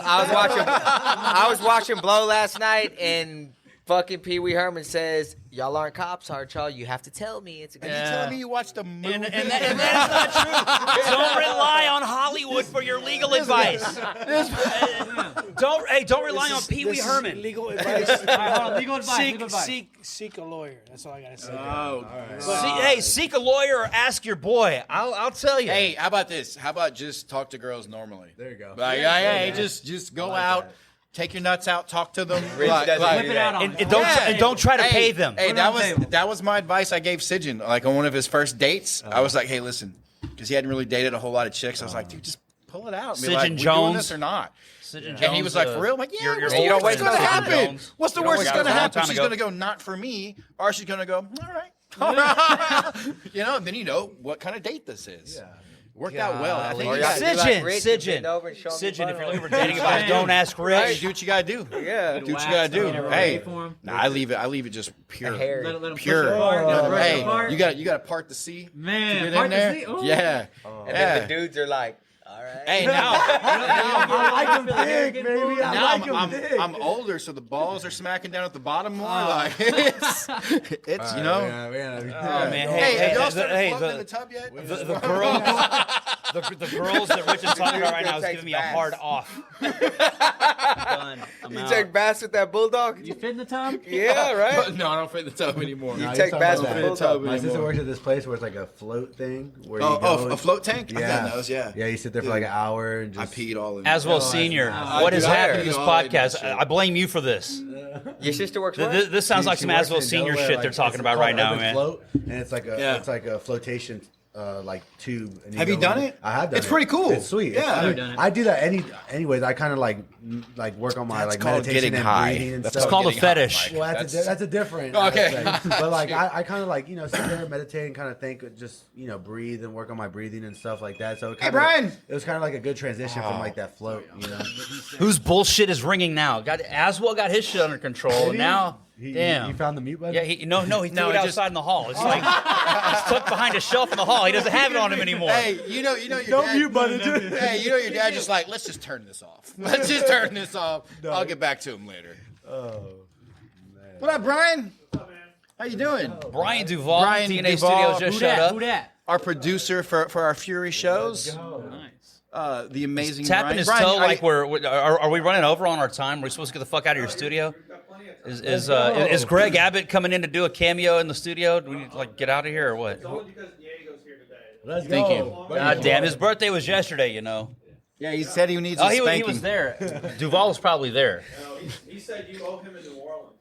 Blow last night, and fucking Pee Wee Herman says, "Y'all aren't cops, aren't y'all? You have to tell me it's a good." Are you telling me you watched a movie? And that is not true. Don't rely on Hollywood for your legal advice. Don't rely on Pee Wee This is Herman. Legal advice. all right, hold on, legal advice. legal advice. Seek a lawyer. That's all I gotta say. Seek a lawyer or ask your boy. I'll tell you. Hey, how about this? How about just talk to girls normally? There you go. Like, hey, just go out, take your nuts out, talk to them. Rich doesn't Whip do it that. out on and don't try to Hey, pay them. Hey, Put it on the table. that was my advice I gave Sijin. Like on one of his first dates, I was like, hey, listen, because he hadn't really dated a whole lot of chicks. I was like, dude, just pull it out. And be like, Sijin we Jones. doing this or not? Sijin And he was like, Jones, for real? I'm like, yeah, you're- what's you're- the you don't worst waste that's no going to time. happen? What's the worst that's going to Long happen? time She's ago. going to go, not for me. Or she's going to go, all right. All right. You know, and then you know what kind of date this is. Worked out well. I think Or you y'all guys be like Rich and bend over and show 'em your Sijin, if you're butthole. looking for dating advice, don't ask Hey, Rich. do what you gotta do. Yeah. Do what you gotta do. Hey, for him. nah, I leave it just pure. Hair. Let him Pure. push it apart. You know, Push it hey, apart. you got to part the sea. Man, to get part in the there. sea? Ooh. Yeah. And then the dudes are like, Hey, now I like him big, baby. I now like him big. I'm older, so the balls are smacking down at the bottom more. Like it's you know. Oh man, Hey, have y'all the, started floating in the tub yet? the girls, the girls that Rich is talking about right now is giving me a hard off. Done. I'm You out. take baths with that bulldog? You fit in the tub? Yeah, right. No, I don't fit in the tub anymore. You No, take he's baths talking with about bulldog. My sister works at this place where it's like a float thing. Where you Oh, go a float tank? I've Yeah. done those, yeah. Yeah, you sit there for like an hour and I just. peed all in. Aswell Sr., what has do happened that. to this Oh, I do that podcast? shit. I blame you for this. Your sister works where? This sounds like She some works Aswell in Sr. Delaware, shit like, they're talking it's about called right now, Urban man. Float, and it's like Yeah. a flotation like tube. And Have you go done in it? I have done It's it. pretty cool. It's sweet. Yeah. I I've mean, done it. I do that anyways. I kind of like work on my That's like called meditation getting and high. breathing and That's It's stuff. called a getting hot, fetish. Mike. Well, that's a different. Okay. aspect. But like I kind of like sit there and meditate and kind of think, just breathe and work on my breathing and stuff like that. So Hey, Brian. it was kind of like a good transition from like that float. Whose bullshit is ringing now? Aswell got his shit under control. And now, damn. You found the mute button. Yeah, he threw it it outside just- in the hall. It's like it's tucked behind a shelf in the hall. He doesn't have it on him anymore. Hey, you know your dad. mute button. Hey, you know your dad just like, let's just turn this off. Let's just turn this off. I'll get back to him later. Oh. What up, Brian? How you doing? Brian Duvall, Brian TNA Duvall. Studios just Who showed that? up. Who that? Our producer for our Fury shows. Nice. The amazing Tapping Brian. his Brian, toe are like you- are we running over on our time? Are we supposed to get the fuck out of your studio? Is Greg Abbott coming in to do a cameo in the studio? Do we need to like get out of here or what? Let's Thank go. you. God damn, his birthday was yesterday, you know. Yeah, he said he needs Oh, a he spanking. was there. Duvall was probably there. He said you owe him in New Orleans.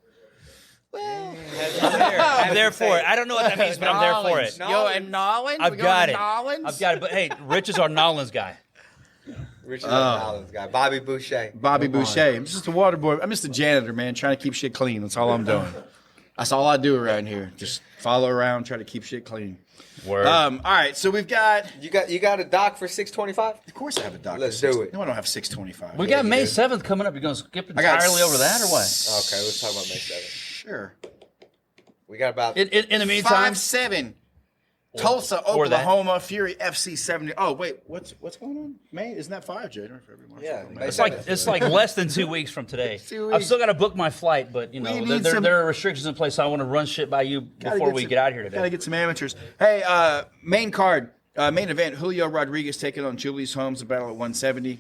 I'm there for it. I don't know what that means, but I'm there for it. Yo, and Nolans? I've We got going it. to Nolans? I've got it. But hey, Rich is our Nolans guy. Richard Collins guy. Bobby Boucher. Bobby Boucher. I'm just a water boy. I'm just a janitor, man, trying to keep shit clean. That's all I'm doing. That's all I do around here. Just follow around, try to keep shit clean. Word. All right, so we've got. You got a doc for 625? Of course, I have a doctor. Let's do it. No, I don't have 625. We got May 7th coming up. You're going to skip I got entirely over that or what? Okay, let's talk about May 7th. Sure. We got about In the meantime, 5-7. Tulsa, or that. Oklahoma, Fury FC 70. Oh wait, what's going on? May isn't that 5 January, February, March? Yeah, April, May May. it's like less than 2 weeks from today. 2 I've weeks. still got to book my flight, but We need there are restrictions in place. So I want to run shit by you before we get out of here Gotta today. get some amateurs. Hey, main card, main event. Julio Rodriguez taking on Julius Holmes. The battle at 170.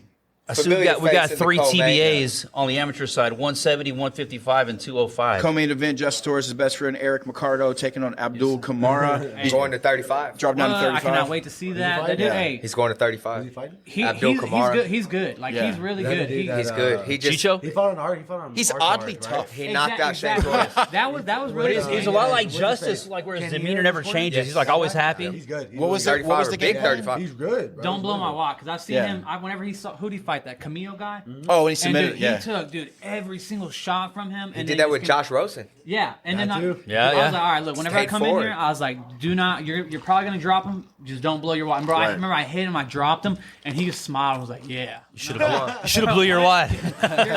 So we got face in the 3 co-main TBAs on the amateur side: 170, 155, and 205. Co-main event. Justice Torres' best friend Eric Ricardo taking on Abdul Kamara. He's going to 35. Dropped down to I 35. cannot wait to see that. That dude, hey, He's going to 35. Abdul he's Kamara. good. He's good. Like Yeah. he's really That good. dude that, He's good. He just Chicho? He fought on hard. He fought on. He's hard oddly cards, tough. Right? he knocked out Shane Torres. That was really. He's a lot like Justice, like where his demeanor never changes. He's like always happy. He's good. What was it? 35 What was or the big game plan? 35. He's good. Bro. Don't He's blow good. my wad because I've seen Yeah. him. Whenever he saw who'd he fight that Camille guy. Oh, when he And submitted, dude, yeah. he took every single shot from him. He And did then that just with Josh Rosen. Yeah, and then That too. Yeah, I yeah. was like, all right, look, whenever I Skate come forward. in here, I was like, do not, you're probably gonna drop him. Just don't blow your wad. And bro, I Right. remember I hit him, I dropped him, and he just smiled. I was like, yeah. You should have blew your wad. You're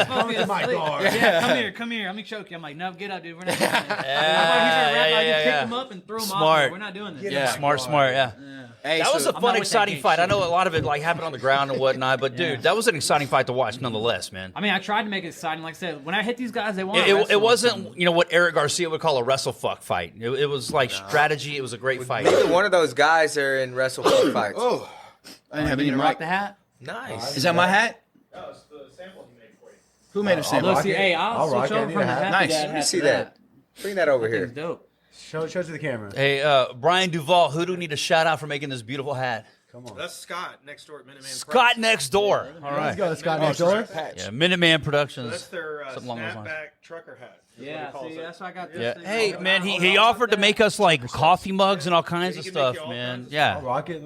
supposed to be my asleep. guard. Yeah, come here. Let me choke you. I'm like, no, get up, dude. We're not doing this. yeah, I just picked yeah. him up and threw him Smart. off. We're not doing this. Yeah. Smart, yeah. Hey, That was so- a I'm fun, not with that exciting gay fight. I shit. know a lot of it like happened on the ground and whatnot, but dude, that was an exciting fight to watch nonetheless, man. I mean, I tried to make it exciting. Like I said, when I hit these guys, they want It wasn't, what Eric Garcia would call a wrestle fuck fight. It was like strategy. It was a great fight. Neither one of those guys are in wrestle fights. Oh, I didn't have any rock mic. the hat. Nice. Is that my hat? No, it's the sample he made for you. Who made a sample? Look, see, hey, I'll I'll rock switch it. I over need from a the hat. hat. Nice. to Let Let hat me see to that. Bring that over That here. thing's dope. Show it to the camera. Hey, Brian Duvall, who do we need to shout out for making this beautiful hat? Come on. That's Scott next door at Minuteman. Scott next door. All Let's right. go to Scott next door. Yeah, Minuteman Productions. That's their Something along those lines. snapback trucker hat. is what he Yeah, calls see, it. that's why I got this Yeah. thing. Hey, on. man, he offered to make us like coffee mugs and all kinds of He can make stuff, you all man. kinds of Yeah. I'll rock it.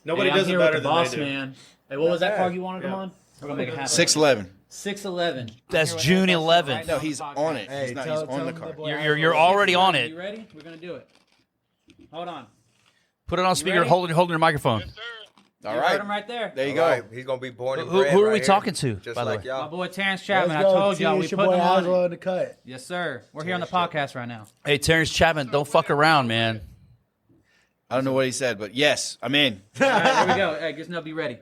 Nobody Hey, I'm does it here better with the than boss, they do. man. Hey, what was that bad. card you wanted Yeah. him on? We're gonna make it happen. 6'11". 6'11". That's I'm here with June Eric Garcia 11th. right No, now he's on the on it. podcast. He's not. He's on the card. You're already on You it. ready? We're gonna do it. Hold on. Put it on speaker, ready? holding your microphone. All You right. heard him right there. There you All go. right, he's gonna be born and Who- bred who are right we here, talking to, Just by the like way? My y'all. boy Terrence Let's Chapman. I go. told y'all we It's your put boy him Aswell on. in the cut. Yes, sir. We're here on the podcast right now. Hey, Terrence Chapman, don't fuck around, man. I don't know what he said, but yes, I'm in. All right, here we go. Hey, just know, be ready.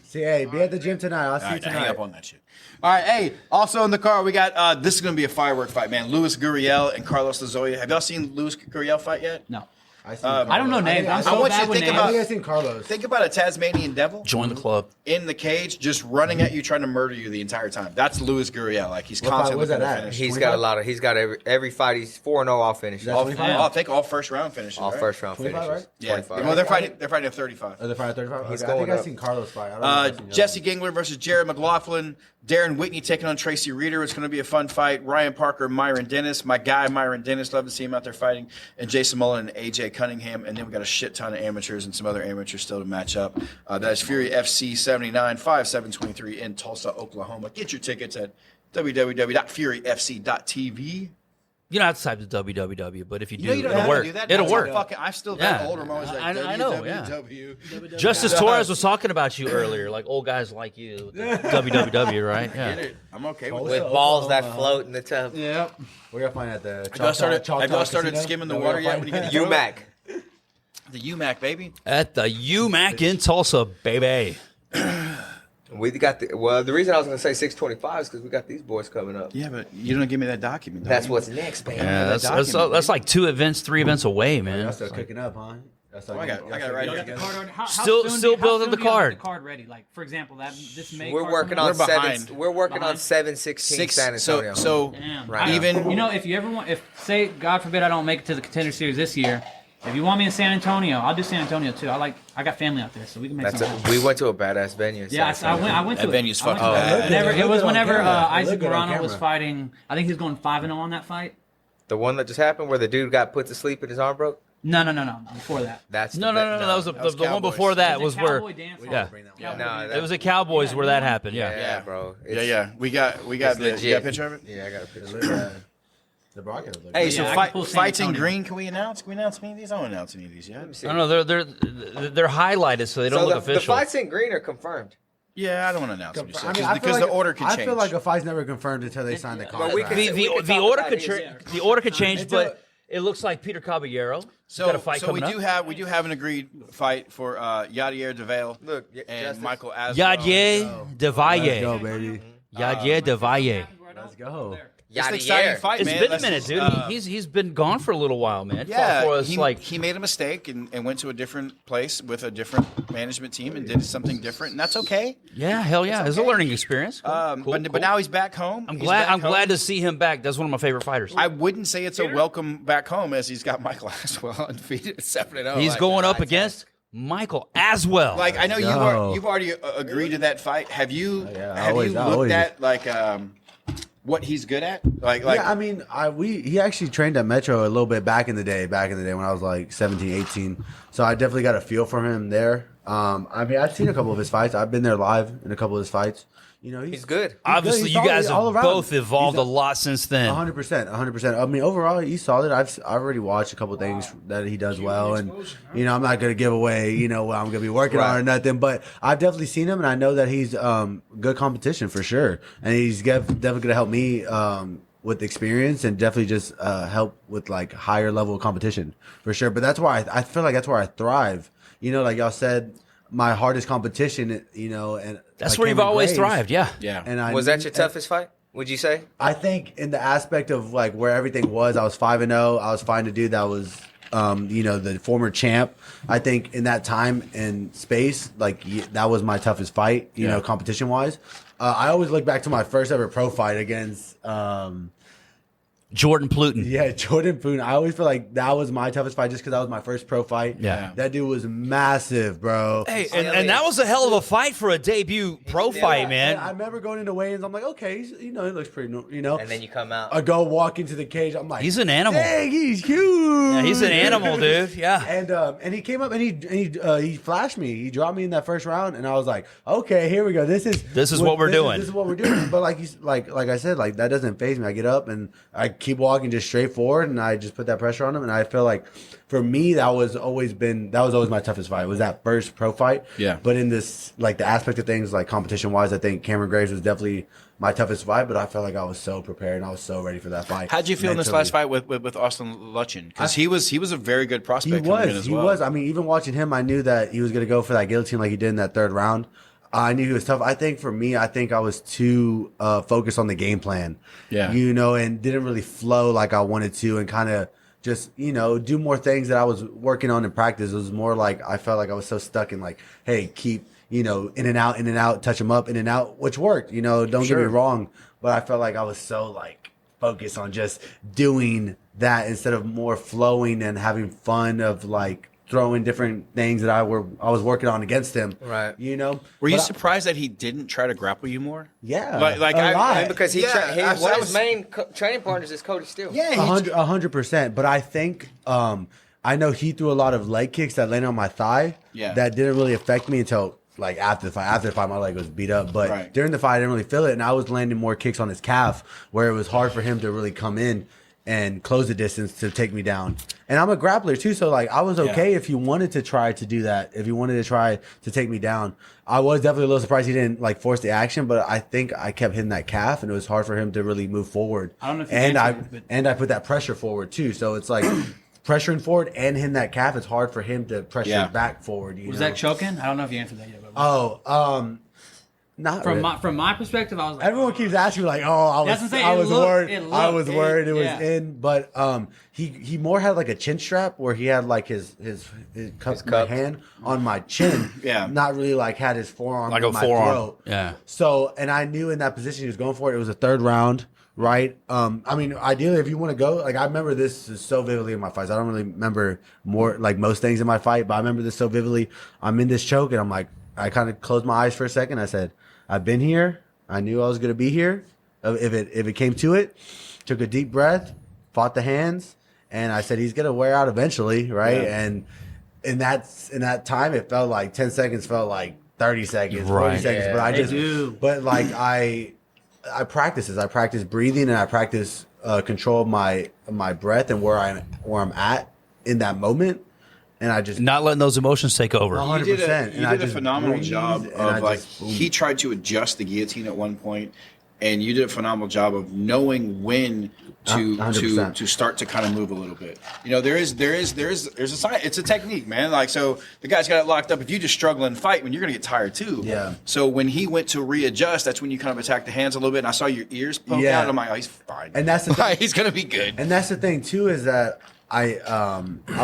See, hey, be at the gym tonight. I'll see All you right, hang tonight. up on that shit. All right, hey, also in the car, we got, this is going to be a firework fight, man. Luis Gurriel and Carlos Lazoya. Have y'all seen Luis Gurriel fight yet? No. I I don't know names. I'm I so want you bad to with think names. I about- think I've seen Carlos. Think about a Tasmanian devil Join the club. in the cage, just running at you, trying to murder you the entire time. That's Luis Gurriel. Like, he's What fight constantly was that looking to at? finish. He's got a lot of. He's got every fight. He's 4-0 all finishes. That's All, 25? I think all first round finishes. All right? first round 25, finishes. right? Yeah. 25. Well, they're fighting at 35. Oh, the Friday 35? He's Okay, I think going I've up. seen Carlos fight. I don't know if I've seen the other Jesse one. Gingler versus Jared McLaughlin. Darren Whitney taking on Tracy Reeder. It's going to be a fun fight. Ryan Parker, Myron Dennis. My guy, Myron Dennis. Love to see him out there fighting. And Jason Mullen and AJ Cunningham. And then we got a shit ton of amateurs and some other amateurs still to match up. That is Fury FC 79, 5723 in Tulsa, Oklahoma. Get your tickets at www.furyfc.tv. You don't have to type the www, but if you do, You know you don't it'll have work. to do that. It'll That's how work. Fucking, I've still Yeah. got older. I'm always like, I know, yeah. www. Justice Torres was talking about you earlier, like old guys like you. www, right? Get Yeah. it. I'm okay with With it. balls that float in the tub. Yep. We're going to find at the Have y'all started Choctaw started Casino? skimming the No, water we're yet gonna when you get find to UMAC. The UMAC, baby. At the UMAC in Tulsa, baby. We got the reason I was gonna say 625 is because we got these boys coming up. Yeah, but you don't give me that document. dog. That's what's next, baby. Yeah, that that's document, like 2 events, 3 events away, man. Y'all still cooking up, huh? Oh, I got it right here. Got the card already? How Still soon building how soon the do you have card. The card ready. Like for example, this May. We're card working coming on up? We're behind. 7. We're working on Behind. 7-16 San Antonio. So Damn. Right. even You know, if you ever want, if say God forbid I don't make it to the Contender Series this year, if you want me in San Antonio, I'll do San Antonio too. I got family out there, so we can make That's some. we went to a badass venue. in Yeah, San Antonio. I went to That it. venue's I went fucking to bad. Whenever, It it was looked good on whenever camera. It Isaac looked good on Morano was camera. fighting. I think he was going 5-0 on that fight. The one that just happened where the dude got put to sleep and his arm broke. No. Before that. That's No. That was the was one Cowboys. before that It was a where. Cowboy dance hall. Yeah. Cowboy No, dance. It was at Cowboys where that happened. yeah, Yeah. bro. yeah. We got It's the you got a legit. picture of it. Yeah, I got a picture. The broadcast look Hey, good. so I can pull San fights in Antonio. green. Can we announce? Can we announce any of these? I don't announce any of these yet. Let me see. I don't know. They're highlighted, so they don't So look the official. fights in green are confirmed. Yeah, I don't want to announce them just I yet, mean, I feel because like- the order can change. I feel like a fight's never confirmed until they sign the contract. we can- the we can the talk order about could his- the order could change, Until- but it looks like Peter Caballero So, got a fight so we coming do up. have an agreed fight for Yadier DeVale Look, and Justice. Michael Aswell. Yadier de Let's go, Valle. baby. Yadier de Valle. Let's go. It's an Yadier. exciting fight, It's man. been a Let's minute, just, dude. He's been gone for a little while, man. Yeah, Fought for us, he made a mistake and went to a different place with a different management team and did something different, and that's okay. yeah, hell yeah, it's a okay. learning experience. Cool, cool. But now he's back home. I'm He's glad. back I'm home. glad to see him back. That's one of my favorite fighters. I wouldn't say it's a welcome back home, as he's got Michael Aswell undefeated at 7-0. He's like, going up against Michael Aswell. Like, I know Yo. you've already agreed to that fight. Have you? Yeah, I have always- you I looked always- at like what he's good at? Like Yeah, I mean, he actually trained at Metro a little bit back in the day when I was like 17, 18. So I definitely got a feel for him there. I mean, I've seen a couple of his fights. I've been there live in a couple of his fights. You know, He's good. Obviously, he's you solid guys all have around. both evolved He's a lot since then. 100%, 100%. I mean, overall, he's solid. I've already watched a couple of things that he does well, and you know, I'm not gonna give away, you know, what I'm gonna be working on or nothing. But I've definitely seen him, and I know that he's good competition for sure, and he's definitely gonna help me with experience and definitely just help with like higher level competition for sure. But that's why I feel like that's where I thrive. You know, like y'all said, my hardest competition, you know, and That's like where you've Cameron always Graves. thrived. Yeah. yeah. And I Was that your toughest fight? Would you say? I think in the aspect of like where everything was, I was 5-0. I was fighting a dude that was, you know, the former champ. I think in that time and space, like that was my toughest fight, you know, competition wise. I always look back to my first ever pro fight against, Jordan Pluton. yeah, Jordan Poon. I always feel like that was my toughest fight just because that was my first pro fight. Yeah. That dude was massive, bro. Hey, and that was a hell of a fight for a debut pro fight, man. And I remember going into weigh-ins. I'm like, okay, you know, he looks pretty, you know. And then you come out. I go walk into the cage. I'm like, He's an animal. dang, he's huge. Yeah, he's an animal, dude. Yeah. And he came up and he flashed me. He dropped me in that first round, and I was like, okay, here we go. This is what we're doing. This is what we're doing. But like I said, like that doesn't faze me. I get up and I keep walking just straight forward, and I just put that pressure on him. And I feel like for me that was always my toughest fight. Was that first pro fight? Yeah. But in this like the aspect of things like competition wise, I think Cameron Graves was definitely my toughest fight. But I felt like I was so prepared and I was so ready for that fight. How'd you feel in this mentally. last fight with Austin Lutchen? Because he was a very good prospect. He coming in was. as He well. was. I mean, even watching him, I knew that he was going to go for that guillotine like he did in that third round. I knew he was tough. I think for me, I think I was too focused on the game plan. Yeah. And didn't really flow like I wanted to, and kind of just, do more things that I was working on in practice. It was more like I felt like I was so stuck in like, hey, keep, in and out, touch them up, in and out, which worked, don't get me wrong. But I felt like I was so like focused on just doing that instead of more flowing and having fun of like throwing different things that I was working on against him. Right. Were you surprised that he didn't try to grapple you more? Yeah. Like a lot. And because one of his main training partners is Cody Steele. Yeah, 100%. But I think I know he threw a lot of leg kicks that landed on my thigh. Yeah. That didn't really affect me until like after the fight. After the fight, my leg was beat up. But during the fight, I didn't really feel it, and I was landing more kicks on his calf, where it was hard for him to really come in and close the distance to take me down. And I'm a grappler too, so like I was okay if he wanted to try to do that. If he wanted to try to take me down, I was definitely a little surprised he didn't like force the action. But I think I kept hitting that calf, and it was hard for him to really move forward. I don't know if you and answered, I put that pressure forward too. So it's like pressuring forward and hitting that calf. It's hard for him to pressure back forward. Was that choking? I don't know if you answered that yet. But not from really. my perspective, I was like, Everyone keeps asking me like, "Oh, I was worried. I was worried it was in." But he more had like a chin strap where he had like his cup my hand on my chin. Yeah. Not really like had his forearm Like on a my forearm. throat. Yeah. So, and I knew in that position he was going for it. It was a third round, right? I mean, ideally, if you want to go, like I remember this so vividly in my fights. I don't really remember more like most things in my fight, but I remember this so vividly. I'm in this choke, and I'm like, I kind of closed my eyes for a second. I said, I've been here. I knew I was going to be here. If it came to it, took a deep breath, fought the hands, and I said he's going to wear out eventually, right? Yeah. And in that time, it felt like 10 seconds felt like 30 seconds, 40 Right. seconds. Yeah. But I They just, do. but like I practice this. I practice breathing, and I practice control of my breath and where I'm at in that moment. And I just Not letting those emotions take over. 100%. You did and I a just phenomenal breathed, job and I of like just, boom. he tried to adjust the guillotine at one point, and you did a phenomenal job of knowing when to 100%. start to kind of move a little bit. There is a science. It's a technique, man. Like so, the guy's got it locked up. If you just struggle and fight, when you're gonna get tired too. Yeah. So when he went to readjust, that's when you kind of attacked the hands a little bit, and I saw your ears poke Yeah. out. And I'm like, oh, he's fine. And that's the thing. he's gonna be good. And that's the thing too, is that I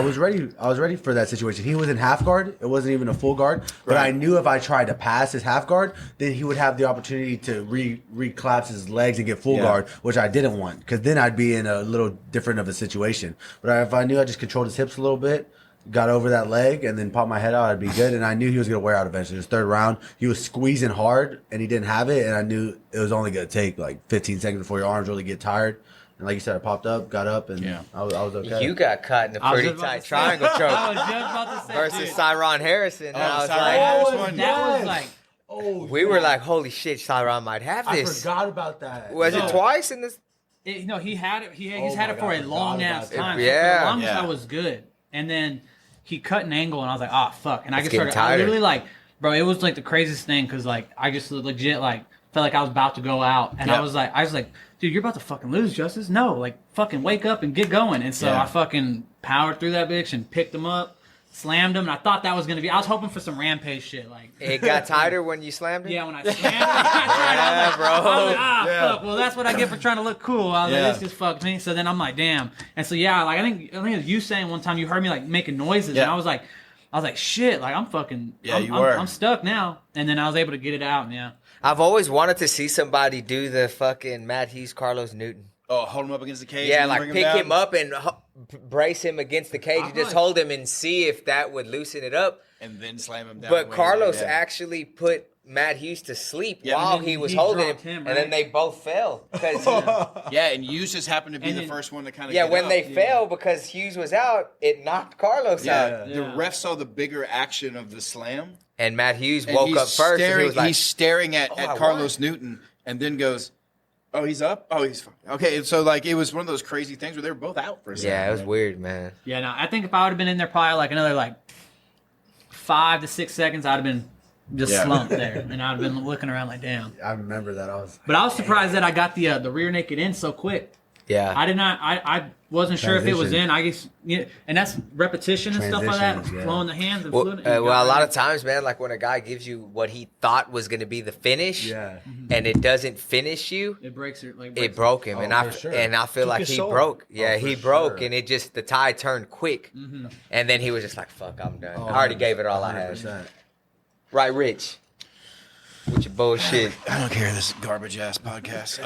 was ready for that situation. He was in half guard. It wasn't even a full guard. But Right. I knew if I tried to pass his half guard, then he would have the opportunity to re-collapse his legs and get full guard, which I didn't want, because then I'd be in a little different of a situation. But if I knew I just controlled his hips a little bit, got over that leg, and then popped my head out, I'd be good. And I knew he was going to wear out eventually. It was third round. He was squeezing hard, and he didn't have it. And I knew it was only going to take like 15 seconds before your arms really get tired. And like you said, I popped up, got up, and I was okay. You got caught in a I was pretty just about tight to say- triangle I was choke just about to say, versus dude, Cyron Harrison. And I was Cyron like, Harrison. that was like, we were like, holy shit, Cyron might have I this. forgot about that. Was it twice in this? he had it. He's Oh had my it for God, I a forgot long ass about that. time. Yeah. So for the longest, Yeah. I was good, and then he cut an angle, and I was like, oh fuck, and I It's just getting started. I tighter. literally like, bro, it was like the craziest thing because like I just legit like felt like I was about to go out, and Yep. I was like, dude, you're about to fucking lose, Justice. No, like fucking wake up and get going. And so Yeah. I fucking powered through that bitch and picked him up, slammed him, and I thought that was gonna be. I was hoping for some rampage shit, like. It got tighter when you slammed it? Yeah, when I slammed it, I was like, fuck. Well, that's what I get for trying to look cool. I was Yeah. like, this just fucked me. So then I'm like, damn. And so yeah, like I think it was you saying one time you heard me like making noises, Yeah. and I was like, shit, like I'm fucking. Yeah, I'm, you I'm, were. I'm stuck now. And then I was able to get it out. And yeah. I've always wanted to see somebody do the fucking Matt Hughes, Carlos Newton. Oh, hold him up against the cage. Yeah, and then like bring pick down? him up and brace him against the cage. You just hold him and see if that would loosen it up. and then slam him down. But way Carlos down. actually put Matt Hughes to sleep Yeah, while and then he was he holding him, dropped him, and then right? they both fell. 'Cause Yeah, and Hughes just happened to be And the then- first one to kind of yeah, get when up. they fell because Hughes was out, it knocked Carlos out. Yeah, the ref saw the bigger action of the slam. And Matt Hughes And woke he's up first, and he was like, he's staring at I Carlos Newton, and then goes, "Oh, he's up. Oh, he's fine." Okay, and so like it was one of those crazy things where they were both out for a second. "Yeah, it was weird, man." Yeah. No, I think if I would have been in there probably like another like 5 to 6 seconds, I'd have been just Yeah. slumped there, and I'd have been looking around like, damn. I remember that. But I was surprised that I got the rear naked in so quick. Yeah. I did not. I wasn't sure if it was Transition. in. I guess, yeah, and that's repetition and stuff like that, Transitions, yeah. flowing the hands and Well, fluid. well, a lot of times, man, like when a guy gives you what he thought was going to be the finish, Yeah. and it doesn't finish you, it breaks it. Like it broke him, and Oh, I for sure. and I feel like his he soul. broke. Yeah, Oh, he for broke, sure. and it just the tide turned quick, and then he was just like, "Fuck, I'm done. I already gave it all I had." 100%. Right, Rich? With your bullshit. I don't care. This garbage ass podcast.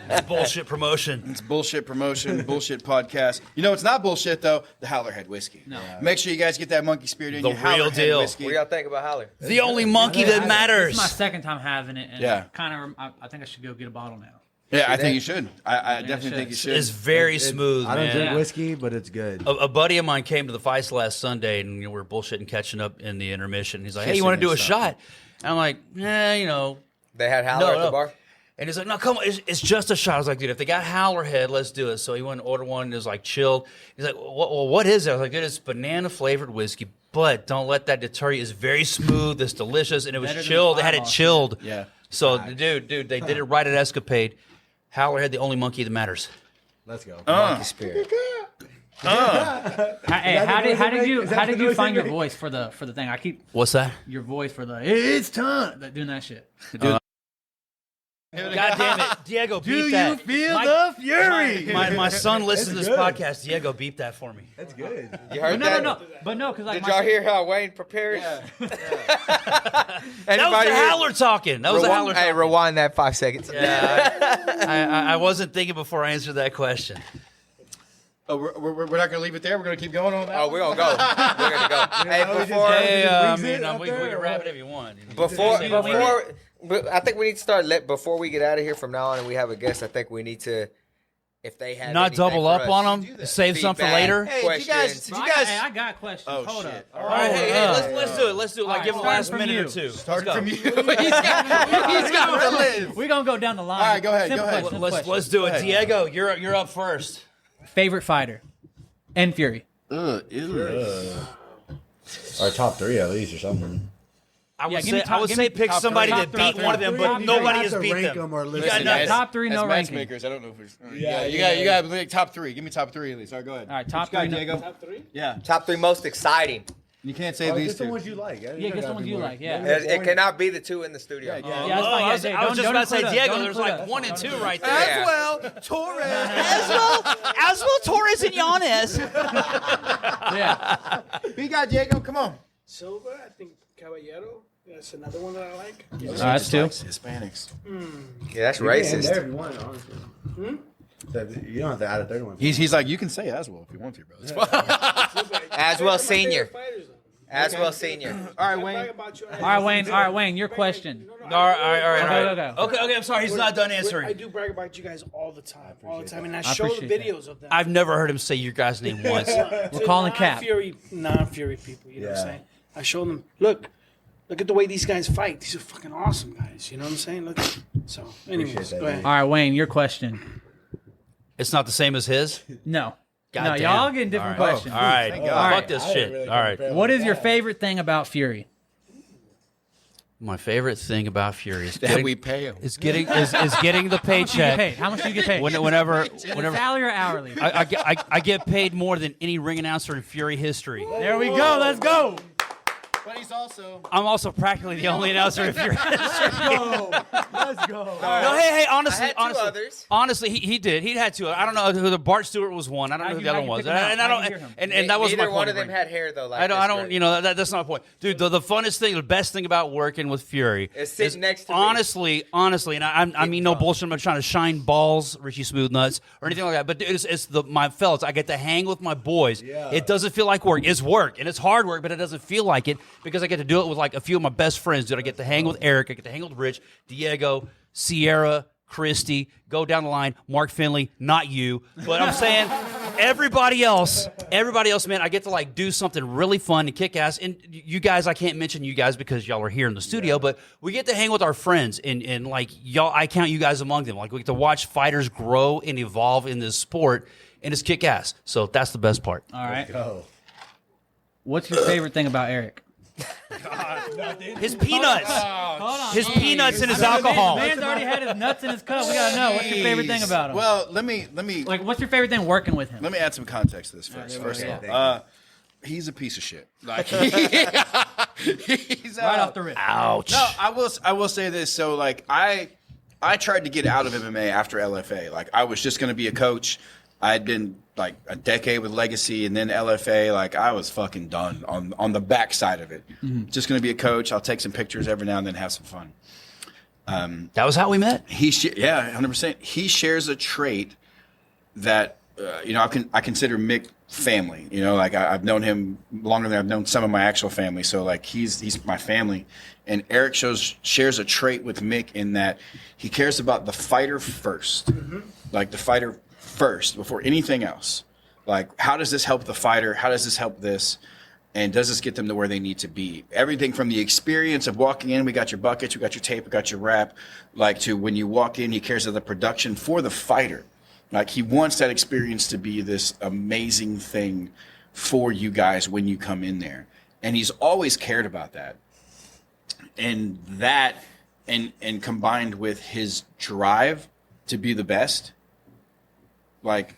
It's bullshit promotion. It's bullshit promotion, bullshit podcast. You know, it's not bullshit though. The Howler Head whiskey. No. Make sure you guys get that monkey spirit in The you. Howler real Head deal. Whiskey. What do y'all think about Howler? The only monkey that It's matters. my second time having it, and Yeah. kind of. I think I should go get a bottle now. Yeah, I think you should. I definitely think you should. It's very smooth, I don't man. drink Yeah. whiskey, but it's good. A buddy of mine came to the fights last Sunday, and we were bullshitting, catching up in the intermission. He's like, "Hey, you Kissing want to do a and stuff. shot?" And I'm like, "Yeah, you know." They had Howler at the bar? And he's like, "No, come on, it's just a shot." I was like, "Dude, if they got Howler Head, let's do it." So he went and ordered one, and it was like chilled. He's like, "Well, what is it?" I was like, "Dude, it's banana flavored whiskey, but don't let that deter you. It's very smooth, it's delicious, and it was Better than chilled. They had it Fireball. chilled." Yeah. So, dude, they did it right at Escapade. Howler Head, the only monkey that matters. Let's go. Monkey spirit. Hey, how did you find your voice for the thing? I keep What's that? your voice for the it's time doing that shit. God damn it, Diego, beep that. feel My- the fury? My son listens to this good. podcast. Diego, beep that for me. That's good. You heard No, that? no, because like Did y'all hear how Wayne prepared? That was the Anybody here? Howler talking. That was the Howler Hey, talking. rewind that 5 seconds. Yeah, I wasn't thinking before I answered that question. Oh, we're not going to leave it there. We're going to keep going on that. Oh, we're gonna go. We're gonna go. Hey, before Hey, I wings it mean, up we there, can or wrap what? it if you want. but I think we need to start. Before we get out of here from now on, and we have a guest. I think we need to, if they have Not anything double for up us, on them. Save some for feedback, later. Hey, did you guys- questions. I got questions. Oh, Hold shit. up. All right, hey, let's do it. Let's do it. Like, All give them the right, last starting minute from or you. two. Starting Let's from go. you. he's got to live. We're gonna go down the line. All right, go ahead, Simple go ahead. question, Let's do it. Diego, you're up first. Favorite fighter and Fury. Or top three at least or something. I would give me say top- give me pick top somebody three. that Top beat three. one of them, Top but three. nobody You has have to beat rank them. them or You list got them. nothing. Top three, no As ranking. matchmakers, I don't know if it's. Yeah, you yeah. got like top three. Give me top three at least. All right, go ahead. All right, top What you three. got, Diego. Top three? Yeah. Top 3 most exciting. You can't say Oh, these just the two. ones you like. Yeah, just the ones you like. Yeah. It cannot be the 2 in the studio. Yeah, that's fine. I Yeah, was don't- just don't about to say, include us. Diego, Don't there's include like us. 1 and 2 right there. Yeah. Aswell Torres. Aswell Torres and Giannis. Yeah. Who you got, Diego? Come on. Silva, I think Caballero. That's another one that I like. All right, that's two. Hispanics. Yeah, that's You can end racist. there if you want, honestly. You don't have to add a third one. He's like, you can say Aswell if you want to, bro. It's fine. Aswell Senior. Fighters, though. Aswell Senior. All right, Brag Wayne. about you. All right, Wayne. Your question. No, All right. Okay. Okay, I'm sorry. He's not done I answering. do brag about you guys all the time, and I I show the appreciate videos of them. I've never heard him say your guy's name once. We're calling cap. Non-Fury people. You know what I'm Yeah. saying? I show them. Look at the way these guys fight. These are fucking awesome guys. You know what I'm saying? Look. So, anyways, Appreciate that, go ahead. All right, Wayne. Your question. It's not the same as his? No. God no, damn. y'all getting different All right. questions. All right. Thank Fuck God. this I didn't shit. really All right. compare What with is your that. favorite thing about Fury? My favorite thing about Fury is That getting, we pay him. is getting the How much do you get paycheck. paid? How much do you get paid? Whenever Salary or hourly? I get paid more than any ring announcer in Fury history. There we go. Let's go. But he's also. I'm also practically the only announcer in Fury history. Let's go. No, hey, honestly, I had 2 others. honestly, he did. He had 2. I don't know who the Bart Stewart was one. I don't know who the other one was. And I don't. And that was my Neither point. one of of them bringing- had hair though. Like I this don't, great. you know, that's not my point. Dude, the funnest thing, the best thing about working with Fury Is sitting next to me. honestly, and I mean no bullshit. I'm not trying to shine balls, Richie Smooth Nuts, or anything like that. But dude, it's my fellas. I get to hang with my boys. Yeah. It doesn't feel like work. It's work, and it's hard work, but it doesn't feel like it because I get to do it with like a few of my best friends. Dude, I get to hang with Eric. I get to hang with Rich, Diego, Sierra, Christy, go down the line, Mark Finley, not you. But I'm saying everybody else, man, I get to like do something really fun and kick ass. And you guys, I can't mention you guys because y'all are here in the studio, but we get to hang with our friends and like y'all, I count you guys among them. Like we get to watch fighters grow and evolve in this sport and it's kick ass. So that's the best part. All right. Go. What's your favorite thing about Eric? His peanuts. Hold on. His peanuts and his alcohol. Man's already had his nuts in his cup. We gotta know what's your favorite thing about him. Well, let me Like, what's your favorite thing working with him? let me add some context to this first. First of all, he's a piece of shit. Like he's Right off the rip. Ouch. No, I will say this. So like I tried to get out of MMA after LFA. Like I was just going to be a coach. I had been like a decade with Legacy and then LFA. Like I was fucking done on the backside of it. Just going to be a coach. I'll take some pictures every now and then, have some fun. That was how we met. Yeah, 100%. He shares a trait that I consider Mick family. You know, like I've known him longer than I've known some of my actual family. So like he's my family. And Eric shares a trait with Mick in that he cares about the fighter first, like the fighter first before anything else. Like, how does this help the fighter? How does this help this? And does this get them to where they need to be? Everything from the experience of walking in, we got your buckets, we got your tape, we got your wrap, like to when you walk in, he cares about the production for the fighter. Like he wants that experience to be this amazing thing for you guys when you come in there. And he's always cared about that. And that and combined with his drive to be the best, like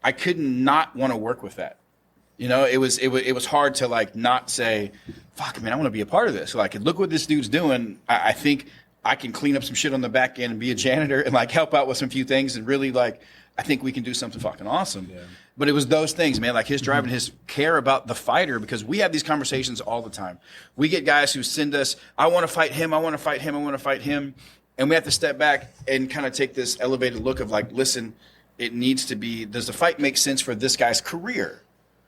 I could not want to work with that. You know, it was hard to like not say, fuck man, I want to be a part of this. Like, look what this dude's doing. I think I can clean up some shit on the back end and be a janitor and like help out with some few things and really like I think we can do something fucking awesome. Yeah. But it was those things, man, like his drive and his care about the fighter, because we have these conversations all the time. We get guys who send us, I want to fight him, I want to fight him, I want to fight him. And we have to step back and kind of take this elevated look of like, listen, it needs to be, does the fight make sense for this guy's career?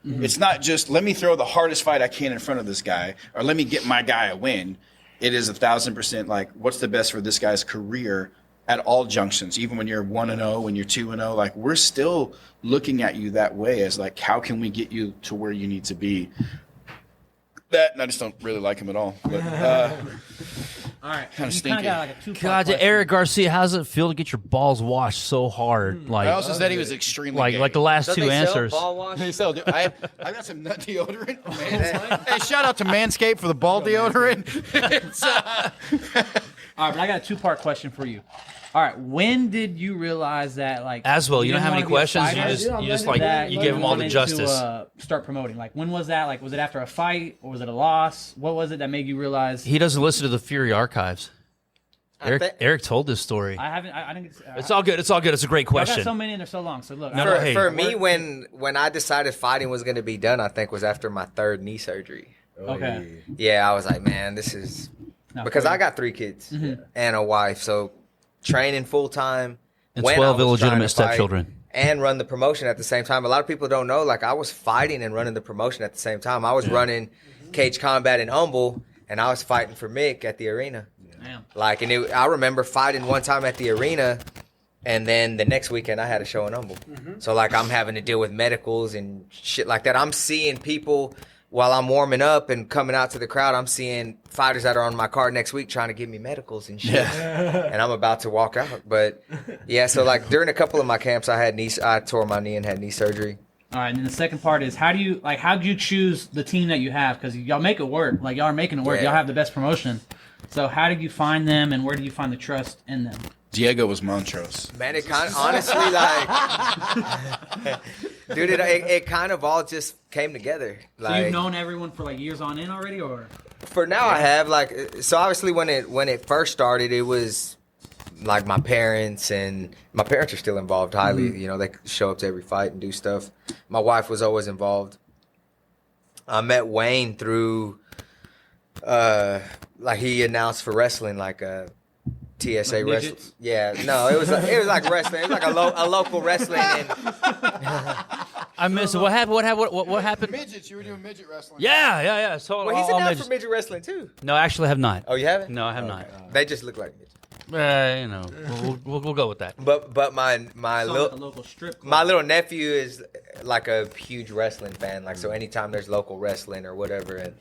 It's not just, let me throw the hardest fight I can in front of this guy, or let me get my guy a win. It is 1,000% like, what's the best for this guy's career at all junctions, even when you're 1-0, when you're 2-0, like we're still looking at you that way as like, how can we get you to where you need to be? That, and I just don't really like him at all. But, All right. Kinda You stinky. got like a two-part God, question. Eric Garcia, how does it feel to get your balls washed so hard? Like, I also said he was extremely gay. like the last Don't two they sell answers. ball wash? They sell, dude. I got some nut deodorant. Hey, shout out to Manscaped for the ball deodorant. All right, but I got a two-part question for you. All right, when did you realize that, like, Aswell, you don't didn't have any wanna be a questions? fighter, You just like, that you give them all the wanted justice. To, start promoting. Like, when was that? Like, was it after a fight or was it a loss? What was it that made you realize? He doesn't listen to the Fury archives. Eric told this story. I haven't. I didn't. It's all good. It's all good. It's a great I got question. so many and they're so long. So look, No, no, hey. For me, when I decided fighting was going to be done, I think was after my third knee surgery. okay. Yeah, I was like, man, this is No, because for I you. got 3 kids and a wife, so training full time And when 12 I was trying illegitimate to fight stepchildren. and run the promotion at the same time. A lot of people don't know, like I was fighting and running the promotion at the same time. I was running Cage Combat in Humble, and I was fighting for Mick at the arena. Damn. Like, and I remember fighting one time at the arena, and then the next weekend I had a show in Humble. So like I'm having to deal with medicals and shit like that. I'm seeing people while I'm warming up and coming out to the crowd. I'm seeing fighters that are on my card next week trying to give me medicals and shit. And I'm about to walk out. But yeah, so like during a couple of my camps, I tore my knee and had knee surgery. All right, and then the second part is how did you choose the team that you have? Because y'all make it work. Like y'all are making it work. Yeah. Y'all have the best promotion. So how did you find them, and where did you find the trust in them? Diego was Montrose. Man, it kind of, honestly, like, dude, it kind of all just came together. So Like, you've known everyone for like years on end already, or? for now, I have like, so obviously when it first started, it was like my parents, and my parents are still involved highly. You know, they show up to every fight and do stuff. My wife was always involved. I met Wayne through, like he announced for wrestling, like a TSA Like wrestling. midgets? Yeah, no, it was like wrestling. It was like a local wrestling. And I missed it. What happened? What happened? Midgets, you were doing midget wrestling. Yeah. So well, he's all announced midgets. for midget wrestling too. No, actually, I have not. Oh, you haven't? No, I have not. They just look like midgets. You know, we'll go with that. But my So like a little local strip club. my little nephew is like a huge wrestling fan. Like, so anytime there's local wrestling or whatever, and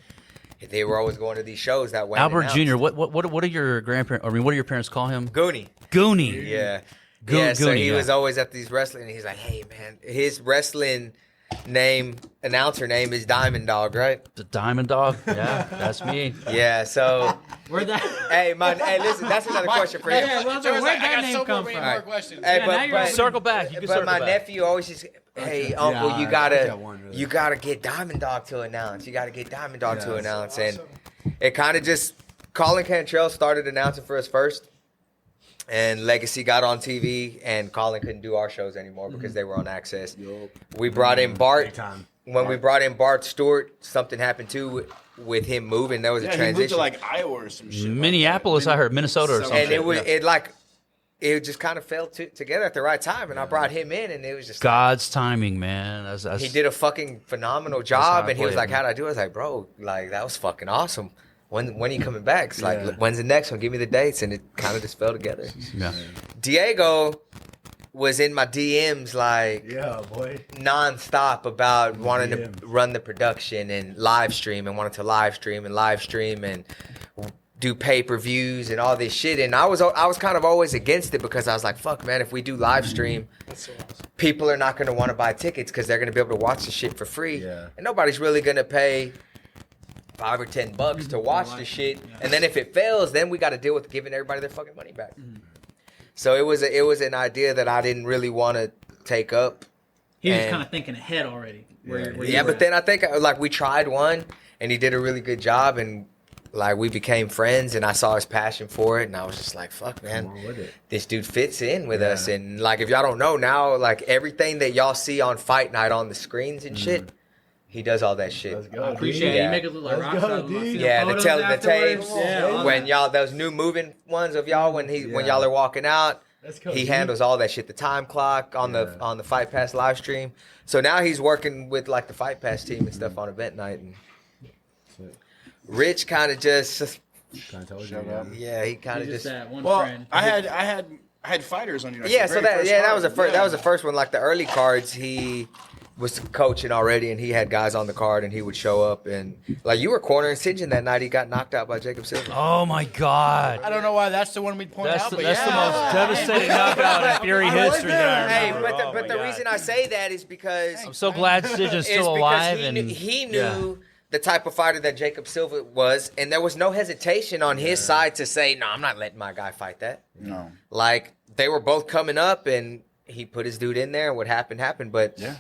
they were always going to these shows that Wayne Albert announced. Jr. What are your grandparents? I mean, what do your parents call him? Goonie. Goonie. Yeah. Goonie, So he yeah. was always at these wrestling, and he's like, hey, man, his wrestling, announcer name is Diamond Dog, right? The Diamond Dog. Yeah, that's me. Yeah. So, Where'd that? hey, listen, that's another question for you. Yeah, well, where'd that name come from? more questions. Hey, now you're on- Circle back. You can But circle my back. nephew always just, hey, uncle, Yeah, you I gotta, got one, really. you gotta get Diamond Dog to announce. You gotta get Diamond Dog to announce, and it kind of just Colin Cantrell started announcing for us first, and Legacy got on TV, and Colin couldn't do our shows anymore because they were on Access. We brought in Bart. Big time. When we brought in Bart Stewart, something happened too with him moving. There was a Yeah, he moved transition, to like Iowa or some shit. Minneapolis, I heard. Minnesota or something. and it just kind of fell together at the right time. And I brought him in, and it was just God's timing, man. That's, he did a fucking phenomenal how job, I and he was play it, like, man. "How'd I do?" I was like, "Bro, like that was fucking awesome. When are you coming back?" It's like, Yeah. "When's the next one? Give me the dates." And it kind of just fell together. Yeah. Diego was in my DMs like Yeah, boy. nonstop about wanting DM. to run the production and live stream, and wanted to live stream and do pay-per-views and all this shit. And I was kind of always against it because I was like, fuck, man, if we do live stream, That's so awesome. people are not going to want to buy tickets because they're going to be able to watch the shit for free. Yeah. And nobody's really going to pay $5 or $10 to watch the shit. And then if it fails, then we got to deal with giving everybody their fucking money back. So it was an idea that I didn't really want to take up. He was And- kind of thinking ahead already. Where you Yeah, were but then I think like we tried one, and he did a really good job, and like we became friends, and I saw his passion for it, and I was just like, "Fuck, man, Come on with it. this dude fits in with us." And like, if y'all don't know now, like everything that y'all see on Fight Night on the screens and shit, he does all that shit. Let's go. I appreciate it. Yeah. You make it look like Let's rock go, stars. dude. Yeah, the Photos tapes, afterwards. Yeah, all when that. y'all those new moving ones of y'all when Yeah. y'all are walking out. Let's go, He dude. handles all that shit, the time clock on the Fight Pass live stream. So now he's working with like the Fight Pass team and stuff on event night. And Rich kind of just, Kind of told you. Shut Yeah. up. yeah, he kind of He's just. just that one Well, friend. I had fighters on you. Yeah, so that was the first. That was the first one. Like the early cards, he was coaching already, and he had guys on the card, and he would show up, and like you were cornering Sinjin that night. He got knocked out by Jacob Silva. Oh my God. I don't know why that's the one we'd point That's out, the, but that's the yeah. most devastating knockout in Fury history that I Hey, remember. but the, Oh but my the God. reason I say that is because I'm so glad Stitch is is still because alive. he and he knew yeah. the type of fighter that Jacob Silva was, and there was no hesitation on his side to say, "No, I'm not letting my guy fight that." No. Like they were both coming up, and he put his dude in there, and what happened happened. But Yeah.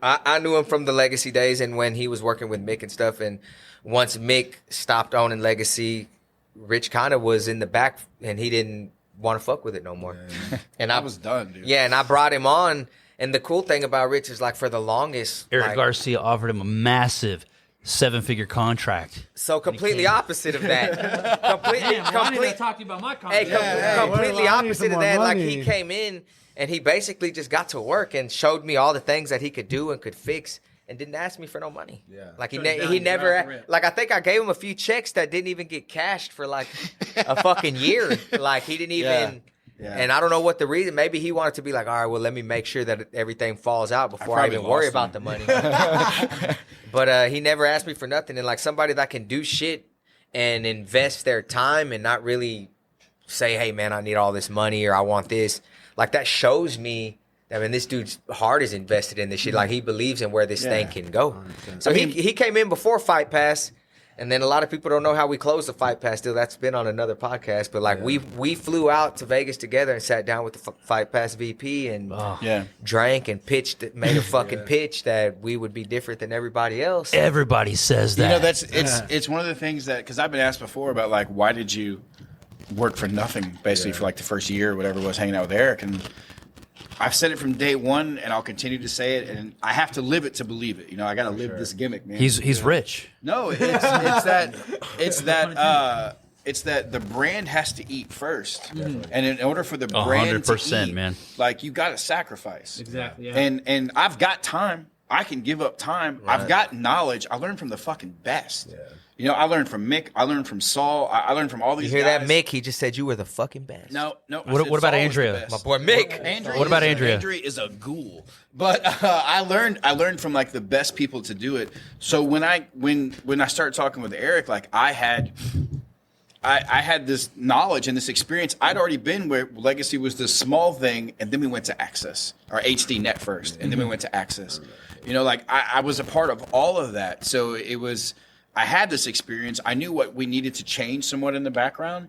I knew him from the Legacy days, and when he was working with Mick and stuff. And once Mick stopped owning Legacy, Rich kind of was in the back, and he didn't want to fuck with it no more. And I was done, dude. yeah, and I brought him on. And the cool thing about Rich is like for the longest, Eric like, Garcia offered him a massive 7-figure contract. so completely opposite of that. completely, Damn, well, I need to complete, talk to you about my hey, contract. completely well, I need opposite some of more that. Like money. he came in and he basically just got to work and showed me all the things that he could do and could fix, and didn't ask me for no money. Yeah. Like Shut it down, he you right off the never rip. like I think I gave him a few checks that didn't even get cashed for like a fucking year. Like he didn't even. Yeah. And I don't know what the reason. Maybe he wanted to be like, all right, well, let me make sure that everything falls out before I probably even worry lost about him. the money. But he never asked me for nothing. And like somebody that can do shit and invest their time and not really say, hey, man, I need all this money or I want this. Like that shows me that, I mean, this dude's heart is invested in this shit. Like he believes in where this thing can go. 100%. So he came in before Fight Pass. And then a lot of people don't know how we closed the Fight Pass deal. That's been on another podcast. But like we flew out to Vegas together and sat down with the Fight Pass VP and Yeah. drank and pitched, made a fucking pitch that we would be different than everybody else. Everybody says that. You know, it's one of the things that, because I've been asked before about like, why did you work for nothing basically for like the first year or whatever it was hanging out with Eric? And I've said it from day one, and I'll continue to say it, and I have to live it to believe it. You know, I got to live this gimmick, man. He's rich. No, it's that the brand has to eat first, and in order for the brand to 100%, eat, man. like you got to sacrifice. Exactly, yeah. And I've got time. I can give up time. I've got knowledge. I learned from the fucking best. Yeah. You know, I learned from Mick. I learned from Saul. I learned from all these. You hear guys. that, Mick? He just said you were the fucking best. No. I What said about Saul was the Andrea? best. My boy Mick. Andrea What about is- Andrea? Andrea is a ghoul. But I learned from like the best people to do it. So when I start talking with Eric, like I had I had this knowledge and this experience. I'd already been where Legacy was this small thing, and then we went to Access, or HD Net first, and then we went to Access. You know, like I was a part of all of that. So it was, I had this experience. I knew what we needed to change somewhat in the background.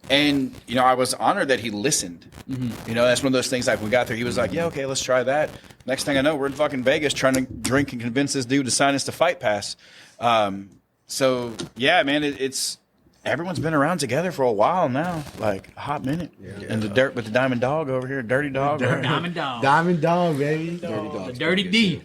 And, you know, I was honored that he listened. You know, that's one of those things, like, we got there, he was like, yeah, okay, let's try that. Next thing I know, we're in fucking Vegas trying to drink and convince this dude to sign us to Fight Pass. So, yeah, man, it's everyone's been around together for a while now, like a hot minute. And the dirt with the Diamond Dog over here, Dirty Dog. Diamond Dog. Diamond Dog, baby. The Dirty D.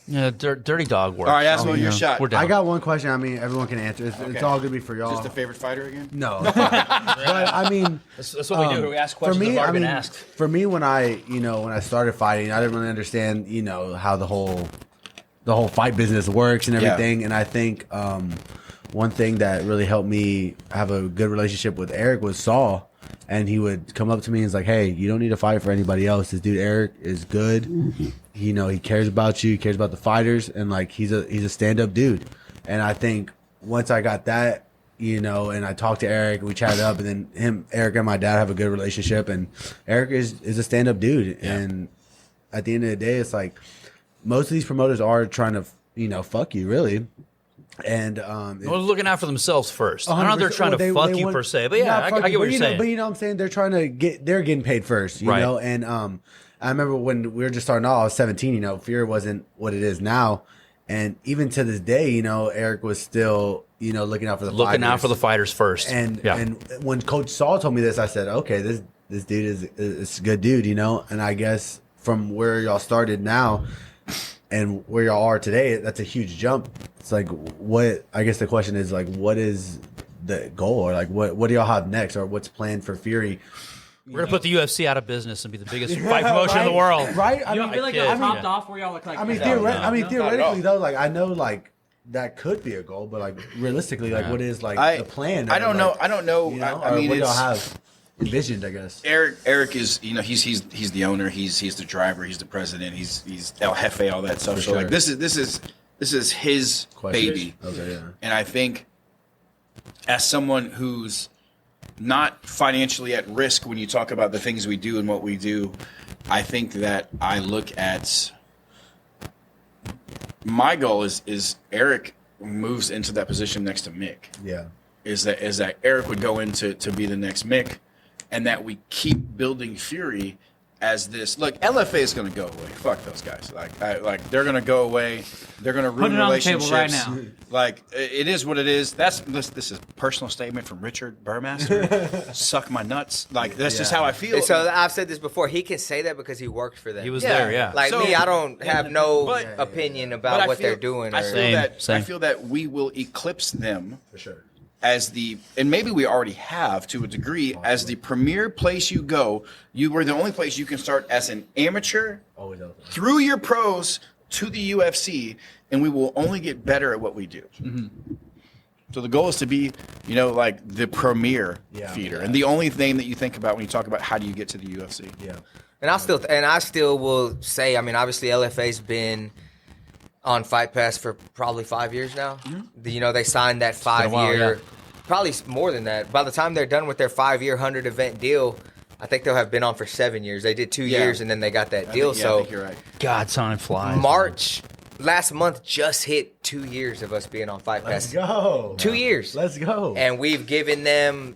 Yeah, dirty dog works. All right, Aswell, your shot. We're down. I got one question. I mean, everyone can answer. It's all gonna be for y'all. Just a favorite fighter again? No, but I mean, That's what we do. We ask questions for me, that have I already mean, been asked. for me, when I started fighting, I didn't really understand, how the whole fight business works and everything. And I think one thing that really helped me have a good relationship with Eric was Saul. And he would come up to me and he's like, hey, you don't need to fight for anybody else. This dude Eric is good. He cares about you. He cares about the fighters. And like, he's a stand-up dude. And I think once I got that, and I talked to Eric, we chatted up, and then Eric and my dad have a good relationship. And Eric is a stand-up dude. Yeah. And at the end of the day, it's like most of these promoters are trying to, fuck you, really. And Well, looking out for themselves first. I don't know if they're trying to fuck you per se, but yeah, I get what you're saying. But you know what I'm saying? They're trying to they're getting paid first, you know? And I remember when we were just starting off, I was 17, Fury wasn't what it is now. And even to this day, Eric was still, looking out for the fighters. Looking out for the fighters first. And when Coach Saul told me this, I said, okay, this dude is a good dude, And I guess from where y'all started now and where y'all are today, that's a huge jump. It's like, I guess the question is, like, what is the goal? Or, like, what do y'all have next? Or what's planned for Fury? We're going to put the UFC out of business and be the biggest fight promotion in the world. Right? You don't feel like you're topped off where y'all look like... Theoretically, though, like, I know, like, that could be a goal, but, like, realistically, like, what is, like, the plan? I don't know. I don't know. I mean, what do y'all have envisioned, I guess? Eric is, he's the owner. He's the driver. He's the president. He's El Jefe, all that stuff. So, like, this is his baby. Okay, yeah. And I think as someone who's not financially at risk when you talk about the things we do and what we do, I think that I look at my goal is Eric moves into that position next to Mick. Yeah. Is that Eric would go into to be the next Mick, and that we keep building Fury as this. Look, LFA is going to go away. Fuck those guys. Like they're going to go away. They're going to ruin Put it on the relationships. table right now. Like, it is what it is. This is a personal statement from Richard Burmaster. Suck my nuts. Like, that's just how I feel. So I've said this before. He can say that because he worked for them. He was there, yeah. Like So- me, I don't have no opinion But about I what feel- they're doing. I or- feel that we will eclipse them For sure. as and maybe we already have to a degree, as the premier place you go. You were the only place you can start as an amateur Always open. through your pros to the UFC, and we will only get better at what we do. So the goal is to be, like the premier feeder, and the only name that you think about when you talk about how do you get to the UFC. Yeah. And I still will say, I mean, obviously LFA's been on Fight Pass for probably 5 years now. They signed that 5 year, probably more than that. By the time they're done with their 5 year 100 event deal, I think they'll have been on for 7 years. They did 2 years and then they got that deal. I So think you're right. God, time flies. March last month just hit 2 years of us being on Fight Pass. Let's go. 2 years. Let's go. And we've given them.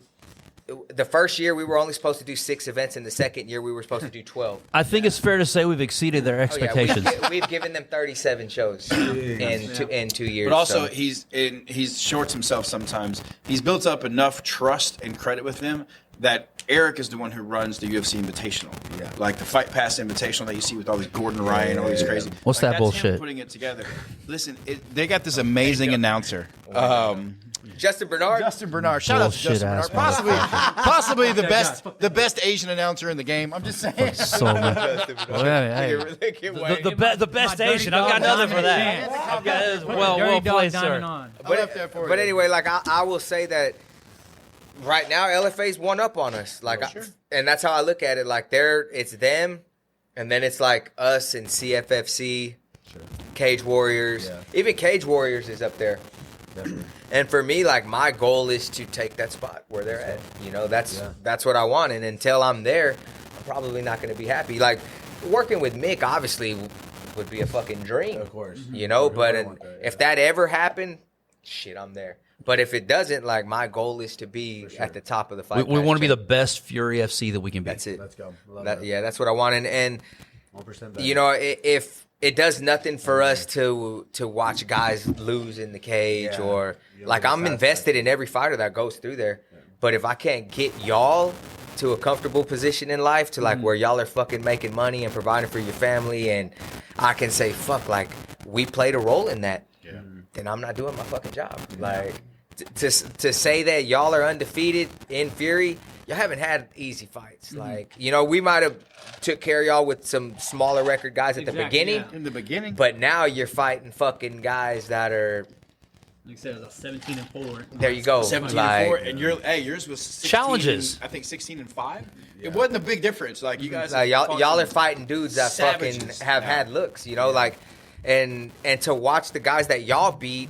The first year we were only supposed to do 6 events, and the second year we were supposed to do 12. I think it's fair to say we've exceeded their expectations. We've given them 37 shows in 2 years. But also, so. he's shorts himself sometimes. He's built up enough trust and credit with them that Eric is the one who runs the UFC Invitational. Yeah. Like the Fight Pass Invitational that you see with all these Gordon Ryan, all these crazy. What's like, that that's him bullshit? putting it together. Listen, they got this amazing announcer. Justin Bernard. Justin Bernard. Shout out to Bullshit Justin Bernard. ass Possibly the best Asian announcer in the game. I'm just saying. So good. The best Asian. I've got nothing for that. I've got well played, sir. But anyway, like I will say that right now LFA's one up on us. Like, and that's how I look at it. Like it's them, and then it's like us and CFFC, Cage Warriors. Yeah. Even Cage Warriors is up there. And for me, like, my goal is to take that spot where they're at. You know, that's what I want. And until I'm there, I'm probably not going to be happy. Like, working with Mick obviously would be a fucking dream. Of course. You know, but want that, if that ever happened, shit, I'm there. But if it doesn't, like, my goal is to be at the top of the fight. We want to be the best Fury FC that we can be. That's it. Let's go. Love that. Yeah, that's what I want. And 1% better. you know, if it does nothing for us to watch guys lose in the cage, Yeah. or You like, don't I'm get invested in every fighter that goes through there. But if I can't get y'all to a comfortable position in life, to like where y'all are fucking making money and providing for your family, and I can say, fuck, like, we played a role in that, then I'm not doing my fucking job. Like, to say that y'all are undefeated in Fury, y'all haven't had easy fights. Like, you know, we might have took care of y'all with some smaller record guys at the beginning, In the beginning. but now you're fighting fucking guys that are, Like you said, it was 17-4. there you go. 17 like, and 4, and yours was 16 Challenges. I think 16 and 5. It wasn't a big difference. Like, you guys, y'all are fighting dudes that fucking Savages. have had looks, you know, like, and to watch the guys that y'all beat,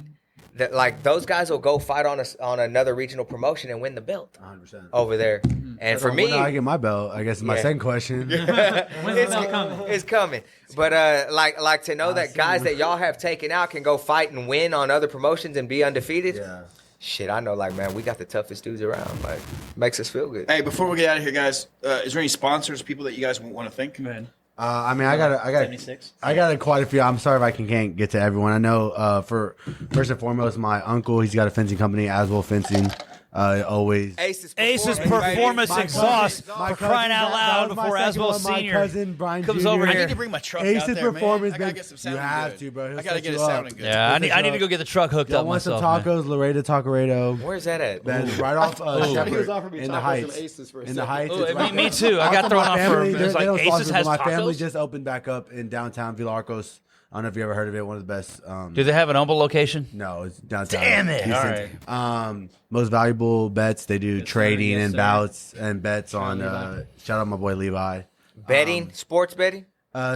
that, like, those guys will go fight on another regional promotion and win the belt 100%. over there. And for When me, do I get my belt? I guess is my Yeah. second question. When's the belt coming? it's coming. But like to know that guys that y'all have taken out can go fight and win on other promotions and be undefeated. Yeah. Shit, I know, like, man, we got the toughest dudes around. Like, makes us feel good. Hey, before we get out of here, guys, is there any sponsors, people that you guys want to thank? Go ahead. I mean, I got 76. I got quite a few. I'm sorry if I can't get to everyone. I know for first and foremost, my uncle, he's got a fencing company, Aswell Fencing. Always. Aces Performance My Exhaust, cousin- for crying out that loud was my before second Aswell one. My Senior cousin Brian comes Jr. over I here. need to bring my truck Aces out there, Performance, man. I gotta babe. get some You sounding have good. to, bro. He'll I gotta set get you it up. sounding good. Yeah, Set I you need to up. go get the truck hooked Y'all up want some myself. man. tacos? Laredo Taqueredo. Where's that at? That's right off Shepherd, He was offering me in the tacos Heights. and Aces for a In the second. Heights. Ooh, it's right me there. too. I got Also, thrown my off family, for it's they like don't Aces sponsor, has but my family tacos. just opened back up in downtown Villa Arcos. I don't know if you ever heard of it. One of the best. Do they have an Humble location? No, it's downtown. Damn it. Houston. All Most valuable bets. They do trading yes, and sir. bouts and bets out on. Levi. Shout out my boy Levi. Betting, sports betting.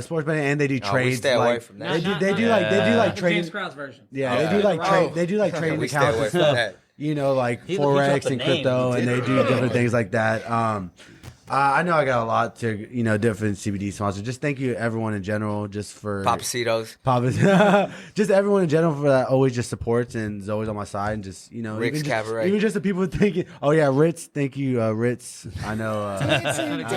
Sports betting, and they do we trades. stay away like, from that. They do like James trading. Krause version. Yeah, they do like trade. They do like trading We stay accounts away and from stuff. that. You know, like He dropped forex the and name. crypto, He and did. they do different things like that. I know I got a lot to different CBD sponsors. Just thank you everyone in general, just for Papacitos. just everyone in general for that always just supports and is always on my side, and just Rick's Cabaret. even just the people thinking, oh yeah, Ritz, thank you, Ritz. I know.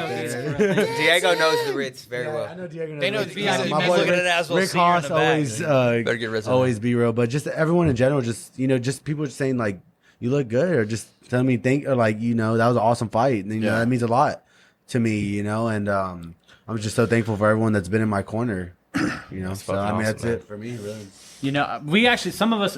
Diego knows the Ritz very I well. know Diego knows They know Ritz. he's a- My he's boy looking at Aswell Rick Senior in Haas the back. always Better get Ritz on always be real, but just everyone in general, just just people just saying like you look good, or just telling me thank, or like that was an awesome fight, and Yeah. that means a lot to me, and I'm just so thankful for everyone that's been in my corner, so I mean awesome, that's man. it for me, really. We actually have some of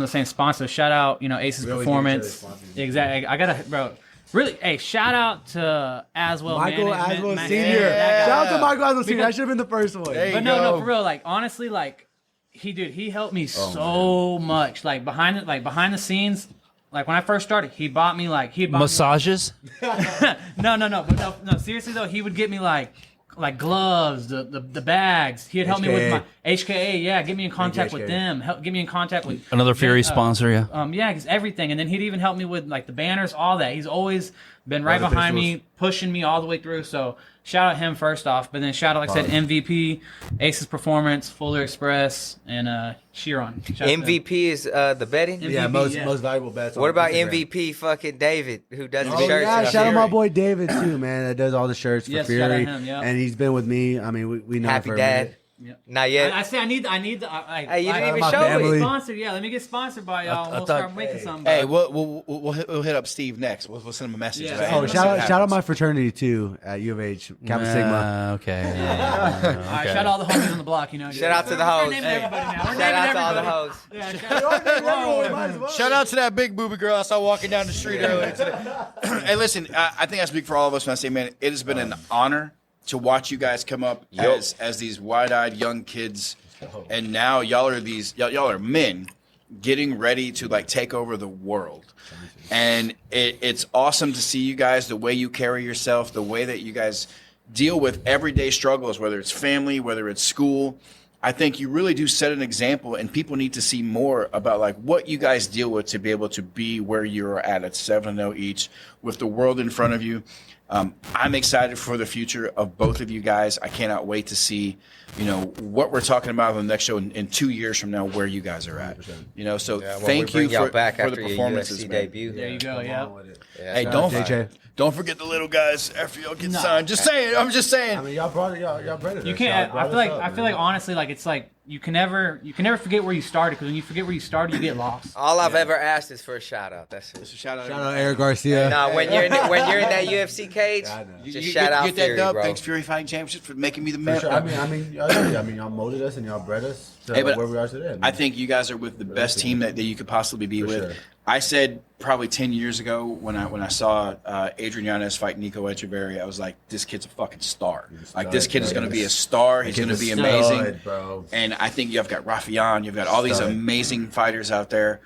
the same sponsors. Shout out, Aces We always give each other Performance. sponsors. Exactly. I gotta, bro. Really, hey, shout out to Aswell Michael Management, Aswell man. Senior. That guy. Shout out to Michael Aswell Senior. Because- That should have been the first one. Hey, But no, for real. Like honestly, like he helped me so much. Like behind the scenes. Like when I first started, he bought me Massages? No, but no. Seriously though, he would get me like gloves, the bags. He'd help me with my HKA. Yeah, get me in contact with HKA. them. Get me in contact with Another Fury sponsor, yeah. Yeah, because everything, and then he'd even help me with like the banners, all that. He's always been right Brother behind Pistols. me, pushing me all the way through. So shout out him first off, but then shout out, like I said, MVP, Aces Performance, Fuller Express, and Chiron. Shout out to them. MVP is the betting. Yeah, MVP, most valuable bets. What on about Instagram. MVP fucking David, who does the Oh, shirts? yeah, and shout out my Fury? boy David too, man. That does all the shirts for Yes, Fury, shout out him, yeah. and he's been with me. I mean, we know him Happy for a Dad. minute. Yeah. Not yet. I say I need. Hey, you didn't even my show family. me. Sponsored, yeah. Let me get sponsored by y'all. I We'll thought- start making something. Hey, bud. we'll hit up Steve next. We'll send him a message. Yeah. man. Oh, Let's see shout what out my happens. fraternity too at U of H, Kappa Sigma. Okay. All right, shout out all the homies on the block. Shout out to the We're hoes. naming everybody now. We're Shout naming out to all the everybody. hoes. Yeah, shout out- Shout out to that big booby girl I saw walking down the street earlier today. Hey, listen, I think I speak for all of us when I say, man, it has been an honor to watch you guys come up as these wide-eyed young kids, and now y'all are men getting ready to like take over the world. And it's awesome to see you guys, the way you carry yourself, the way that you guys deal with everyday struggles, whether it's family, whether it's school. I think you really do set an example, and people need to see more about like what you guys deal with to be able to be where you're at 7-0 each with the world in front of you. I'm excited for the future of both of you guys. I cannot wait to see, what we're talking about on the next show in 2 years from now, where you guys are at. So thank you for the performances, man. debut. There you go. Yeah. Hey, JJ. don't forget the little guys after y'all get signed. Just saying. I'm just saying. I mean, y'all brought it. You can't. I feel like honestly, like it's like you can never forget where you started, because when you forget where you started, you get lost. All I've ever asked is for a shout out. That's it. Shout out Eric Garcia. No, when you're in that UFC cage, just shout out get that Fury, dub. bro. Thanks, Fury Fighting Championship, for making me the man. Sure. I mean, y'all molded us and y'all bred us to Hey, but where we are today. I think you guys are with the best team that you could possibly be with. sure. I said probably 10 years ago when I saw Adrian Yanez fight Nico Echeverria, I was like, this kid's a fucking star. Like, this kid is going to be a star. He's going to be amazing. Bro. And I think you've got Rafian, you've got all these amazing fighters out there.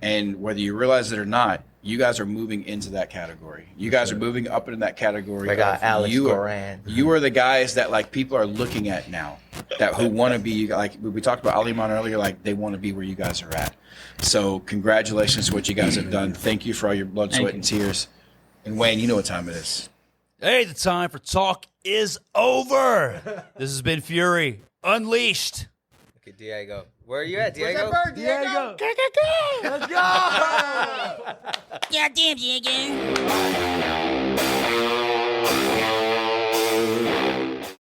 And whether you realize it or not, you guys are moving into that category. You guys are moving up into that category. I got Alex you Goran. You are the guys that like people are looking at now, that who want to be, like we talked about Aliman earlier, like they want to be where you guys are at. So congratulations to what you guys have done. Thank you for all your blood, sweat, and tears. And Wayne, you know what time it is. Hey, the time for talk is over. This has been Fury Unleashed. Look at Diego. Where are you at, Diego? Diego. Let's go. Goddamn, Diego.